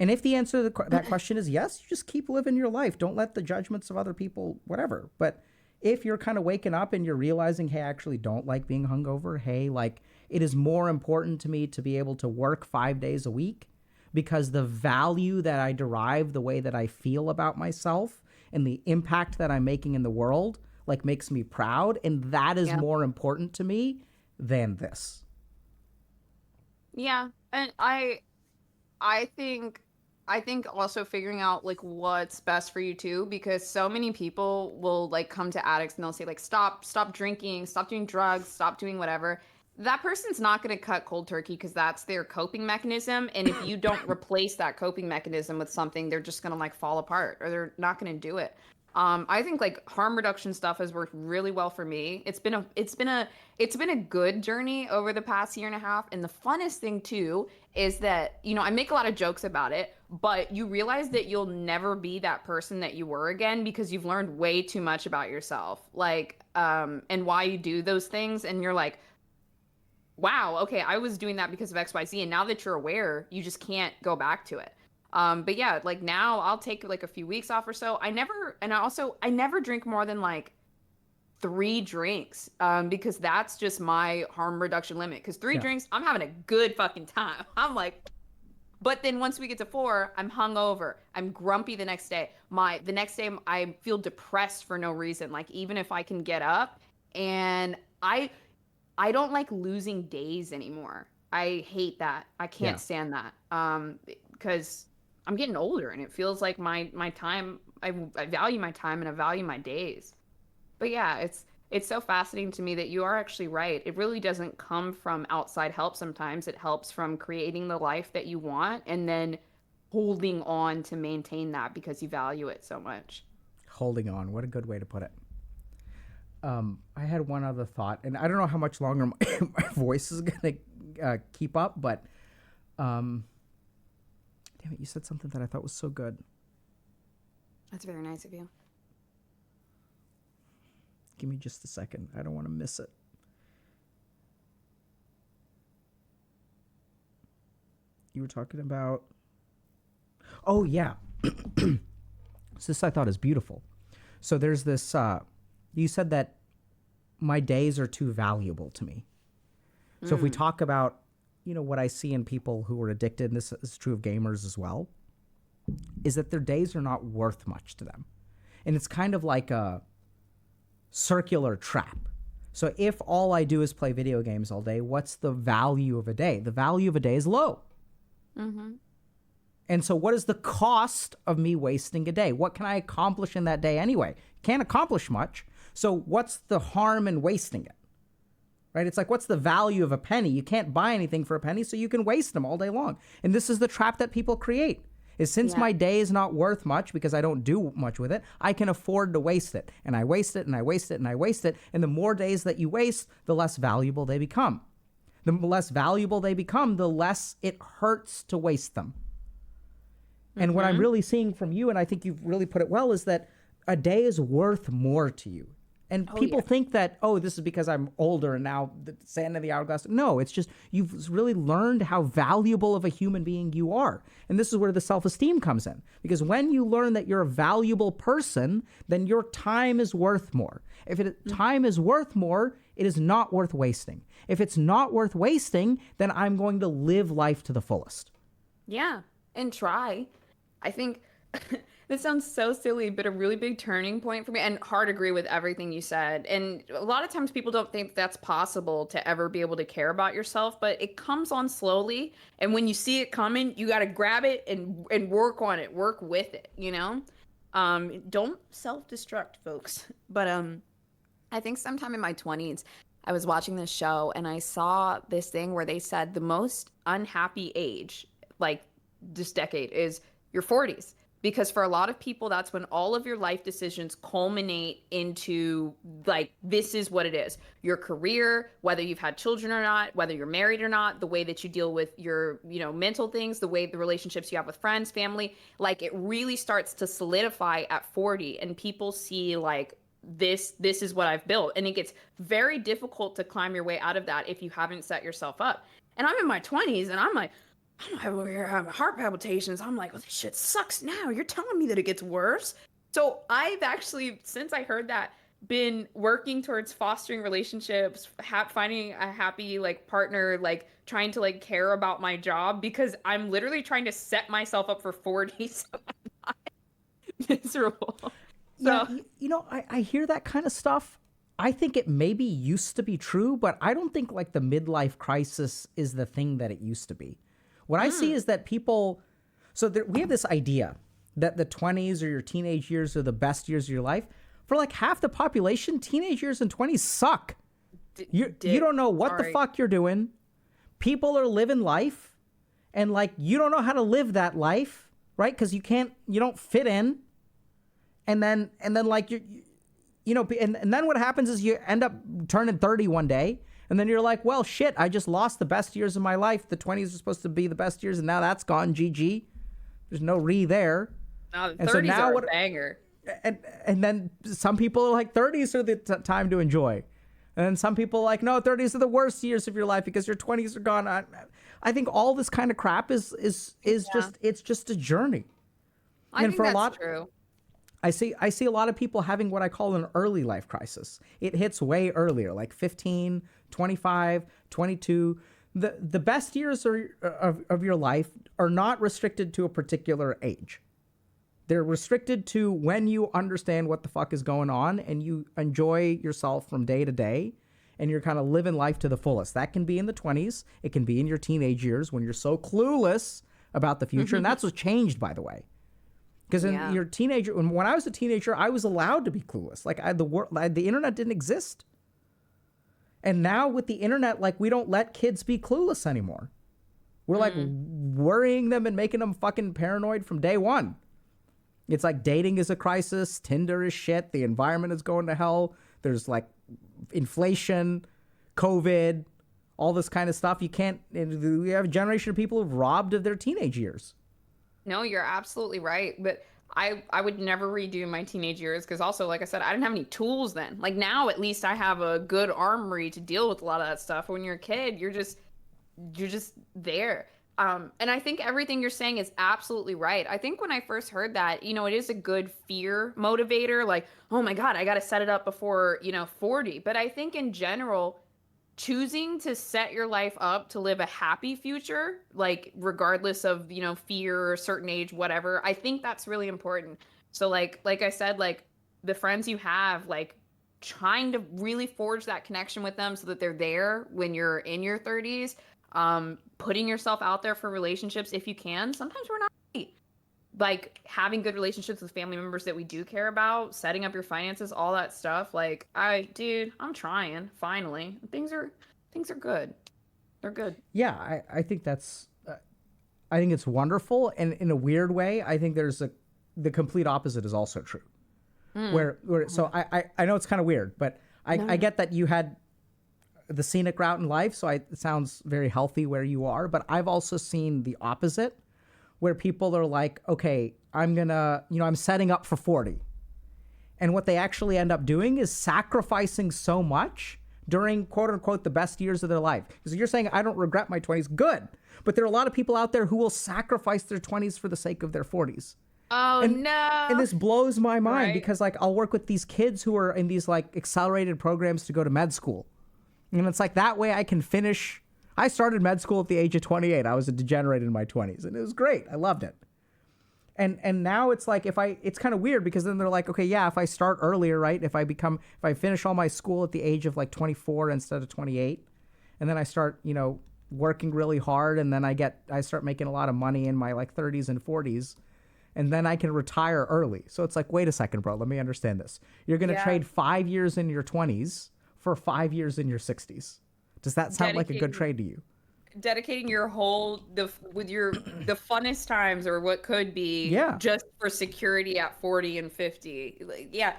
And if the answer to that question is yes, you just keep living your life. Don't let the judgments of other people, whatever. But if you're kind of waking up and you're realizing, hey, I actually don't like being hungover. Hey, like, it is more important to me to be able to work 5 days a week because the value that I derive, the way that I feel about myself and the impact that I'm making in the world, like makes me proud. And that is Yeah. more important to me than this. Yeah. And I think also figuring out like what's best for you too, because so many people will like come to addicts and they'll say like stop drinking, stop doing drugs, stop doing whatever. That person's not going to cut cold turkey because that's their coping mechanism, and if you don't replace that coping mechanism with something, they're just going to like fall apart or they're not going to do it. I think like harm reduction stuff has worked really well for me. It's been a good journey over the past year and a half. And the funnest thing too is that, I make a lot of jokes about it, but you realize that you'll never be that person that you were again because you've learned way too much about yourself. Like, and why you do those things. And you're like, wow, okay, I was doing that because of XYZ. And now that you're aware, you just can't go back to it. But yeah, like now I'll take like a few weeks off or so. I never drink more than like 3 drinks, because that's just my harm reduction limit. Because three Yeah. drinks, I'm having a good fucking time. I'm like, but then once we get to 4, I'm hungover. I'm grumpy the next day. The next day I feel depressed for no reason. Like even if I can get up, and I don't like losing days anymore. I hate that. I Yeah. can't stand that. Because I'm getting older and it feels like my time. I value my time and I value my days. But yeah, it's so fascinating to me that you are actually right. It really doesn't come from outside help sometimes. It helps from creating the life that you want and then holding on to maintain that because you value it so much. Holding on. What a good way to put it. I had one other thought, and I don't know how much longer my voice is going to keep up, but damn it, you said something that I thought was so good. That's very nice of you. Give me just a second. I don't want to miss it. You were talking about. Oh, yeah. So this I thought is beautiful. So there's this. You said that my days are too valuable to me. So if we talk about, what I see in people who are addicted, and this is true of gamers as well, is that their days are not worth much to them. And it's kind of like a circular trap. So if all I do is play video games all day, what's the value of a day? The value of a day is low. And so what is the cost of me wasting a day? What can I accomplish in that day anyway? Can't accomplish much. So what's the harm in wasting it? Right? It's like, what's the value of a penny? You can't buy anything for a penny, so you can waste them all day long. And this is the trap that people create. Is since my day is not worth much because I don't do much with it, I can afford to waste it. And I waste it and I waste it and I waste it. And the more days that you waste, the less valuable they become. The less valuable they become, the less it hurts to waste them. And what I'm really seeing from you, and I think you've really put it well, is that a day is worth more to you. And people think that, this is because I'm older and now the sand in the hourglass. No, it's just you've really learned how valuable of a human being you are. And this is where the self-esteem comes in. Because when you learn that you're a valuable person, then your time is worth more. If time is worth more, it is not worth wasting. If it's not worth wasting, then I'm going to live life to the fullest. Yeah, and try. I think this sounds so silly, but a really big turning point for me, and hard agree with everything you said. And a lot of times people don't think that's possible to ever be able to care about yourself, but it comes on slowly. And when you see it coming, you got to grab it and work on it, work with it, Don't self-destruct, folks. But I think sometime in my 20s, I was watching this show and I saw this thing where they said the most unhappy age, like this decade, is your 40s. Because for a lot of people, that's when all of your life decisions culminate into like, this is what it is. Your career, whether you've had children or not, whether you're married or not, the way that you deal with your, mental things, the relationships you have with friends, family, like it really starts to solidify at 40, and people see like, this is what I've built. And it gets very difficult to climb your way out of that if you haven't set yourself up. And I'm in my 20s and I'm like, I'm over here having heart palpitations. I'm like, well, this shit sucks now. You're telling me that it gets worse. So I've actually, since I heard that, been working towards fostering relationships, finding a happy like partner, like trying to like care about my job because I'm literally trying to set myself up for 40 so I'm not miserable. Yeah, So you know, I hear that kind of stuff. I think it maybe used to be true, but I don't think like the midlife crisis is the thing that it used to be. What I see is that people, so there, we have this idea that the 20s or your teenage years are the best years of your life. For like half the population, teenage years and 20s suck. You don't know what the fuck you're doing. People are living life, and like you don't know how to live that life, right? Because you don't fit in. And then like you know, and then what happens is you end up turning 30 one day, and then you're like, well, shit, I just lost the best years of my life. The 20s are supposed to be the best years, and now that's gone. GG. There's no there. now the And 30s so now are what? a banger. And then some people are like 30s are the time to enjoy, and then some people are like, no, 30s are the worst years of your life because your 20s are gone. I think all this kind of crap is just it's just a journey. I think that's true. I see a lot of people having what I call an early life crisis. It hits way earlier, like 15, 25, 22. The best years of your life are not restricted to a particular age. They're restricted to when you understand what the fuck is going on and you enjoy yourself from day to day and you're kind of living life to the fullest. That can be in the 20s. It can be in your teenage years when you're so clueless about the future. And that's what's changed, by the way. Because in your teenager, when I was a teenager, I was allowed to be clueless. Like the internet didn't exist. And now with the internet, like we don't let kids be clueless anymore. We're like worrying them and making them fucking paranoid from day one. It's like dating is a crisis. Tinder is shit. The environment is going to hell. There's like inflation, COVID, all this kind of stuff. We have a generation of people who've robbed of their teenage years. No, you're absolutely right. But I would never redo my teenage years because also, like I said, I didn't have any tools then. Like now, at least I have a good armory to deal with a lot of that stuff. When you're a kid, you're just there. And I think everything you're saying is absolutely right. I think when I first heard that, you know, it is a good fear motivator. Like, oh my God, I got to set it up before, 40. But I think in general, choosing to set your life up to live a happy future, like regardless of, fear or a certain age, whatever, I think that's really important. So like I said, like the friends you have, like trying to really forge that connection with them so that they're there when you're in your 30s, putting yourself out there for relationships if you can. Sometimes we're not ready. Like having good relationships with family members that we do care about, setting up your finances, all that stuff. Like I'm trying finally. Things are good. They're good. Yeah, I think that's, I think it's wonderful. And in a weird way, I think the complete opposite is also true. Where so I know it's kind of weird, but I get that you had the scenic route in life. So it sounds very healthy where you are, but I've also seen the opposite where people are like, okay, I'm setting up for 40. And what they actually end up doing is sacrificing so much during quote unquote the best years of their life. Because you're saying, I don't regret my 20s. Good. But there are a lot of people out there who will sacrifice their 20s for the sake of their 40s. Oh, no. And this blows my mind Right. because like I'll work with these kids who are in these like accelerated programs to go to med school. And it's like that way I can finish. I started med school at the age of 28. I was a degenerate in my 20s and it was great. I loved it. And now it's like it's kind of weird because then they're like, okay, yeah, if I start earlier, right? If I finish all my school at the age of like 24 instead of 28, and then I start, working really hard and then I start making a lot of money in my like 30s and 40s, and then I can retire early. So it's like, wait a second, bro, let me understand this. You're going to trade 5 years in your 20s for 5 years in your 60s. Does that sound like a good trade to you? Dedicating your whole the funnest times or what could be just for security at 40 and 50. Like, yeah.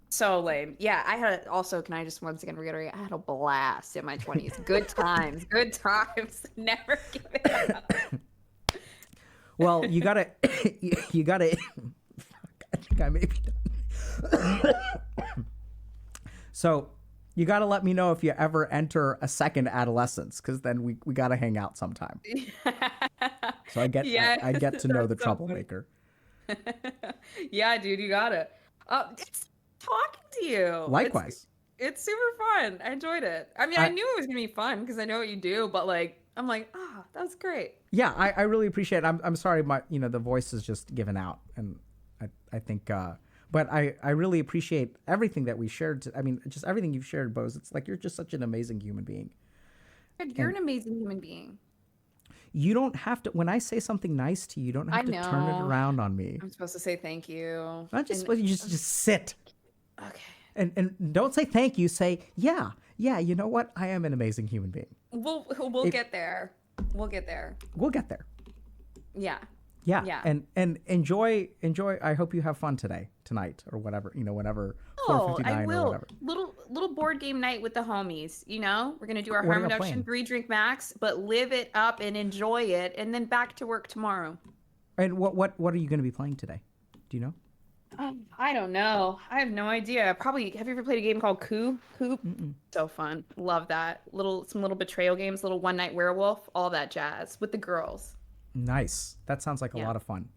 So lame. Yeah, I had also, can I just once again reiterate, I had a blast in my 20s. Good times. Never give it up. Well, you gotta fuck, I think I may be done. So you got to let me know if you ever enter a second adolescence, because then we got to hang out sometime. So I get to know the troublemaker. Yeah, dude, you got it. It's talking to you. Likewise. It's super fun. I enjoyed it. I mean, I knew it was gonna be fun because I know what you do, but like, I'm like, that was great. Yeah, I really appreciate it. I'm sorry, the voice is just given out, and I think, but I really appreciate everything that we shared. Just everything you've shared, Boze. It's like you're just such an amazing human being. You're an amazing human being. You don't have to. When I say something nice to you, you don't have to turn it around on me. I'm supposed to say thank you. Not just you just sit. Okay. And don't say thank you. Say yeah. You know what? I am an amazing human being. We'll get there. We'll get there. We'll get there. Yeah. Yeah. And enjoy. I hope you have fun tonight, or whatever. Whenever. I will. Or whatever. Little board game night with the homies. We're gonna do our harm reduction 3 drink max, but live it up and enjoy it, and then back to work tomorrow. And what are you gonna be playing today? Do you know? I don't know. I have no idea. Probably. Have you ever played a game called Coop? So fun. Love that. Some little betrayal games, little one night werewolf, all that jazz with the girls. Nice. That sounds like a lot of fun.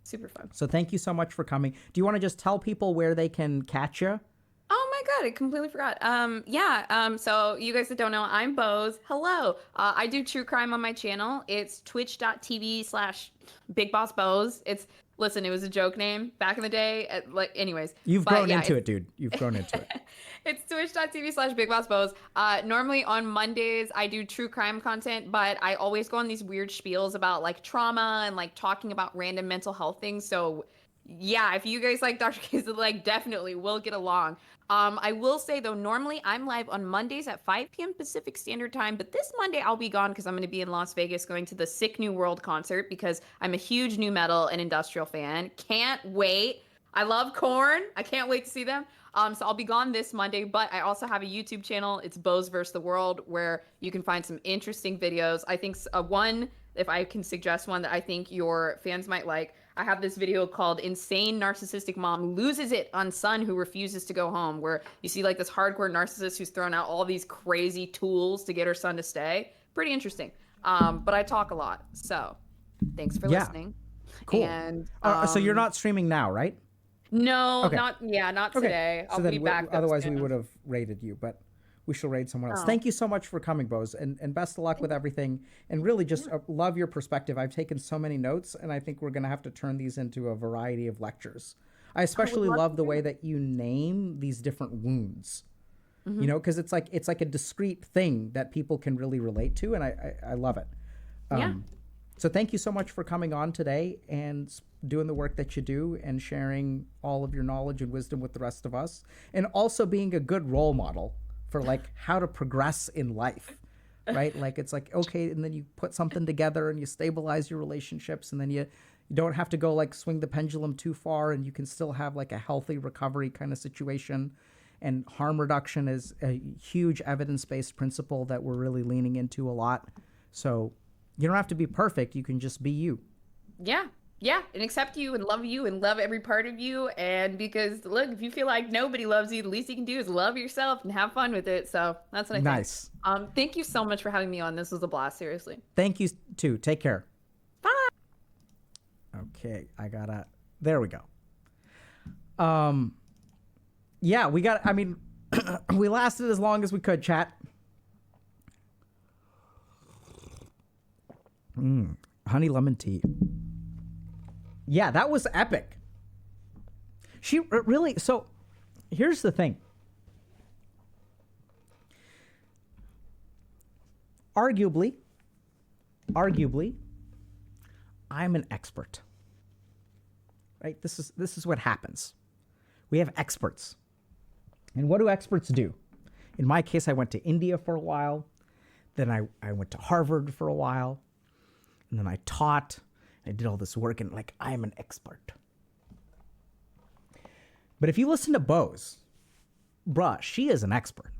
Super fun. So thank you so much for coming. Do you want to just tell people where they can catch you? Oh my God, I completely forgot. So you guys that don't know, I'm Boze. Hello. I do true crime on my channel. It's twitch.tv/BigBossBoze. Listen, it was a joke name back in the day. Anyways. You've grown into it, dude. You've grown into it. It's twitch.tv/BigBossBoze. Normally on Mondays, I do true crime content, but I always go on these weird spiels about like trauma and like talking about random mental health things. So yeah, if you guys like Dr. Case, like definitely we'll get along. I will say though, normally I'm live on Mondays at 5 p.m. Pacific Standard Time, but this Monday I'll be gone because I'm going to be in Las Vegas going to the Sick New World concert because I'm a huge new metal and industrial fan. Can't wait. I love Korn. I can't wait to see them. So I'll be gone this Monday, but I also have a YouTube channel. It's Boze vs. the World, where you can find some interesting videos. I think one, if I can suggest one that I think your fans might like, I have this video called Insane Narcissistic Mom Loses It on Son Who Refuses to Go Home, where you see like this hardcore narcissist who's thrown out all these crazy tools to get her son to stay. Pretty interesting. But I talk a lot. So thanks for listening. Cool. And so you're not streaming now, right? No, Okay. not today. So I'll be back. Otherwise we would have raided you, but we shall raid someone else. Thank you so much for coming, Boze, and best of luck with everything. And really just love your perspective. I've taken so many notes, and I think we're going to have to turn these into a variety of lectures. I especially love the way that you name these different wounds, because it's like a discrete thing that people can really relate to, and I love it. So thank you so much for coming on today and doing the work that you do and sharing all of your knowledge and wisdom with the rest of us, and also being a good role model for like how to progress in life, right? Like it's like, okay, and then you put something together and you stabilize your relationships, and then you don't have to go like swing the pendulum too far, and you can still have like a healthy recovery kind of situation. And harm reduction is a huge evidence-based principle that we're really leaning into a lot. So you don't have to be perfect. You can just be you. Yeah, and accept you and love every part of you. And because look, if you feel like nobody loves you, the least you can do is love yourself and have fun with it. So that's what I think. Nice. Thank you so much for having me on. This was a blast, seriously. Thank you too. Take care. Bye. Okay, there we go. Yeah, we lasted as long as we could, chat. Honey lemon tea. Yeah, that was epic. She really, so here's the thing. Arguably, I'm an expert. Right? This is what happens. We have experts. And what do experts do? In my case, I went to India for a while. Then I went to Harvard for a while. And then I taught. I did all this work, and like, I'm an expert. But if you listen to Boze, bruh, she is an expert.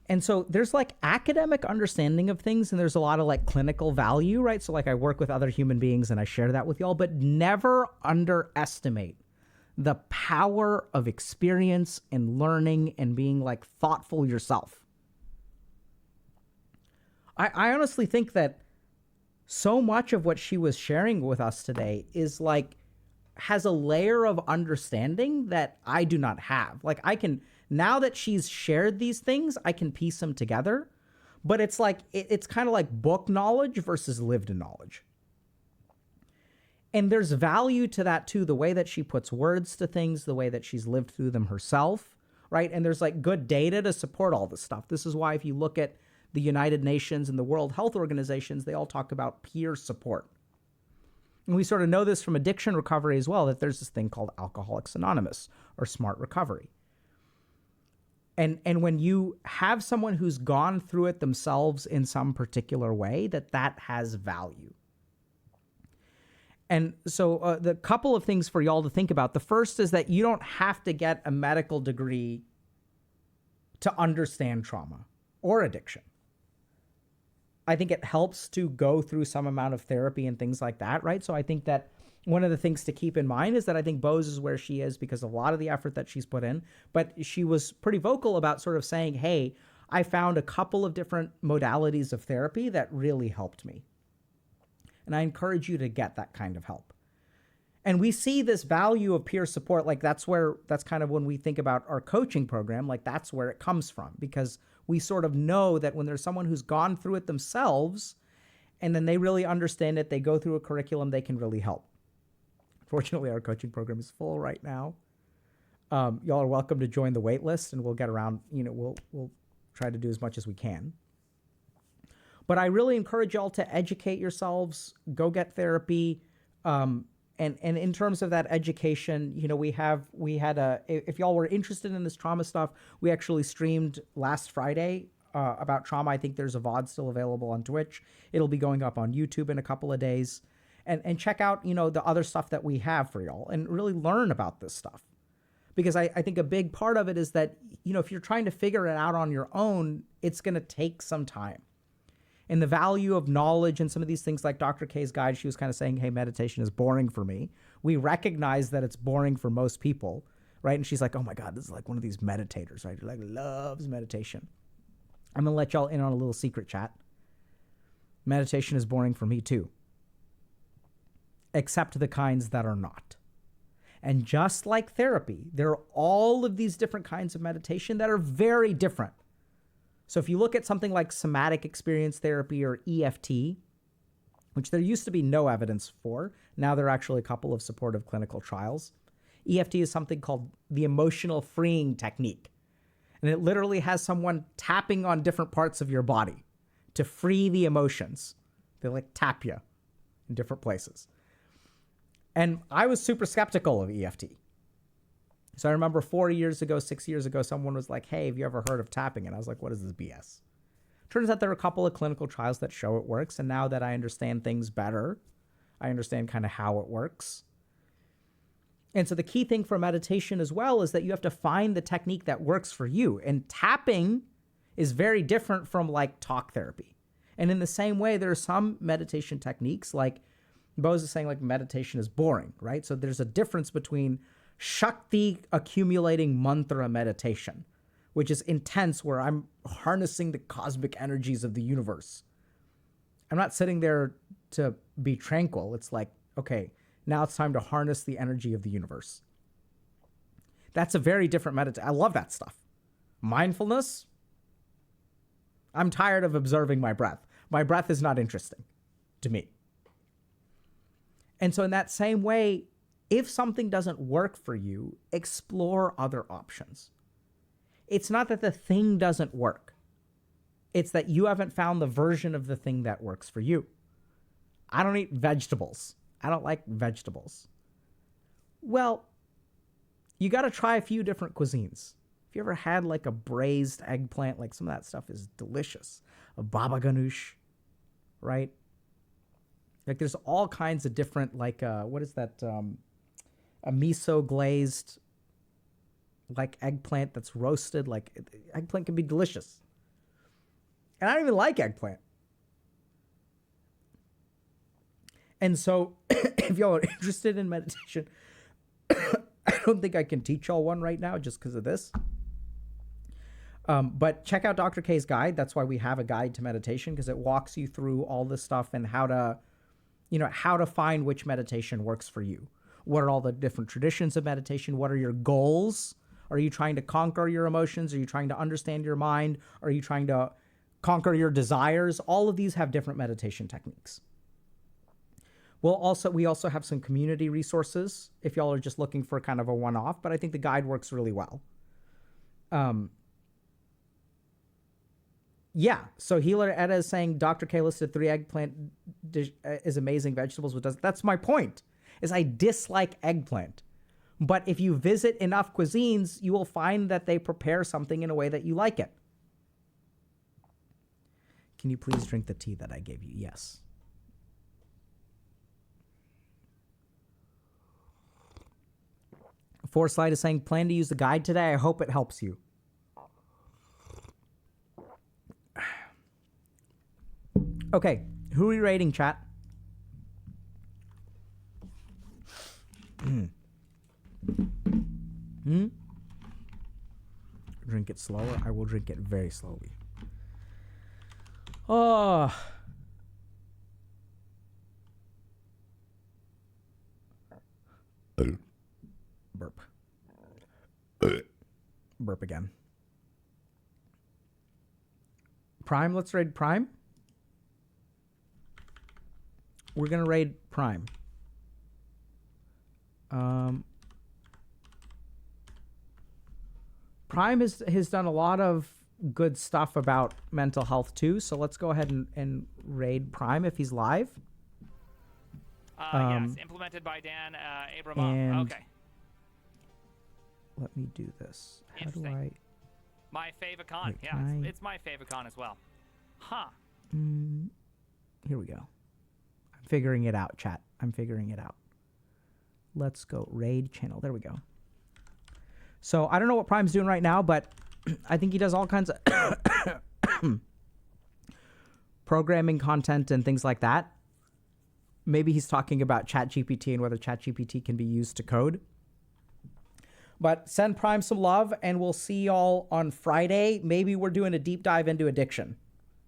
And so there's like academic understanding of things, and there's a lot of like clinical value, right? So like I work with other human beings and I share that with y'all, but never underestimate the power of experience and learning and being like thoughtful yourself. I honestly think that so much of what she was sharing with us today is like has a layer of understanding that I do not have. Like I can, now that she's shared these things, I can piece them together. But it's like, it's kind of like book knowledge versus lived knowledge. And there's value to that too, the way that she puts words to things, the way that she's lived through them herself, right? And there's like good data to support all this stuff. This is why if you look at the United Nations and the World Health Organizations, they all talk about peer support. And we sort of know this from addiction recovery as well, that there's this thing called Alcoholics Anonymous or Smart Recovery. And when you have someone who's gone through it themselves in some particular way, that has value. And so the couple of things for y'all to think about. The first is that you don't have to get a medical degree to understand trauma or addiction. I think it helps to go through some amount of therapy and things like that, right? So I think that one of the things to keep in mind is that I think Boze is where she is because of a lot of the effort that she's put in, but she was pretty vocal about sort of saying, hey, I found a couple of different modalities of therapy that really helped me. And I encourage you to get that kind of help. And we see this value of peer support, like that's kind of when we think about our coaching program, like that's where it comes from, because we sort of know that when there's someone who's gone through it themselves and then they really understand it, they go through a curriculum, they can really help. Fortunately, our coaching program is full right now. Y'all are welcome to join the wait list and we'll get around, we'll try to do as much as we can. But I really encourage y'all to educate yourselves, go get therapy. And in terms of that education, if y'all were interested in this trauma stuff, we actually streamed last Friday about trauma. I think there's a VOD still available on Twitch. It'll be going up on YouTube in a couple of days. And check out, the other stuff that we have for y'all and really learn about this stuff. Because I think a big part of it is that, if you're trying to figure it out on your own, it's going to take some time. And the value of knowledge and some of these things like Dr. K's guide, she was kind of saying, hey, meditation is boring for me. We recognize that it's boring for most people, right? And she's like, oh my God, this is like one of these meditators, right? Who like loves meditation. I'm going to let y'all in on a little secret chat. Meditation is boring for me too. Except the kinds that are not. And just like therapy, there are all of these different kinds of meditation that are very different. So if you look at something like somatic experience therapy or EFT, which there used to be no evidence for, now there are actually a couple of supportive clinical trials. EFT is something called the emotional freeing technique. And it literally has someone tapping on different parts of your body to free the emotions. They like tap you in different places. And I was super skeptical of EFT. So I remember 6 years ago, someone was like, hey, have you ever heard of tapping? And I was like, what is this BS? Turns out there are a couple of clinical trials that show it works. And now that I understand things better, I understand kind of how it works. And so the key thing for meditation as well is that you have to find the technique that works for you. And tapping is very different from like talk therapy. And in the same way, there are some meditation techniques like Boze is saying like meditation is boring, right? So there's a difference between Shakti accumulating mantra meditation, which is intense, where I'm harnessing the cosmic energies of the universe. I'm not sitting there to be tranquil. It's like, okay, now it's time to harness the energy of the universe. That's a very different meditation. I love that stuff. Mindfulness. I'm tired of observing my breath. My breath is not interesting to me. And so in that same way, if something doesn't work for you, explore other options. It's not that the thing doesn't work. It's that you haven't found the version of the thing that works for you. I don't eat vegetables. I don't like vegetables. Well, you got to try a few different cuisines. If you ever had like a braised eggplant, like some of that stuff is delicious. A baba ganoush, right? Like there's all kinds of different, like, what is that? A miso glazed, like eggplant that's roasted. Like eggplant can be delicious. And I don't even like eggplant. And so if y'all are interested in meditation, I don't think I can teach y'all one right now just because of this. But check out Dr. K's guide. That's why we have a guide to meditation, because it walks you through all this stuff and how to find which meditation works for you. What are all the different traditions of meditation? What are your goals? Are you trying to conquer your emotions? Are you trying to understand your mind? Are you trying to conquer your desires? All of these have different meditation techniques. We also have some community resources if y'all are just looking for kind of a one-off, but I think the guide works really well. Yeah, so Healer Edda is saying Dr. K listed 3 eggplant is amazing vegetables with doesn't. That's my point, is I dislike eggplant. But if you visit enough cuisines, you will find that they prepare something in a way that you like it. Can you please drink the tea that I gave you? Yes. Foresight is saying, plan to use the guide today. I hope it helps you. Okay, who are we rating, chat? Drink it slower. I will drink it very slowly. Oh. Burp. Burp again. Prime, let's raid Prime. We're going to raid Prime. Prime has done a lot of good stuff about mental health too, so let's go ahead and raid Prime if he's live. Yes, implemented by Dan Abramov. Okay. Let me do this. How do I... My favicon. Wait, yeah, it's my favicon as well. Huh. Here we go. I'm figuring it out, chat. I'm figuring it out. Let's go raid channel. There we go. So I don't know what Prime's doing right now, but I think he does all kinds of programming content and things like that. Maybe he's talking about ChatGPT and whether ChatGPT can be used to code. But send Prime some love, and we'll see y'all on Friday. Maybe we're doing a deep dive into addiction,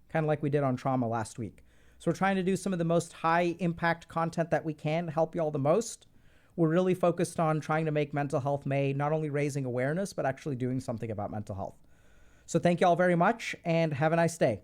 kind of like we did on trauma last week. So we're trying to do some of the most high impact content that we can, help y'all the most. We're really focused on trying to make Mental Health May not only raising awareness, but actually doing something about mental health. So thank y'all very much, and have a nice day.